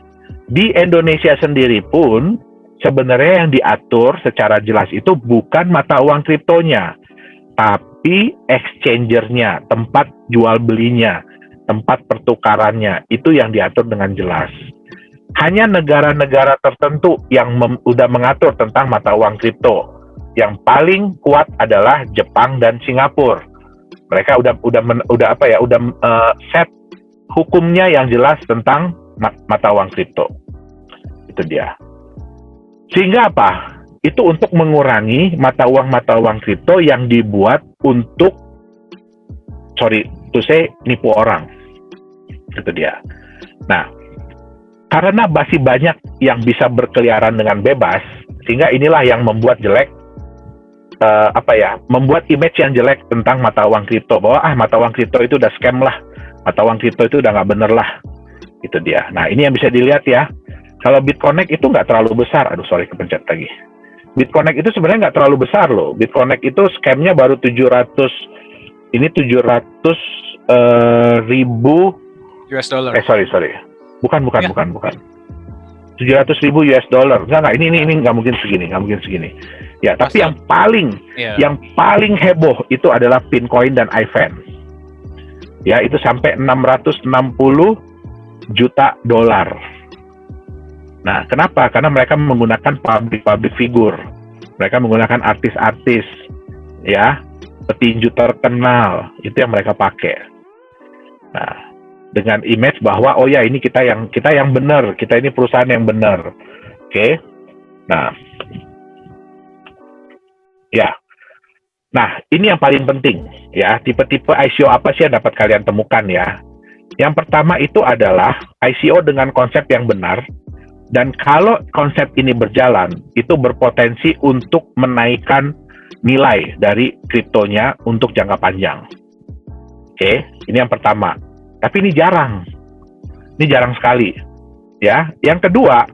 Speaker 3: Di Indonesia sendiri pun sebenarnya yang diatur secara jelas itu bukan mata uang kriptonya, tapi exchangernya, tempat jual belinya, tempat pertukarannya, itu yang diatur dengan jelas. Hanya negara-negara tertentu yang udah mengatur tentang mata uang kripto. yang paling kuat adalah Jepang dan Singapura. Mereka udah set hukumnya yang jelas tentang mata uang kripto. Itu dia. Sehingga apa? Itu untuk mengurangi mata uang kripto yang dibuat untuk nipu orang. Itu dia. Nah, karena masih banyak yang bisa berkeliaran dengan bebas, sehingga inilah yang membuat jelek membuat image yang jelek tentang mata uang kripto, bahwa mata uang kripto itu udah scam lah, mata uang kripto itu udah nggak bener lah. Itu dia. Nah, ini yang bisa dilihat ya. Kalau BitConnect itu nggak terlalu besar. Kepencet lagi. BitConnect itu sebenarnya nggak terlalu besar loh. BitConnect itu scamnya baru 700 ribu
Speaker 2: US dollar.
Speaker 3: Sorry. Bukan. 700 ribu US dollar. Enggak, ini nggak mungkin segini. Ya, tapi yang paling heboh itu adalah Pincoin dan iVan. Ya, itu sampai 660 juta dolar. Nah, kenapa? Karena mereka menggunakan public figure. Mereka menggunakan artis-artis, ya, petinju terkenal. Itu yang mereka pakai. Nah, dengan image bahwa ini kita yang benar, kita ini perusahaan yang benar. Oke. Nah, ya. Nah, ini yang paling penting ya. Tipe-tipe ICO apa sih yang dapat kalian temukan ya? Yang pertama itu adalah ICO dengan konsep yang benar. Dan kalau konsep ini berjalan, itu berpotensi untuk menaikkan nilai dari kriptonya untuk jangka panjang. Oke, ini yang pertama. Tapi ini jarang sekali. Ya, yang kedua,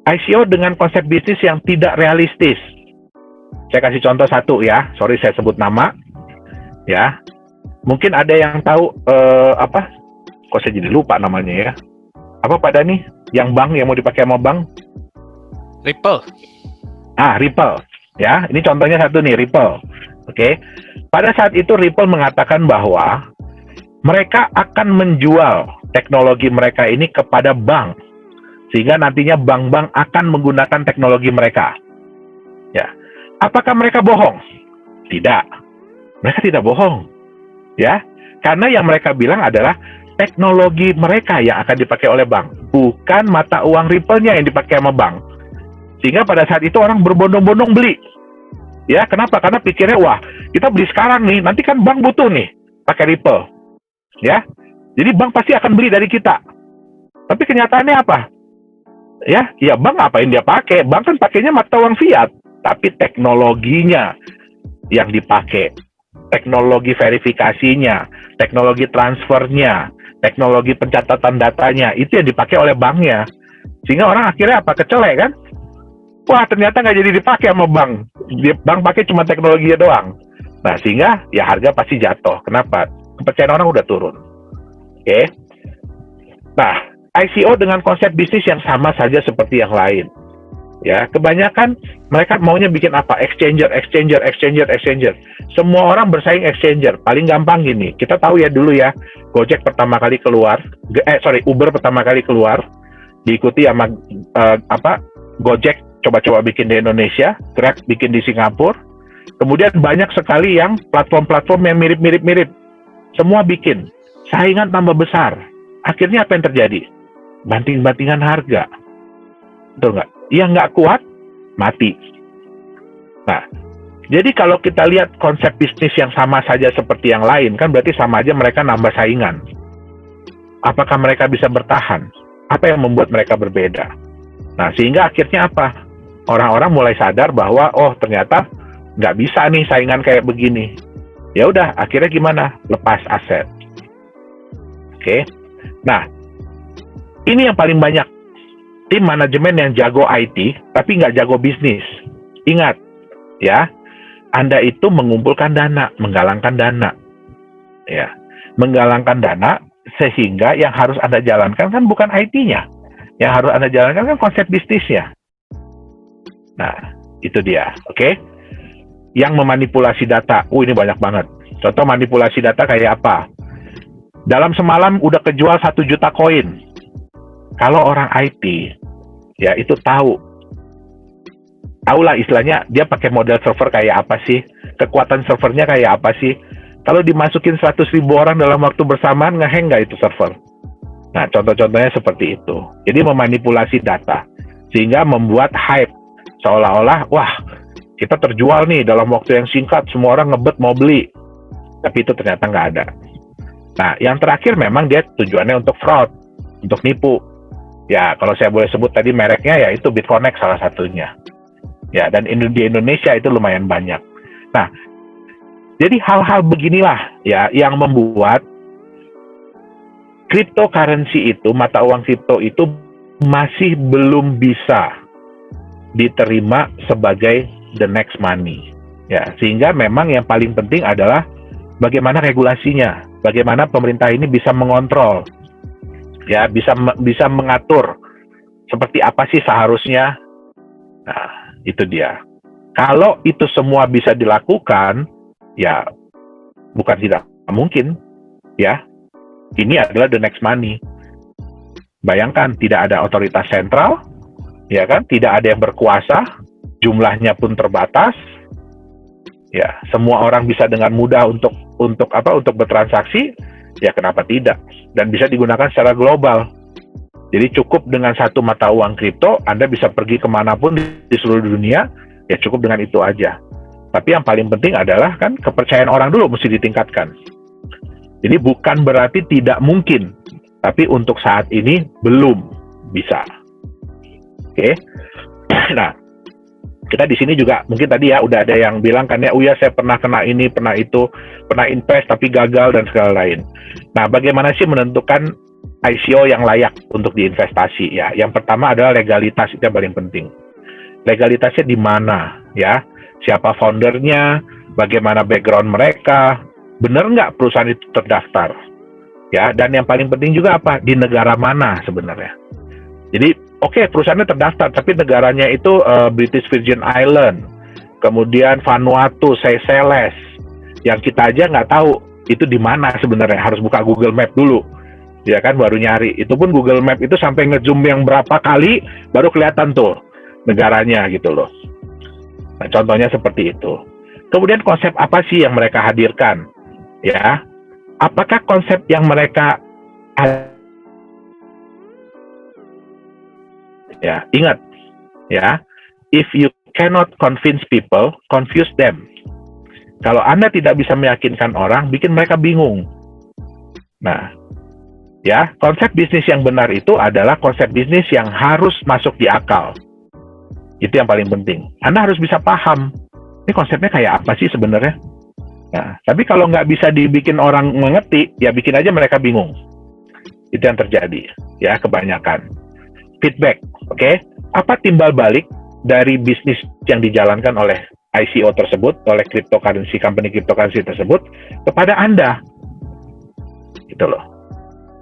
Speaker 3: ICO dengan konsep bisnis yang tidak realistis. Saya kasih contoh satu ya. Sorry saya sebut nama. Ya, mungkin ada yang tahu Kok saya jadi lupa namanya ya? Apa Pak Dani? Yang bank yang mau dipakai sama bank?
Speaker 2: Ripple.
Speaker 3: Ripple. Ya, ini contohnya satu nih, Ripple. Oke. Pada saat itu Ripple mengatakan bahwa mereka akan menjual teknologi mereka ini kepada bank. Sehingga nantinya bank-bank akan menggunakan teknologi mereka. Ya. Apakah mereka bohong? Tidak. Mereka tidak bohong. Ya. Karena yang mereka bilang adalah teknologi mereka yang akan dipakai oleh bank, bukan mata uang Ripple-nya yang dipakai sama bank. Sehingga pada saat itu orang berbondong-bondong beli. Ya, kenapa? Karena pikirnya, kita beli sekarang nih, nanti kan bank butuh nih pakai Ripple. Ya. Jadi bank pasti akan beli dari kita. Tapi kenyataannya apa? Ya, bank ngapain dia pakai? Bank kan pakainya mata uang fiat, tapi teknologinya yang dipakai. Teknologi verifikasinya, teknologi transfernya, teknologi pencatatan datanya, itu yang dipakai oleh banknya. Sehingga orang akhirnya kecelek kan? Ternyata nggak jadi dipakai sama bank. Bank pakai cuma teknologinya doang. Nah, sehingga ya harga pasti jatuh. Kenapa? Kepercayaan orang udah turun. Oke. Nah, ICO dengan konsep bisnis yang sama saja seperti yang lain. Ya, kebanyakan mereka maunya bikin apa? Exchanger. Semua orang bersaing exchanger. Paling gampang gini. Kita tahu ya dulu ya, Gojek pertama kali keluar, Uber pertama kali keluar, diikuti sama Gojek coba-coba bikin di Indonesia, Grab bikin di Singapura. Kemudian banyak sekali yang platform-platform yang mirip-mirip. Semua bikin. Saingan tambah besar. Akhirnya apa yang terjadi? Banting-bantingan harga. Betul nggak? Yang nggak kuat, mati. Nah, jadi kalau kita lihat konsep bisnis yang sama saja seperti yang lain, kan berarti sama aja mereka nambah saingan. Apakah mereka bisa bertahan? Apa yang membuat mereka berbeda? Nah, sehingga akhirnya apa? Orang-orang mulai sadar bahwa, ternyata nggak bisa nih saingan kayak begini. Ya udah, akhirnya gimana? Lepas aset. Oke. Nah, ini yang paling banyak. Tim manajemen yang jago IT, tapi nggak jago bisnis. Ingat, ya, Anda itu mengumpulkan dana, menggalangkan dana. Ya, menggalangkan dana sehingga yang harus Anda jalankan kan bukan IT-nya. Yang harus Anda jalankan kan konsep bisnisnya. Nah, itu dia, oke? Yang memanipulasi data, ini banyak banget. Contoh manipulasi data kayak apa? Dalam semalam udah kejual 1 juta koin. Kalau orang IT, ya itu tahu tahulah istilahnya dia pakai model server kayak apa sih, kekuatan servernya kayak apa sih. Kalau dimasukin 100.000 orang dalam waktu bersamaan, nge-hang nggak itu server? Nah, contoh-contohnya seperti itu. Jadi memanipulasi data, sehingga membuat hype, seolah-olah, wah, kita terjual nih dalam waktu yang singkat, semua orang ngebet mau beli. Tapi itu ternyata nggak ada. Nah, yang terakhir memang dia tujuannya untuk fraud, untuk nipu. Ya, kalau saya boleh sebut tadi mereknya, ya itu BitConnect salah satunya. Ya, dan di Indonesia itu lumayan banyak. Nah, jadi hal-hal beginilah ya yang membuat cryptocurrency itu, mata uang kripto itu masih belum bisa diterima sebagai the next money. Ya, sehingga memang yang paling penting adalah bagaimana regulasinya, bagaimana pemerintah ini bisa mengontrol, ya, bisa mengatur seperti apa sih seharusnya. Nah, itu dia. Kalau itu semua bisa dilakukan, ya bukan tidak mungkin, ya. Ini adalah the next money. Bayangkan tidak ada otoritas sentral, ya kan? Tidak ada yang berkuasa, jumlahnya pun terbatas. Ya, semua orang bisa dengan mudah untuk bertransaksi, ya kenapa tidak? Dan bisa digunakan secara global. Jadi cukup dengan satu mata uang kripto, Anda bisa pergi kemanapun di seluruh dunia, ya cukup dengan itu aja. Tapi yang paling penting adalah kan kepercayaan orang dulu mesti ditingkatkan. Jadi bukan berarti tidak mungkin, tapi untuk saat ini belum bisa. Oke. Nah, kita di sini juga mungkin tadi ya udah ada yang bilang kan ya, ya saya pernah kena ini, pernah itu, pernah invest tapi gagal dan segala lain. Nah, bagaimana sih menentukan ICO yang layak untuk diinvestasi ya? Yang pertama adalah legalitas, itu yang paling penting. Legalitasnya di mana ya? Siapa foundernya? Bagaimana background mereka? Benar nggak perusahaan itu terdaftar? Ya, dan yang paling penting juga apa? Di negara mana sebenarnya? Jadi, oke, perusahaannya terdaftar, tapi negaranya itu British Virgin Island, kemudian Vanuatu, Seychelles, yang kita aja nggak tahu itu di mana sebenarnya. Harus buka Google Map dulu, ya kan, baru nyari. Itu pun Google Map itu sampai ngezoom yang berapa kali, baru kelihatan tuh negaranya gitu loh. Nah, contohnya seperti itu. Kemudian konsep apa sih yang mereka hadirkan? Ya, apakah konsep yang mereka ya, ingat ya, if you cannot convince people, confuse them. Kalau Anda tidak bisa meyakinkan orang, bikin mereka bingung. Nah, ya, konsep bisnis yang benar itu adalah konsep bisnis yang harus masuk di akal. Itu yang paling penting. Anda harus bisa paham, ini konsepnya kayak apa sih sebenarnya? Nah, tapi kalau nggak bisa dibikin orang mengerti, ya bikin aja mereka bingung. Itu yang terjadi, ya, kebanyakan. Feedback, oke? Apa timbal balik dari bisnis yang dijalankan oleh ICO tersebut, oleh cryptocurrency, company cryptocurrency tersebut, kepada Anda? Gitu loh.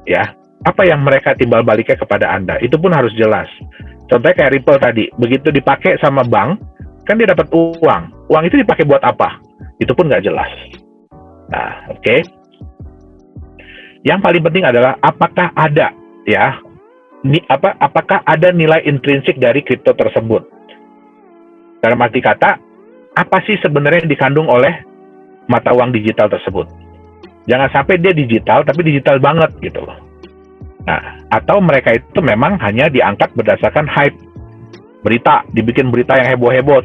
Speaker 3: Ya, apa yang mereka timbal baliknya kepada Anda? Itu pun harus jelas. Contohnya kayak Ripple tadi, begitu dipakai sama bank, kan dia dapat uang. Uang itu dipakai buat apa? Itu pun nggak jelas. Nah, oke. Yang paling penting adalah apakah ada, ya, apakah ada nilai intrinsik dari kripto tersebut? Dalam arti kata, apa sih sebenarnya yang dikandung oleh mata uang digital tersebut? Jangan sampai dia digital, tapi digital banget gitu loh. Nah, atau mereka itu memang hanya diangkat berdasarkan hype. Berita, dibikin berita yang heboh-heboh.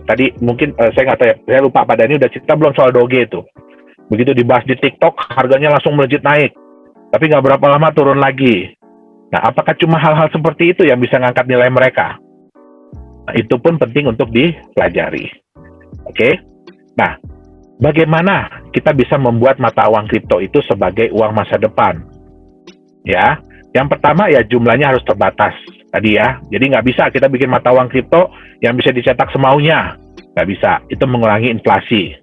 Speaker 3: Tadi mungkin saya nggak tahu ya, saya lupa Pak Dhani udah cerita belum soal Doge itu. Begitu dibahas di TikTok, harganya langsung melejit naik. Tapi nggak berapa lama turun lagi. Nah, apakah cuma hal-hal seperti itu yang bisa ngangkat nilai mereka? Nah, itu pun penting untuk dipelajari. Oke? Nah, bagaimana kita bisa membuat mata uang kripto itu sebagai uang masa depan? Ya, yang pertama ya jumlahnya harus terbatas. Tadi ya, jadi nggak bisa kita bikin mata uang kripto yang bisa dicetak semaunya. Nggak bisa, itu mengurangi inflasi.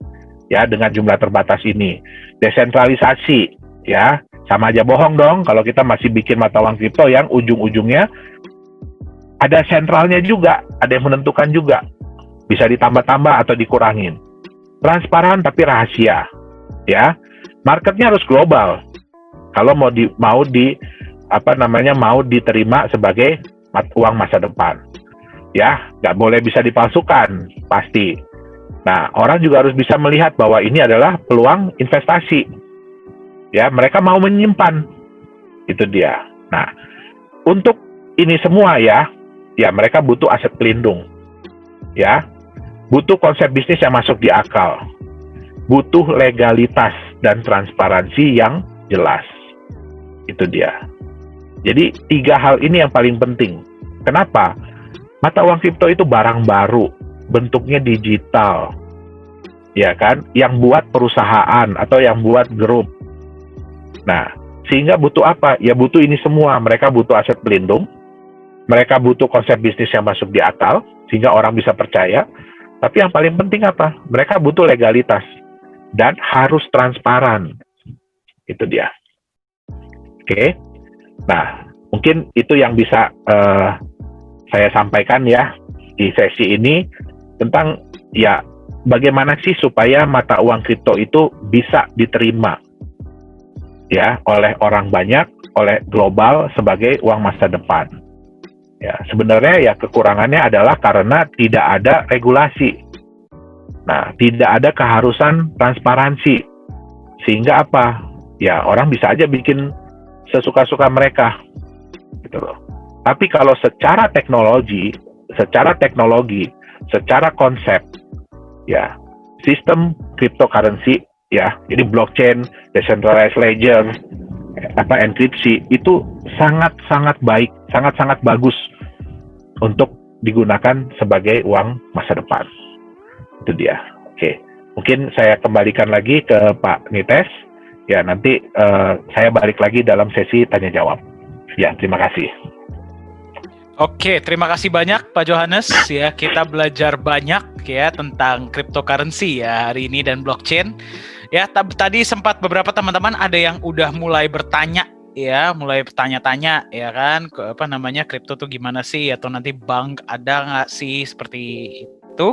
Speaker 3: Ya, dengan jumlah terbatas ini. Desentralisasi, ya, sama aja bohong dong kalau kita masih bikin mata uang kripto yang ujung-ujungnya ada sentralnya juga, ada yang menentukan juga. Bisa ditambah-tambah atau dikurangin. Transparan tapi rahasia. Ya, marketnya harus global. Kalau mau diterima sebagai uang masa depan. ya, nggak boleh bisa dipalsukan, pasti. Nah, orang juga harus bisa melihat bahwa ini adalah peluang investasi. Ya, mereka mau menyimpan, itu dia. Nah, untuk ini semua ya mereka butuh aset pelindung, ya, butuh konsep bisnis yang masuk di akal, butuh legalitas dan transparansi yang jelas, itu dia. Jadi 3 hal ini yang paling penting. Kenapa? Mata uang kripto itu barang baru, bentuknya digital, ya kan? Yang buat perusahaan atau yang buat grup. Nah, sehingga butuh apa? Ya butuh ini semua. Mereka butuh aset pelindung, mereka butuh konsep bisnis yang masuk di akal, sehingga orang bisa percaya. Tapi yang paling penting apa? Mereka butuh legalitas dan harus transparan. Itu dia. Oke. Nah, mungkin itu yang bisa saya sampaikan ya di sesi ini tentang ya bagaimana sih supaya mata uang kripto itu bisa diterima ya oleh orang banyak, oleh global sebagai uang masa depan. Ya, sebenarnya ya kekurangannya adalah karena tidak ada regulasi. Nah, tidak ada keharusan transparansi. Sehingga apa? Ya, orang bisa aja bikin sesuka-suka mereka. Gitu loh. Tapi kalau secara teknologi, secara konsep, ya sistem cryptocurrency, ya, jadi blockchain, decentralized ledger, enkripsi itu sangat-sangat baik, sangat-sangat bagus untuk digunakan sebagai uang masa depan. Itu dia. Oke, mungkin saya kembalikan lagi ke Pak Nites. Ya, nanti saya balik lagi dalam sesi tanya jawab. Ya, terima kasih.
Speaker 2: Oke, terima kasih banyak Pak Johannes ya. Kita belajar banyak ya tentang cryptocurrency ya hari ini dan blockchain. Ya, tadi sempat beberapa teman-teman ada yang udah mulai bertanya ya, mulai bertanya-tanya ya kan, kripto tuh gimana sih, atau nanti bank ada nggak sih seperti itu.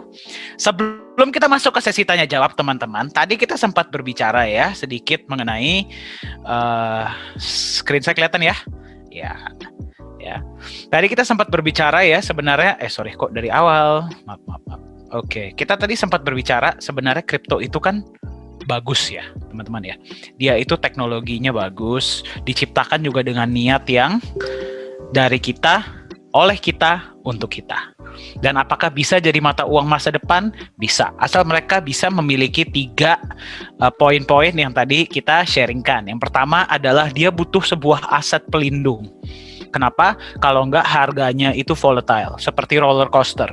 Speaker 2: Sebelum kita masuk ke sesi tanya jawab teman-teman, tadi kita sempat berbicara ya sedikit mengenai screen saya kelihatan ya. Ya. Tadi kita sempat berbicara ya sebenarnya kok dari awal. Maaf. Oke, kita tadi sempat berbicara sebenarnya kripto itu kan bagus ya, teman-teman ya. Dia itu teknologinya bagus, diciptakan juga dengan niat yang dari kita, oleh kita, untuk kita. Dan apakah bisa jadi mata uang masa depan? Bisa, asal mereka bisa memiliki 3 poin-poin yang tadi kita sharingkan. Yang pertama adalah dia butuh sebuah aset pelindung. Kenapa? Kalau enggak harganya itu volatile, seperti roller coaster.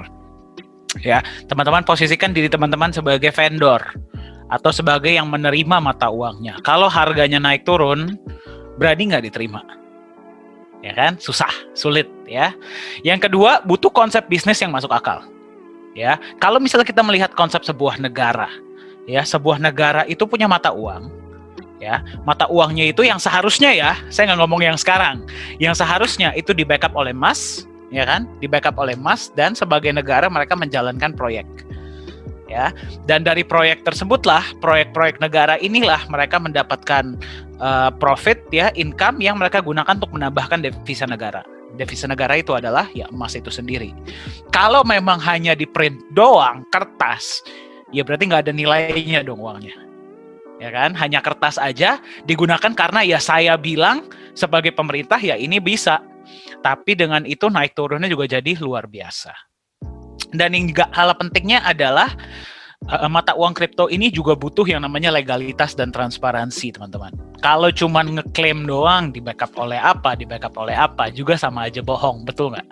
Speaker 2: Ya, teman-teman posisikan diri teman-teman sebagai vendor atau sebagai yang menerima mata uangnya. Kalau harganya naik turun, berani nggak diterima? Ya kan? Susah, sulit ya. Yang kedua, butuh konsep bisnis yang masuk akal. Ya, kalau misalnya kita melihat konsep sebuah negara, ya, sebuah negara itu punya mata uang. Ya, mata uangnya itu yang seharusnya ya, saya nggak ngomong yang sekarang, yang seharusnya itu di backup oleh emas, ya kan, di backup oleh emas, dan sebagai negara mereka menjalankan proyek, ya, dan dari proyek tersebutlah, proyek-proyek negara inilah mereka mendapatkan profit, ya, income yang mereka gunakan untuk menambahkan devisa negara. Devisa negara itu adalah ya emas itu sendiri. Kalau memang hanya di print doang, kertas, ya berarti nggak ada nilainya dong uangnya. Ya kan, hanya kertas aja digunakan karena ya saya bilang sebagai pemerintah ya ini bisa, tapi dengan itu naik turunnya juga jadi luar biasa. Dan yang juga hal pentingnya adalah mata uang kripto ini juga butuh yang namanya legalitas dan transparansi, teman-teman. Kalau cuma ngeklaim doang di backup oleh apa juga sama aja bohong, betul nggak?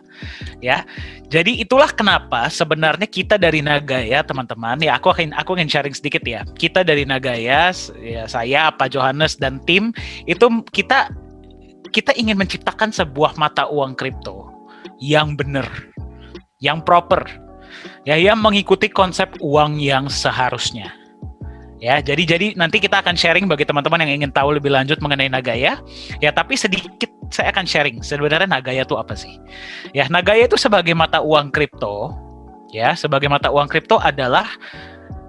Speaker 2: Ya, jadi itulah kenapa sebenarnya kita dari Nagaya, teman-teman. Ya, aku akan sharing sedikit ya. Kita dari Nagaya, ya saya, Pak Johannes dan tim itu kita ingin menciptakan sebuah mata uang kripto yang benar, yang proper. Ya, yang mengikuti konsep uang yang seharusnya. Ya, jadi nanti kita akan sharing bagi teman-teman yang ingin tahu lebih lanjut mengenai Nagaya. Ya, tapi sedikit saya akan sharing sebenarnya Nagaya itu apa sih? Ya, Nagaya itu sebagai mata uang kripto, ya, sebagai mata uang kripto adalah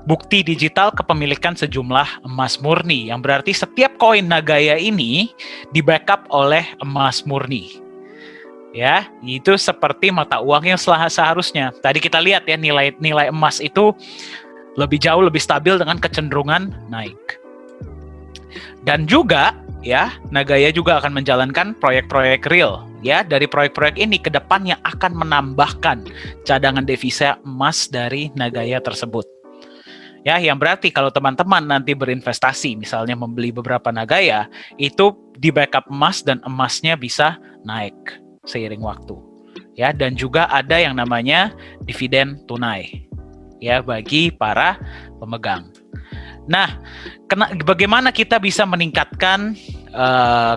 Speaker 2: bukti digital kepemilikan sejumlah emas murni, yang berarti setiap koin Nagaya ini di-backup oleh emas murni. Ya, itu seperti mata uang yang seharusnya. Tadi kita lihat ya, nilai emas itu jauh lebih stabil dengan kecenderungan naik. Dan juga ya, Nagaya juga akan menjalankan proyek-proyek real ya. Dari proyek-proyek ini ke depan yang akan menambahkan cadangan devisa emas dari Nagaya tersebut. Ya, yang berarti kalau teman-teman nanti berinvestasi, misalnya membeli beberapa Nagaya, itu di backup emas dan emasnya bisa naik seiring waktu. Ya, dan juga ada yang namanya dividen tunai. Ya, bagi para pemegang. Nah, bagaimana kita bisa meningkatkan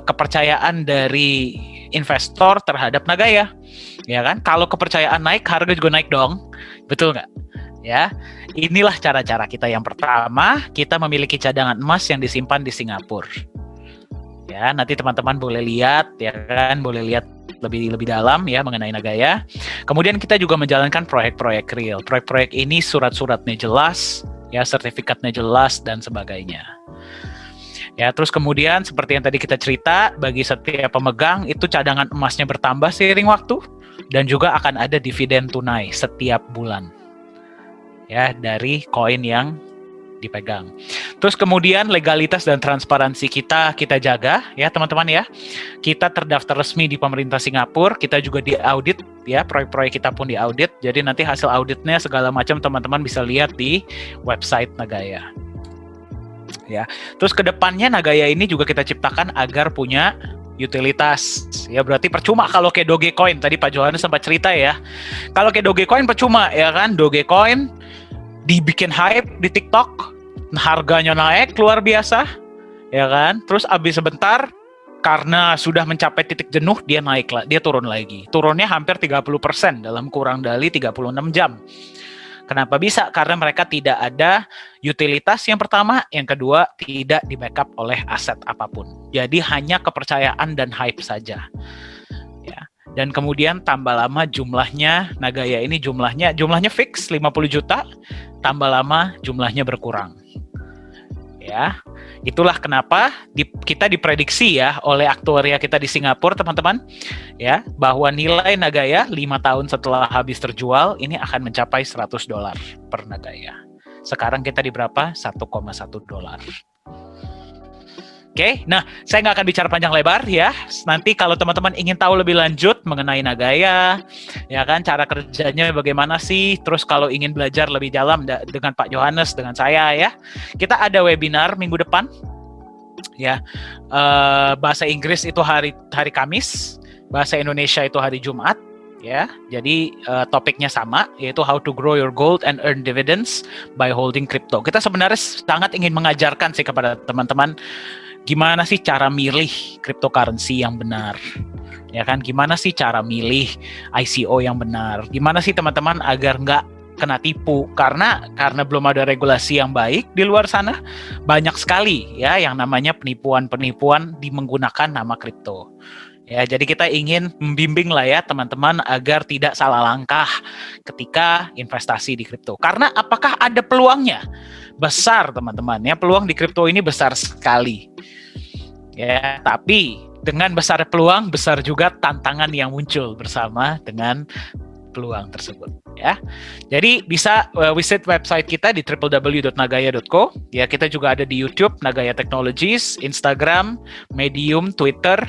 Speaker 2: kepercayaan dari investor terhadap Nagaya? Ya kan? Kalau kepercayaan naik, harga juga naik dong. Betul nggak? Ya, inilah cara-cara kita. Yang pertama, kita memiliki cadangan emas yang disimpan di Singapura. Ya, nanti teman-teman boleh lihat, ya kan? Boleh lihat lebih dalam ya mengenai Nagaya. Kemudian kita juga menjalankan proyek-proyek real. Proyek-proyek ini surat-suratnya jelas, ya sertifikatnya jelas dan sebagainya. Ya, terus kemudian seperti yang tadi kita cerita, bagi setiap pemegang itu cadangan emasnya bertambah seiring waktu dan juga akan ada dividen tunai setiap bulan. Ya, dari koin yang dipegang. Terus kemudian legalitas dan transparansi kita jaga ya teman-teman ya. Kita terdaftar resmi di pemerintah Singapura, kita juga diaudit ya, proyek-proyek kita pun diaudit. Jadi nanti hasil auditnya segala macam teman-teman bisa lihat di website Nagaya. Ya. Terus kedepannya Nagaya ini juga kita ciptakan agar punya utilitas. Ya berarti percuma kalau kayak Dogecoin, tadi Pak Johannes sempat cerita ya. Kalau kayak Dogecoin percuma ya kan, Dogecoin dibikin hype di TikTok, harganya naik luar biasa, ya kan? Terus abis sebentar, karena sudah mencapai titik jenuh, dia naik lah, dia turun lagi. Turunnya hampir 30% dalam kurang dari 36 jam. Kenapa bisa? Karena mereka tidak ada utilitas yang pertama, yang kedua tidak di backup oleh aset apapun. Jadi hanya kepercayaan dan hype saja. Ya. Dan kemudian tambah lama jumlahnya, Nagaya ini jumlahnya fix 50 juta, tambah lama jumlahnya berkurang. Ya, itulah kenapa kita diprediksi ya oleh aktuaria kita di Singapura teman-teman, ya bahwa nilai Nagaya 5 tahun setelah habis terjual ini akan mencapai $100 per Nagaya. Sekarang kita di berapa? $1,1. Oke, nah saya nggak akan bicara panjang lebar ya. Nanti kalau teman-teman ingin tahu lebih lanjut mengenai Nagaya, ya kan cara kerjanya bagaimana sih, terus kalau ingin belajar lebih dalam dengan Pak Johannes, dengan saya ya, kita ada webinar minggu depan, ya bahasa Inggris itu hari Kamis, bahasa Indonesia itu hari Jumat. Ya, jadi topiknya sama, yaitu how to grow your gold and earn dividends by holding crypto. Kita sebenarnya sangat ingin mengajarkan sih kepada teman-teman gimana sih cara milih cryptocurrency yang benar, ya kan? Gimana sih cara milih ICO yang benar? Gimana sih teman-teman agar nggak kena tipu? Karena belum ada regulasi yang baik di luar sana, banyak sekali ya yang namanya penipuan-penipuan menggunakan nama kripto. Ya, jadi kita ingin membimbing lah ya teman-teman agar tidak salah langkah ketika investasi di kripto. Karena apakah ada peluangnya? Besar teman-teman ya, peluang di kripto ini besar sekali. Ya, tapi dengan besar peluang, besar juga tantangan yang muncul bersama dengan peluang tersebut ya. Jadi bisa visit website kita di www.nagaya.co. Ya, kita juga ada di YouTube Nagaya Technologies, Instagram, Medium, Twitter,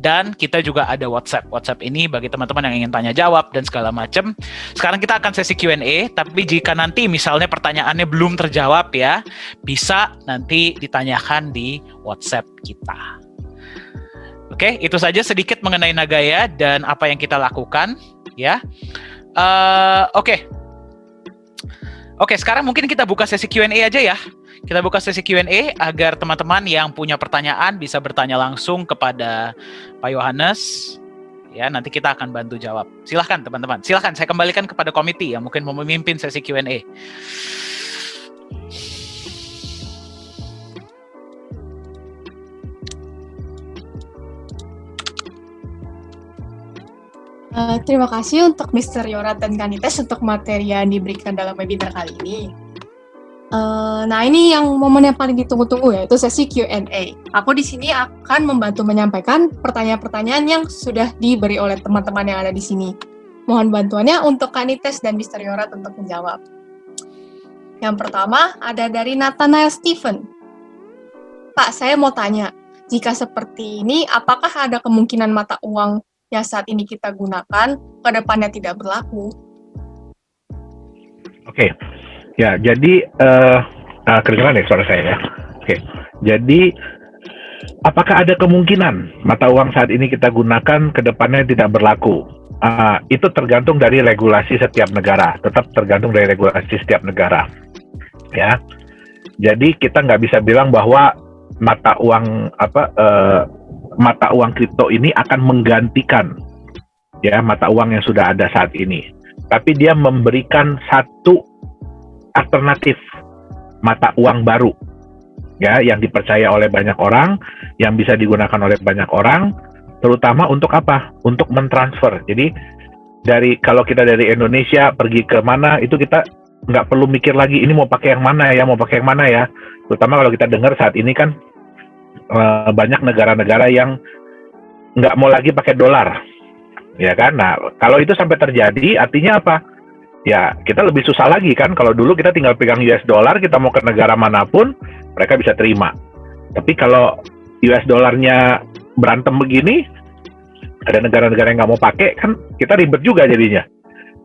Speaker 2: dan kita juga ada WhatsApp. WhatsApp ini bagi teman-teman yang ingin tanya jawab dan segala macam. Sekarang kita akan sesi Q&A, tapi jika nanti misalnya pertanyaannya belum terjawab ya, bisa nanti ditanyakan di WhatsApp kita. Oke, itu saja sedikit mengenai Nagaya dan apa yang kita lakukan ya. Oke, sekarang mungkin kita buka sesi Q&A aja ya. Kita buka sesi Q&A agar teman-teman yang punya pertanyaan bisa bertanya langsung kepada Pak Yohanes. Ya, nanti kita akan bantu jawab. Silahkan teman-teman, silahkan saya kembalikan kepada komite yang mungkin mau memimpin sesi Q&A.
Speaker 1: Terima kasih untuk Mr. Yorat dan Kanites untuk materi yang diberikan dalam webinar kali ini. Nah, ini yang momen yang paling ditunggu-tunggu, yaitu sesi Q&A. Aku di sini akan membantu menyampaikan pertanyaan-pertanyaan yang sudah diberi oleh teman-teman yang ada di sini. Mohon bantuannya untuk Kanites dan Mr. Yorat untuk menjawab. Yang pertama ada dari Nathanael Stephen. Pak, saya mau tanya, jika seperti ini, apakah ada kemungkinan mata uang yang saat ini kita gunakan ke depannya tidak berlaku?
Speaker 3: Oke. Ya, jadi kedengeran ya suara saya ya. Oke. Jadi apakah ada kemungkinan mata uang saat ini kita gunakan ke depannya tidak berlaku? Itu tergantung dari regulasi setiap negara. Tetap tergantung dari regulasi setiap negara. Ya. Jadi kita nggak bisa bilang bahwa mata uang kripto ini akan menggantikan ya mata uang yang sudah ada saat ini. Tapi dia memberikan satu alternatif mata uang baru ya yang dipercaya oleh banyak orang, yang bisa digunakan oleh banyak orang, terutama untuk apa? Untuk mentransfer. Jadi kalau kita dari Indonesia pergi ke mana, itu kita nggak perlu mikir lagi ini mau pakai yang mana ya. Terutama kalau kita dengar saat ini kan banyak negara-negara yang nggak mau lagi pakai dolar, ya kan? Nah, kalau itu sampai terjadi, artinya apa? Ya, kita lebih susah lagi kan. Kalau dulu kita tinggal pegang US dollar, kita mau ke negara manapun, mereka bisa terima. Tapi kalau US dollarnya berantem begini, ada negara-negara yang nggak mau pakai, kan kita ribet juga jadinya.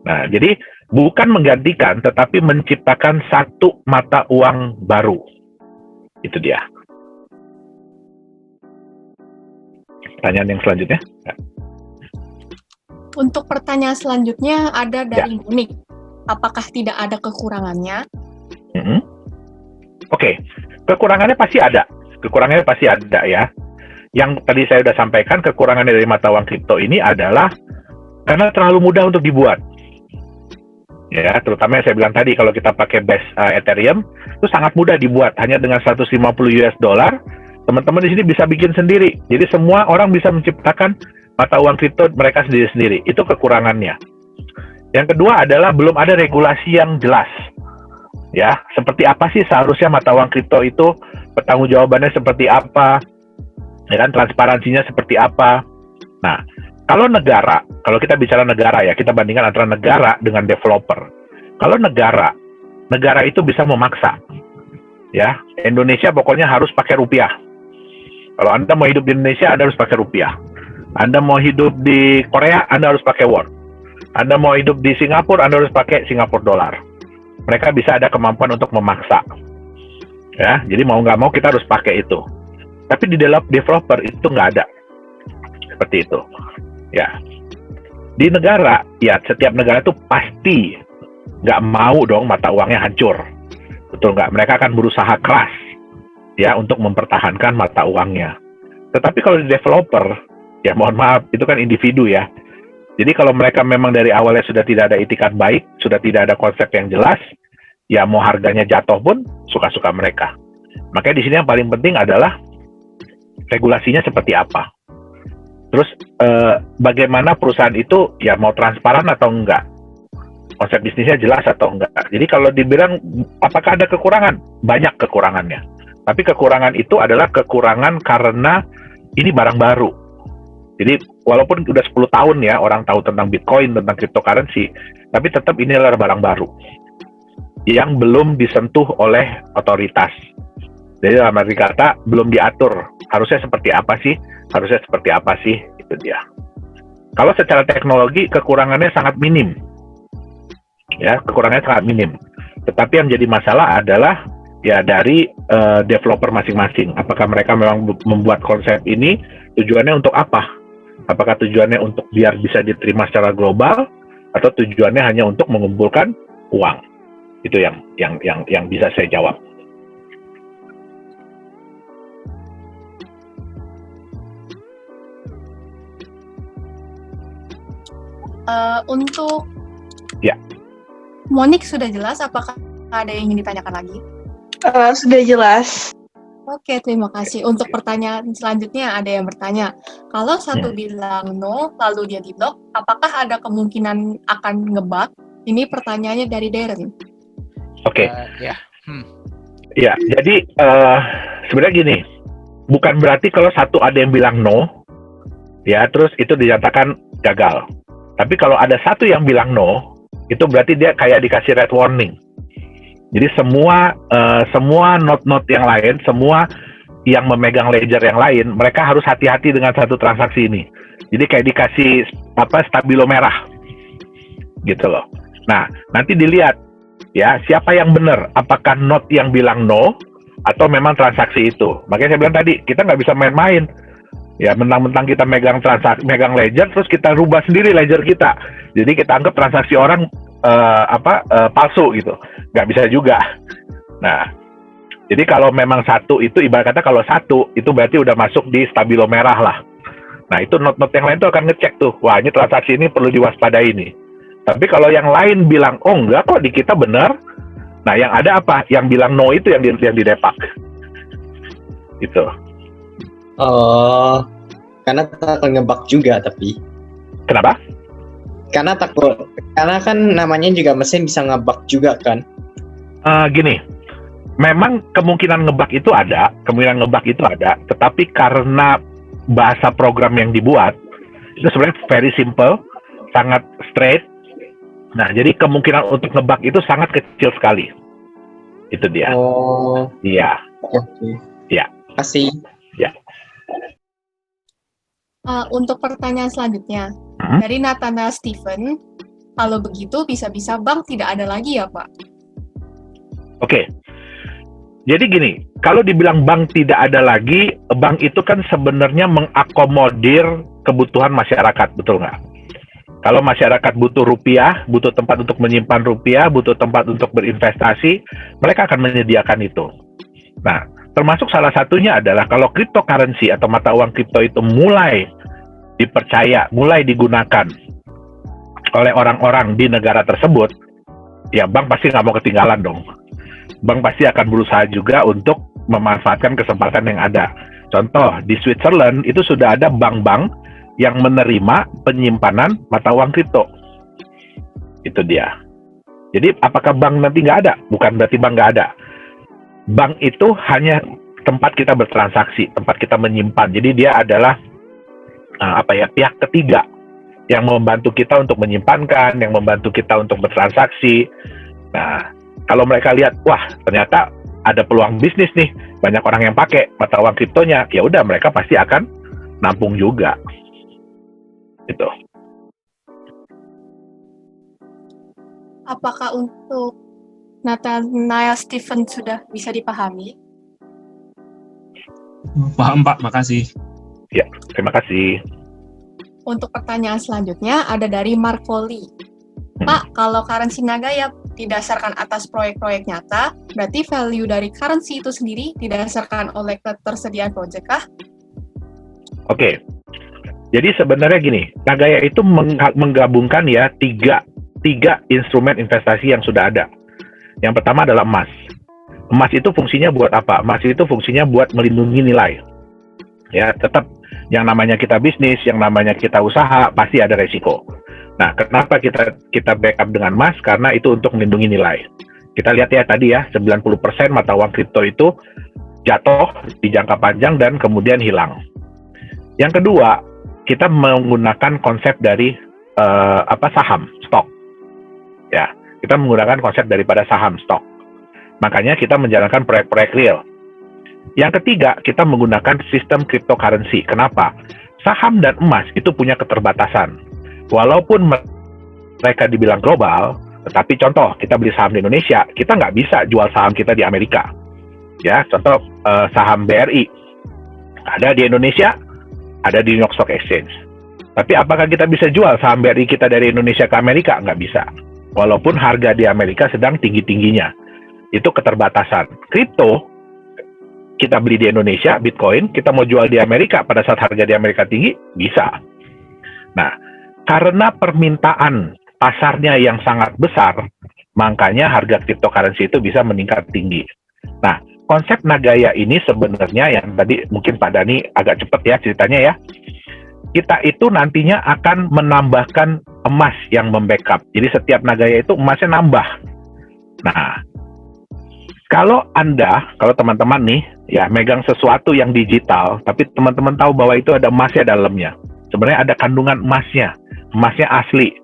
Speaker 3: Nah, jadi bukan menggantikan, tetapi menciptakan satu mata uang baru. Itu dia. Pertanyaan yang selanjutnya? Ya.
Speaker 1: Untuk pertanyaan selanjutnya ada dari Monik. Apakah tidak ada kekurangannya?
Speaker 3: Oke. Kekurangannya pasti ada. Ya. Yang tadi saya sudah sampaikan, kekurangannya dari mata uang kripto ini adalah karena terlalu mudah untuk dibuat. Ya, terutama yang saya bilang tadi, kalau kita pakai base Ethereum, itu sangat mudah dibuat. Hanya dengan $150, teman-teman di sini bisa bikin sendiri. Jadi semua orang bisa menciptakan mata uang kripto mereka sendiri-sendiri. Itu kekurangannya. Yang kedua adalah belum ada regulasi yang jelas. Ya, seperti apa sih seharusnya mata uang kripto itu, pertanggungjawabannya seperti apa, ya kan, transparansinya seperti apa. Nah, kalau kita bicara negara ya, kita bandingkan antara negara dengan developer. Kalau negara itu bisa memaksa. Ya, Indonesia pokoknya harus pakai rupiah. Kalau Anda mau hidup di Indonesia, Anda harus pakai rupiah. Anda mau hidup di Korea, Anda harus pakai won. Anda mau hidup di Singapura, Anda harus pakai Singapura dollar. Mereka bisa ada kemampuan untuk memaksa. Ya, jadi mau nggak mau kita harus pakai itu. Tapi di dalam developer itu nggak ada. Seperti itu. Ya. Di negara, ya setiap negara itu pasti nggak mau dong mata uangnya hancur. Betul nggak? Mereka akan berusaha keras ya untuk mempertahankan mata uangnya. Tetapi kalau di developer, ya mohon maaf, itu kan individu ya. Jadi kalau mereka memang dari awalnya sudah tidak ada itikat baik, sudah tidak ada konsep yang jelas, ya mau harganya jatuh pun suka-suka mereka. Makanya di sini yang paling penting adalah regulasinya seperti apa. Terus bagaimana perusahaan itu ya mau transparan atau enggak, konsep bisnisnya jelas atau enggak. Jadi kalau dibilang apakah ada kekurangan, banyak kekurangannya. Tapi kekurangan itu adalah kekurangan karena ini barang baru. Jadi walaupun udah 10 tahun ya orang tahu tentang Bitcoin, tentang cryptocurrency, tapi tetap ini adalah barang baru yang belum disentuh oleh otoritas. Jadi dalam arti kata belum diatur. Harusnya seperti apa sih? Itu dia. Kalau secara teknologi kekurangannya sangat minim. Ya, kekurangannya sangat minim. Tetapi yang jadi masalah adalah ya dari developer masing-masing. Apakah mereka memang membuat konsep ini tujuannya untuk apa? Apakah tujuannya untuk biar bisa diterima secara global atau tujuannya hanya untuk mengumpulkan uang? Itu yang bisa saya jawab.
Speaker 1: Untuk
Speaker 3: ya.
Speaker 1: Monik sudah jelas, apakah ada yang ingin ditanyakan lagi?
Speaker 5: Sudah jelas.
Speaker 1: Oke, terima kasih. Untuk pertanyaan selanjutnya ada yang bertanya, kalau satu bilang no, lalu dia di-block, apakah ada kemungkinan akan nge-bug? Ini pertanyaannya dari Darren.
Speaker 3: Oke.
Speaker 2: Ya.
Speaker 3: Ya, jadi sebenarnya gini, bukan berarti kalau satu ada yang bilang no, ya terus itu dinyatakan gagal. Tapi kalau ada satu yang bilang no, itu berarti dia kayak dikasih red warning. Jadi semua node-node yang lain, semua yang memegang ledger yang lain, mereka harus hati-hati dengan satu transaksi ini. Jadi kayak dikasih stabilo merah, gitu loh. Nah, nanti dilihat ya siapa yang benar, apakah node yang bilang no atau memang transaksi itu. Makanya saya bilang tadi kita nggak bisa main-main. Ya, mentang-mentang kita megang ledger, terus kita rubah sendiri ledger kita. Jadi kita anggap transaksi orang palsu gitu, nggak bisa juga. Nah, jadi kalau memang satu itu ibarat kata kalau satu itu berarti udah masuk di stabilo merah lah. Nah, itu node-node yang lain tuh akan ngecek tuh, wah ini transaksi ini perlu diwaspadai nih. Tapi kalau yang lain bilang, oh enggak kok di kita benar, nah yang ada apa? Yang bilang no itu yang didepak. Gitu.
Speaker 4: Oh, karena takut ngebug juga tapi.
Speaker 3: Kenapa?
Speaker 4: Karena kan namanya juga mesin bisa ngebug juga kan.
Speaker 3: Gini, memang kemungkinan ngebug itu ada, tetapi karena bahasa program yang dibuat itu sebenarnya very simple, sangat straight. Nah, jadi kemungkinan untuk ngebug itu sangat kecil sekali. Itu dia.
Speaker 4: Oh.
Speaker 3: Iya.
Speaker 4: Oke.
Speaker 3: Iya.
Speaker 4: Kasih.
Speaker 3: Ya.
Speaker 1: Untuk pertanyaan selanjutnya, dari Nathanael Stephen, kalau begitu bisa-bisa bank tidak ada lagi ya, Pak?
Speaker 3: Oke. Jadi gini, kalau dibilang bank tidak ada lagi, bank itu kan sebenarnya mengakomodir kebutuhan masyarakat, betul nggak? Kalau masyarakat butuh rupiah, butuh tempat untuk menyimpan rupiah, butuh tempat untuk berinvestasi, mereka akan menyediakan itu. Nah, termasuk salah satunya adalah kalau cryptocurrency atau mata uang kripto itu mulai dipercaya, mulai digunakan oleh orang-orang di negara tersebut, ya bank pasti nggak mau ketinggalan dong. Bank pasti akan berusaha juga untuk memanfaatkan kesempatan yang ada. Contoh, di Switzerland itu sudah ada bank-bank yang menerima penyimpanan mata uang kripto. Itu dia. Jadi apakah bank nanti nggak ada? Bukan berarti bank nggak ada. Bank itu hanya tempat kita bertransaksi, tempat kita menyimpan. Jadi dia adalah pihak ketiga yang membantu kita untuk menyimpankan, yang membantu kita untuk bertransaksi. Nah, kalau mereka lihat, wah ternyata ada peluang bisnis nih, banyak orang yang pakai mata uang kriptonya, ya udah mereka pasti akan nampung juga. Gitu.
Speaker 1: Apakah untuk Nathanael Stephen sudah bisa dipahami?
Speaker 6: Paham Pak, makasih.
Speaker 3: Ya, terima kasih.
Speaker 1: Untuk pertanyaan selanjutnya ada dari Mark Foley. Pak, kalau currency Nagaya didasarkan atas proyek-proyek nyata, berarti value dari currency itu sendiri didasarkan oleh ketersediaan project kah?
Speaker 3: Oke. Jadi sebenarnya gini, Nagaya itu menggabungkan ya tiga instrumen investasi yang sudah ada. Yang pertama adalah emas. Emas itu fungsinya buat apa? Emas itu fungsinya buat melindungi nilai. Ya, tetap yang namanya kita bisnis, yang namanya kita usaha, pasti ada resiko. Nah, kenapa kita backup dengan emas? Karena itu untuk melindungi nilai. Kita lihat ya tadi ya, 90% mata uang kripto itu jatuh di jangka panjang dan kemudian hilang. Yang kedua, kita menggunakan konsep dari saham, stok. Ya, kita menggunakan konsep daripada saham, stok. Makanya kita menjalankan proyek-proyek real. Yang ketiga, kita menggunakan sistem cryptocurrency. Kenapa? Saham dan emas itu punya keterbatasan. Walaupun mereka dibilang global, tetapi contoh, kita beli saham di Indonesia, kita nggak bisa jual saham kita di Amerika. Ya, contoh saham BRI. Ada di Indonesia, ada di New York Stock Exchange. Tapi apakah kita bisa jual saham BRI kita dari Indonesia ke Amerika? Nggak bisa. Walaupun harga di Amerika sedang tinggi-tingginya. Itu keterbatasan. Kripto, kita beli di Indonesia, Bitcoin, kita mau jual di Amerika pada saat harga di Amerika tinggi, bisa. Nah, karena permintaan pasarnya yang sangat besar, makanya harga cryptocurrency itu bisa meningkat tinggi. Nah, konsep Nagaya ini sebenarnya yang tadi mungkin Pak Dhani agak cepat ya ceritanya ya. Kita itu nantinya akan menambahkan emas yang membackup. Jadi setiap Nagaya itu emasnya nambah. Nah, Kalau teman-teman nih, ya megang sesuatu yang digital, tapi teman-teman tahu bahwa itu ada emasnya dalamnya. Sebenarnya ada kandungan emasnya asli.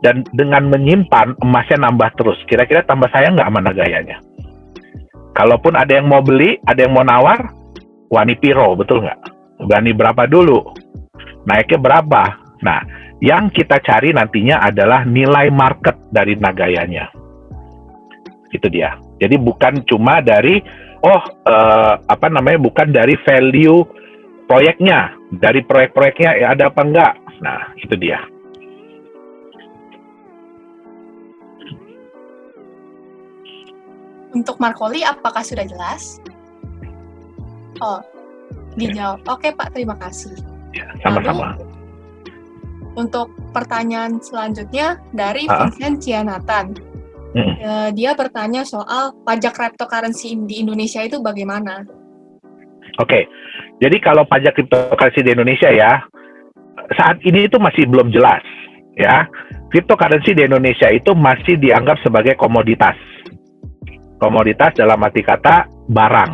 Speaker 3: Dan dengan menyimpan, emasnya nambah terus. Kira-kira tambah sayang nggak sama Nagayanya? Kalaupun ada yang mau beli, ada yang mau nawar, wani piro, betul nggak? Berani berapa dulu? Naiknya berapa? Nah, yang kita cari nantinya adalah nilai market dari Nagayanya. Itu dia. Jadi bukan cuma dari, bukan dari value proyeknya, dari proyek-proyeknya ya ada apa enggak. Nah, itu dia.
Speaker 1: Untuk Markoli, apakah sudah jelas? Oh, dijawab. Oke, Pak, terima kasih.
Speaker 3: Ya, sama-sama.
Speaker 1: Lalu, untuk pertanyaan selanjutnya dari Vincent Cianatan. Dia bertanya soal pajak cryptocurrency di Indonesia itu bagaimana?
Speaker 3: Oke, jadi kalau pajak cryptocurrency di Indonesia ya, saat ini itu masih belum jelas. Ya, cryptocurrency di Indonesia itu masih dianggap sebagai komoditas. Komoditas dalam arti kata barang.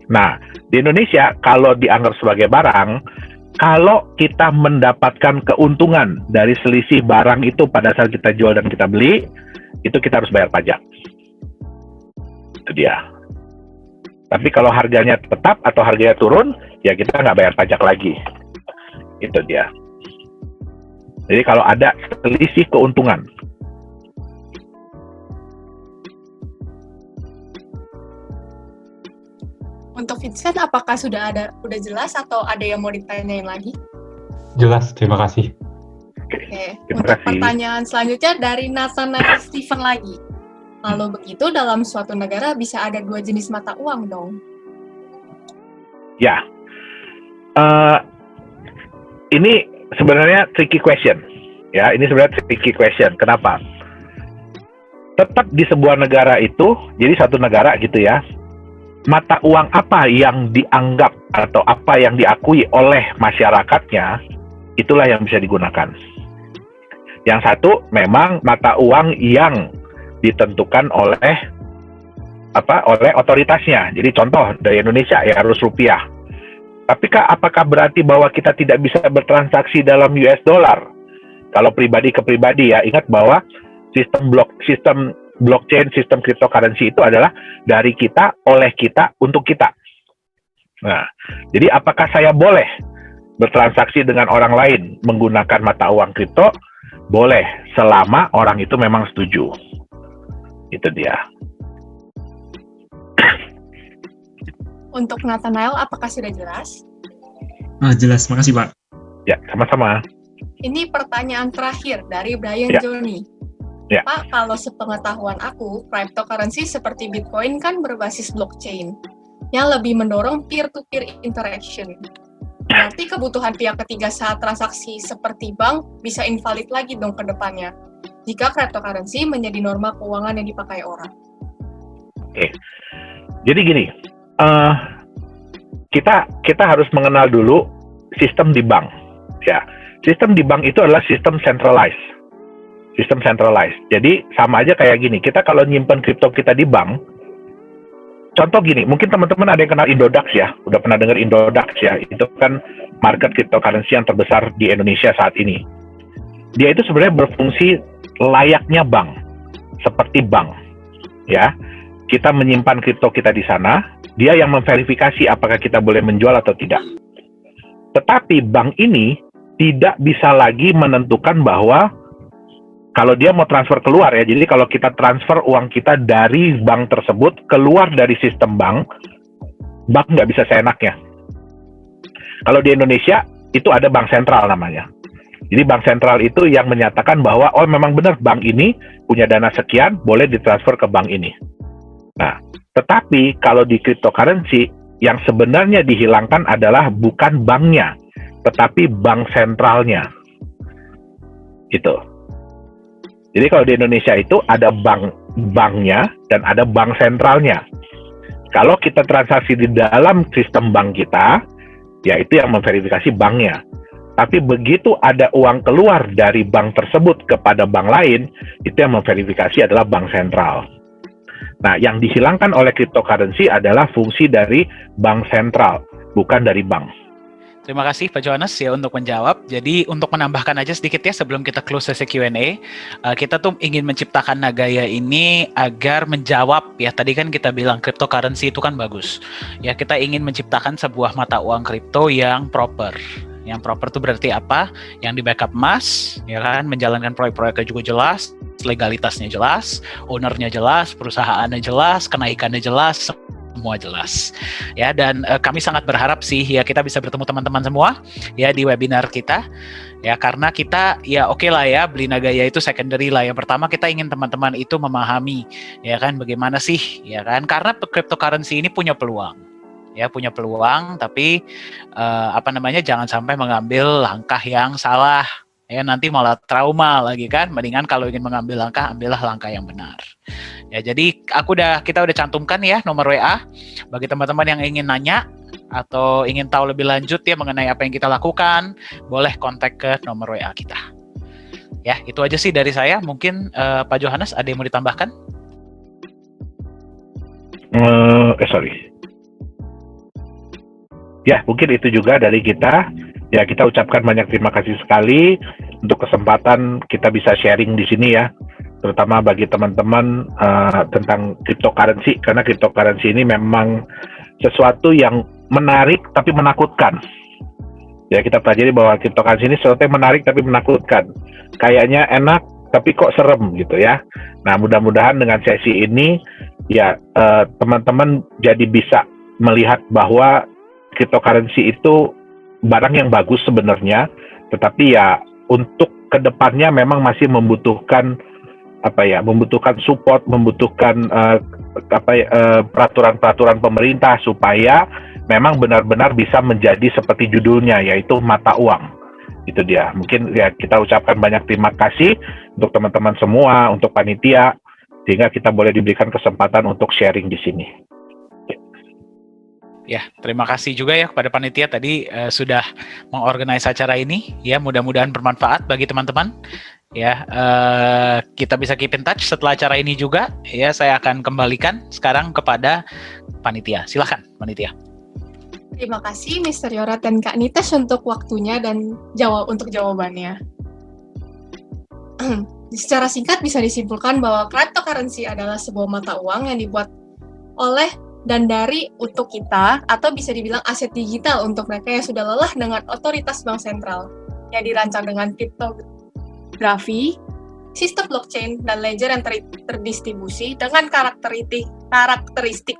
Speaker 3: Nah, di Indonesia kalau dianggap sebagai barang, kalau kita mendapatkan keuntungan dari selisih barang itu pada saat kita jual dan kita beli, itu kita harus bayar pajak. Itu dia. Tapi kalau harganya tetap atau harganya turun, ya kita nggak bayar pajak lagi. Itu dia. Jadi kalau ada selisih keuntungan.
Speaker 1: Untuk Vincent, apakah sudah jelas atau ada yang mau ditanyain lagi?
Speaker 6: Jelas, terima kasih.
Speaker 1: Oke,
Speaker 3: Terima
Speaker 1: untuk
Speaker 3: kasih.
Speaker 1: pertanyaan selanjutnya dari Nathanael Stephen lagi. Kalau begitu, dalam suatu negara bisa ada dua jenis mata uang dong?
Speaker 3: Ya, ini sebenarnya tricky question. Ya, ini sebenarnya tricky question. Kenapa? Tetap di sebuah negara itu, jadi satu negara gitu ya, mata uang apa yang dianggap atau apa yang diakui oleh masyarakatnya, itulah yang bisa digunakan. Yang satu memang mata uang yang ditentukan oleh otoritasnya. Jadi contoh dari Indonesia ya harus rupiah. Tapi apakah berarti bahwa kita tidak bisa bertransaksi dalam US dollar? Kalau pribadi ke pribadi ya, ingat bahwa sistem blockchain, sistem cryptocurrency itu adalah dari kita, oleh kita, untuk kita. Nah, jadi apakah saya boleh bertransaksi dengan orang lain menggunakan mata uang kripto? Boleh, selama orang itu memang setuju. Itu dia.
Speaker 1: Untuk Nathanael, apakah sudah jelas?
Speaker 6: Jelas, makasih Pak.
Speaker 3: Ya, sama-sama.
Speaker 1: Ini pertanyaan terakhir dari Brian
Speaker 3: Ya.
Speaker 1: Johnny.
Speaker 3: Ya.
Speaker 1: Pak, kalau sepengetahuan aku, cryptocurrency seperti Bitcoin kan berbasis blockchain, yang lebih mendorong peer-to-peer interaction. Berarti kebutuhan pihak ketiga saat transaksi seperti bank bisa invalid lagi dong ke depannya, jika cryptocurrency menjadi norma keuangan yang dipakai orang.
Speaker 3: Oke. Jadi gini, kita harus mengenal dulu sistem di bank. Ya, sistem di bank itu adalah sistem centralized. Sistem centralized. Jadi sama aja kayak gini. Kita kalau nyimpen kripto kita di bank, contoh gini, mungkin teman-teman ada yang kenal Indodax ya, udah pernah dengar Indodax ya. Itu kan market cryptocurrency yang terbesar di Indonesia saat ini. Dia itu sebenarnya berfungsi layaknya bank, seperti bank. Ya, kita menyimpan kripto kita di sana, dia yang memverifikasi apakah kita boleh menjual atau tidak. Tetapi bank ini tidak bisa lagi menentukan bahwa kalau dia mau transfer keluar ya, jadi kalau kita transfer uang kita dari bank tersebut keluar dari sistem bank nggak bisa seenaknya. Kalau di Indonesia itu ada bank sentral namanya. Jadi bank sentral itu yang menyatakan bahwa oh memang benar bank ini punya dana sekian boleh ditransfer ke bank ini. Nah, tetapi kalau di cryptocurrency yang sebenarnya dihilangkan adalah bukan banknya, tetapi bank sentralnya. Gitu. Jadi kalau di Indonesia itu ada banknya dan ada bank sentralnya. Kalau kita transaksi di dalam sistem bank kita, ya itu yang memverifikasi banknya. Tapi begitu ada uang keluar dari bank tersebut kepada bank lain, itu yang memverifikasi adalah bank sentral. Nah, yang dihilangkan oleh cryptocurrency adalah fungsi dari bank sentral, bukan dari bank.
Speaker 2: Terima kasih Pak Johannes ya untuk menjawab. Jadi untuk menambahkan aja sedikit ya sebelum kita close sesi Q&A, kita tuh ingin menciptakan Nagaya ini agar menjawab ya tadi kan kita bilang cryptocurrency itu kan bagus. Ya kita ingin menciptakan sebuah mata uang kripto yang proper. Yang proper itu berarti apa? Yang di backup emas, ya kan, menjalankan proyek-proyeknya juga jelas, legalitasnya jelas, ownernya jelas, perusahaannya jelas, kenaikannya jelas, semua jelas ya. Dan kami sangat berharap sih ya kita bisa bertemu teman-teman semua ya di webinar kita ya, karena kita ya oke lah ya beli Nagaya itu secondary lah. Yang pertama kita ingin teman-teman itu memahami ya kan bagaimana sih ya kan, karena cryptocurrency ini punya peluang ya, punya peluang, tapi jangan sampai mengambil langkah yang salah ya, nanti malah trauma lagi kan. Mendingan kalau ingin mengambil langkah, ambillah langkah yang benar. Ya, jadi kita udah cantumkan ya nomor WA bagi teman-teman yang ingin nanya atau ingin tahu lebih lanjut ya mengenai apa yang kita lakukan, boleh kontak ke nomor WA kita. Ya, itu aja sih dari saya. Mungkin Pak Johannes ada yang mau ditambahkan?
Speaker 3: Sorry. Ya, mungkin itu juga dari kita. Ya, kita ucapkan banyak terima kasih sekali untuk kesempatan kita bisa sharing di sini ya, terutama bagi teman-teman tentang cryptocurrency, karena cryptocurrency ini memang sesuatu yang menarik tapi menakutkan. Ya, kita pelajari bahwa cryptocurrency ini sesuatu yang menarik tapi menakutkan. Kayaknya enak tapi kok serem gitu ya. Nah, mudah-mudahan dengan sesi ini ya teman-teman jadi bisa melihat bahwa cryptocurrency itu barang yang bagus sebenarnya, tetapi ya untuk kedepannya memang masih membutuhkan membutuhkan support, membutuhkan peraturan-peraturan pemerintah supaya memang benar-benar bisa menjadi seperti judulnya, yaitu mata uang. Itu dia. Mungkin ya kita ucapkan banyak terima kasih untuk teman-teman semua, untuk panitia, sehingga kita boleh diberikan kesempatan untuk sharing di sini.
Speaker 2: Ya, terima kasih juga ya kepada panitia tadi sudah mengorganisasi acara ini. Ya, mudah-mudahan bermanfaat bagi teman-teman. Ya, kita bisa keep in touch setelah acara ini juga. Ya, saya akan kembalikan sekarang kepada panitia. Silakan, panitia.
Speaker 1: Terima kasih Mr. Yorat dan Kak Nites untuk waktunya dan untuk jawabannya. Secara singkat bisa disimpulkan bahwa cryptocurrency adalah sebuah mata uang yang dibuat oleh dan dari untuk kita, atau bisa dibilang aset digital untuk mereka yang sudah lelah dengan otoritas bank sentral, yang dirancang dengan kriptografi, sistem blockchain, dan ledger yang terdistribusi dengan karakteristik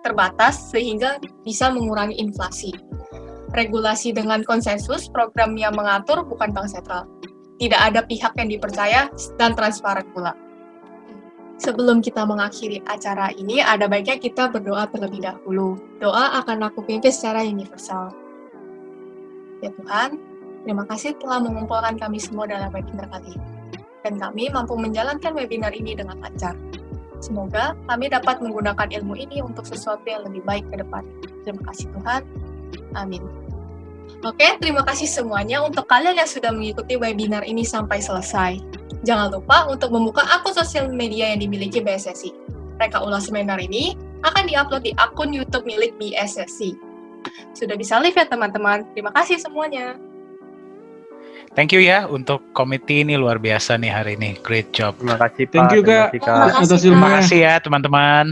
Speaker 1: terbatas sehingga bisa mengurangi inflasi. Regulasi dengan konsensus, program yang mengatur bukan bank sentral. Tidak ada pihak yang dipercaya dan transparan pula. Sebelum kita mengakhiri acara ini, ada baiknya kita berdoa terlebih dahulu. Doa akan aku pimpin secara universal. Ya Tuhan, terima kasih telah mengumpulkan kami semua dalam webinar kali ini. Dan kami mampu menjalankan webinar ini dengan lancar. Semoga kami dapat menggunakan ilmu ini untuk sesuatu yang lebih baik ke depan. Terima kasih Tuhan. Amin. Oke, terima kasih semuanya untuk kalian yang sudah mengikuti webinar ini sampai selesai. Jangan lupa untuk membuka akun sosial media yang dimiliki BSSI. Reka ulas seminar ini akan diupload di akun YouTube milik BSSI. Sudah bisa live ya teman-teman. Terima kasih semuanya.
Speaker 2: Thank you ya untuk komite ini, luar biasa nih hari ini. Great job.
Speaker 7: Terima kasih Pak.
Speaker 6: Thank you, Kak.
Speaker 7: Terima kasih, Kak.
Speaker 6: Atas
Speaker 2: Terima
Speaker 6: ilmunya.
Speaker 2: kasih ya teman-teman.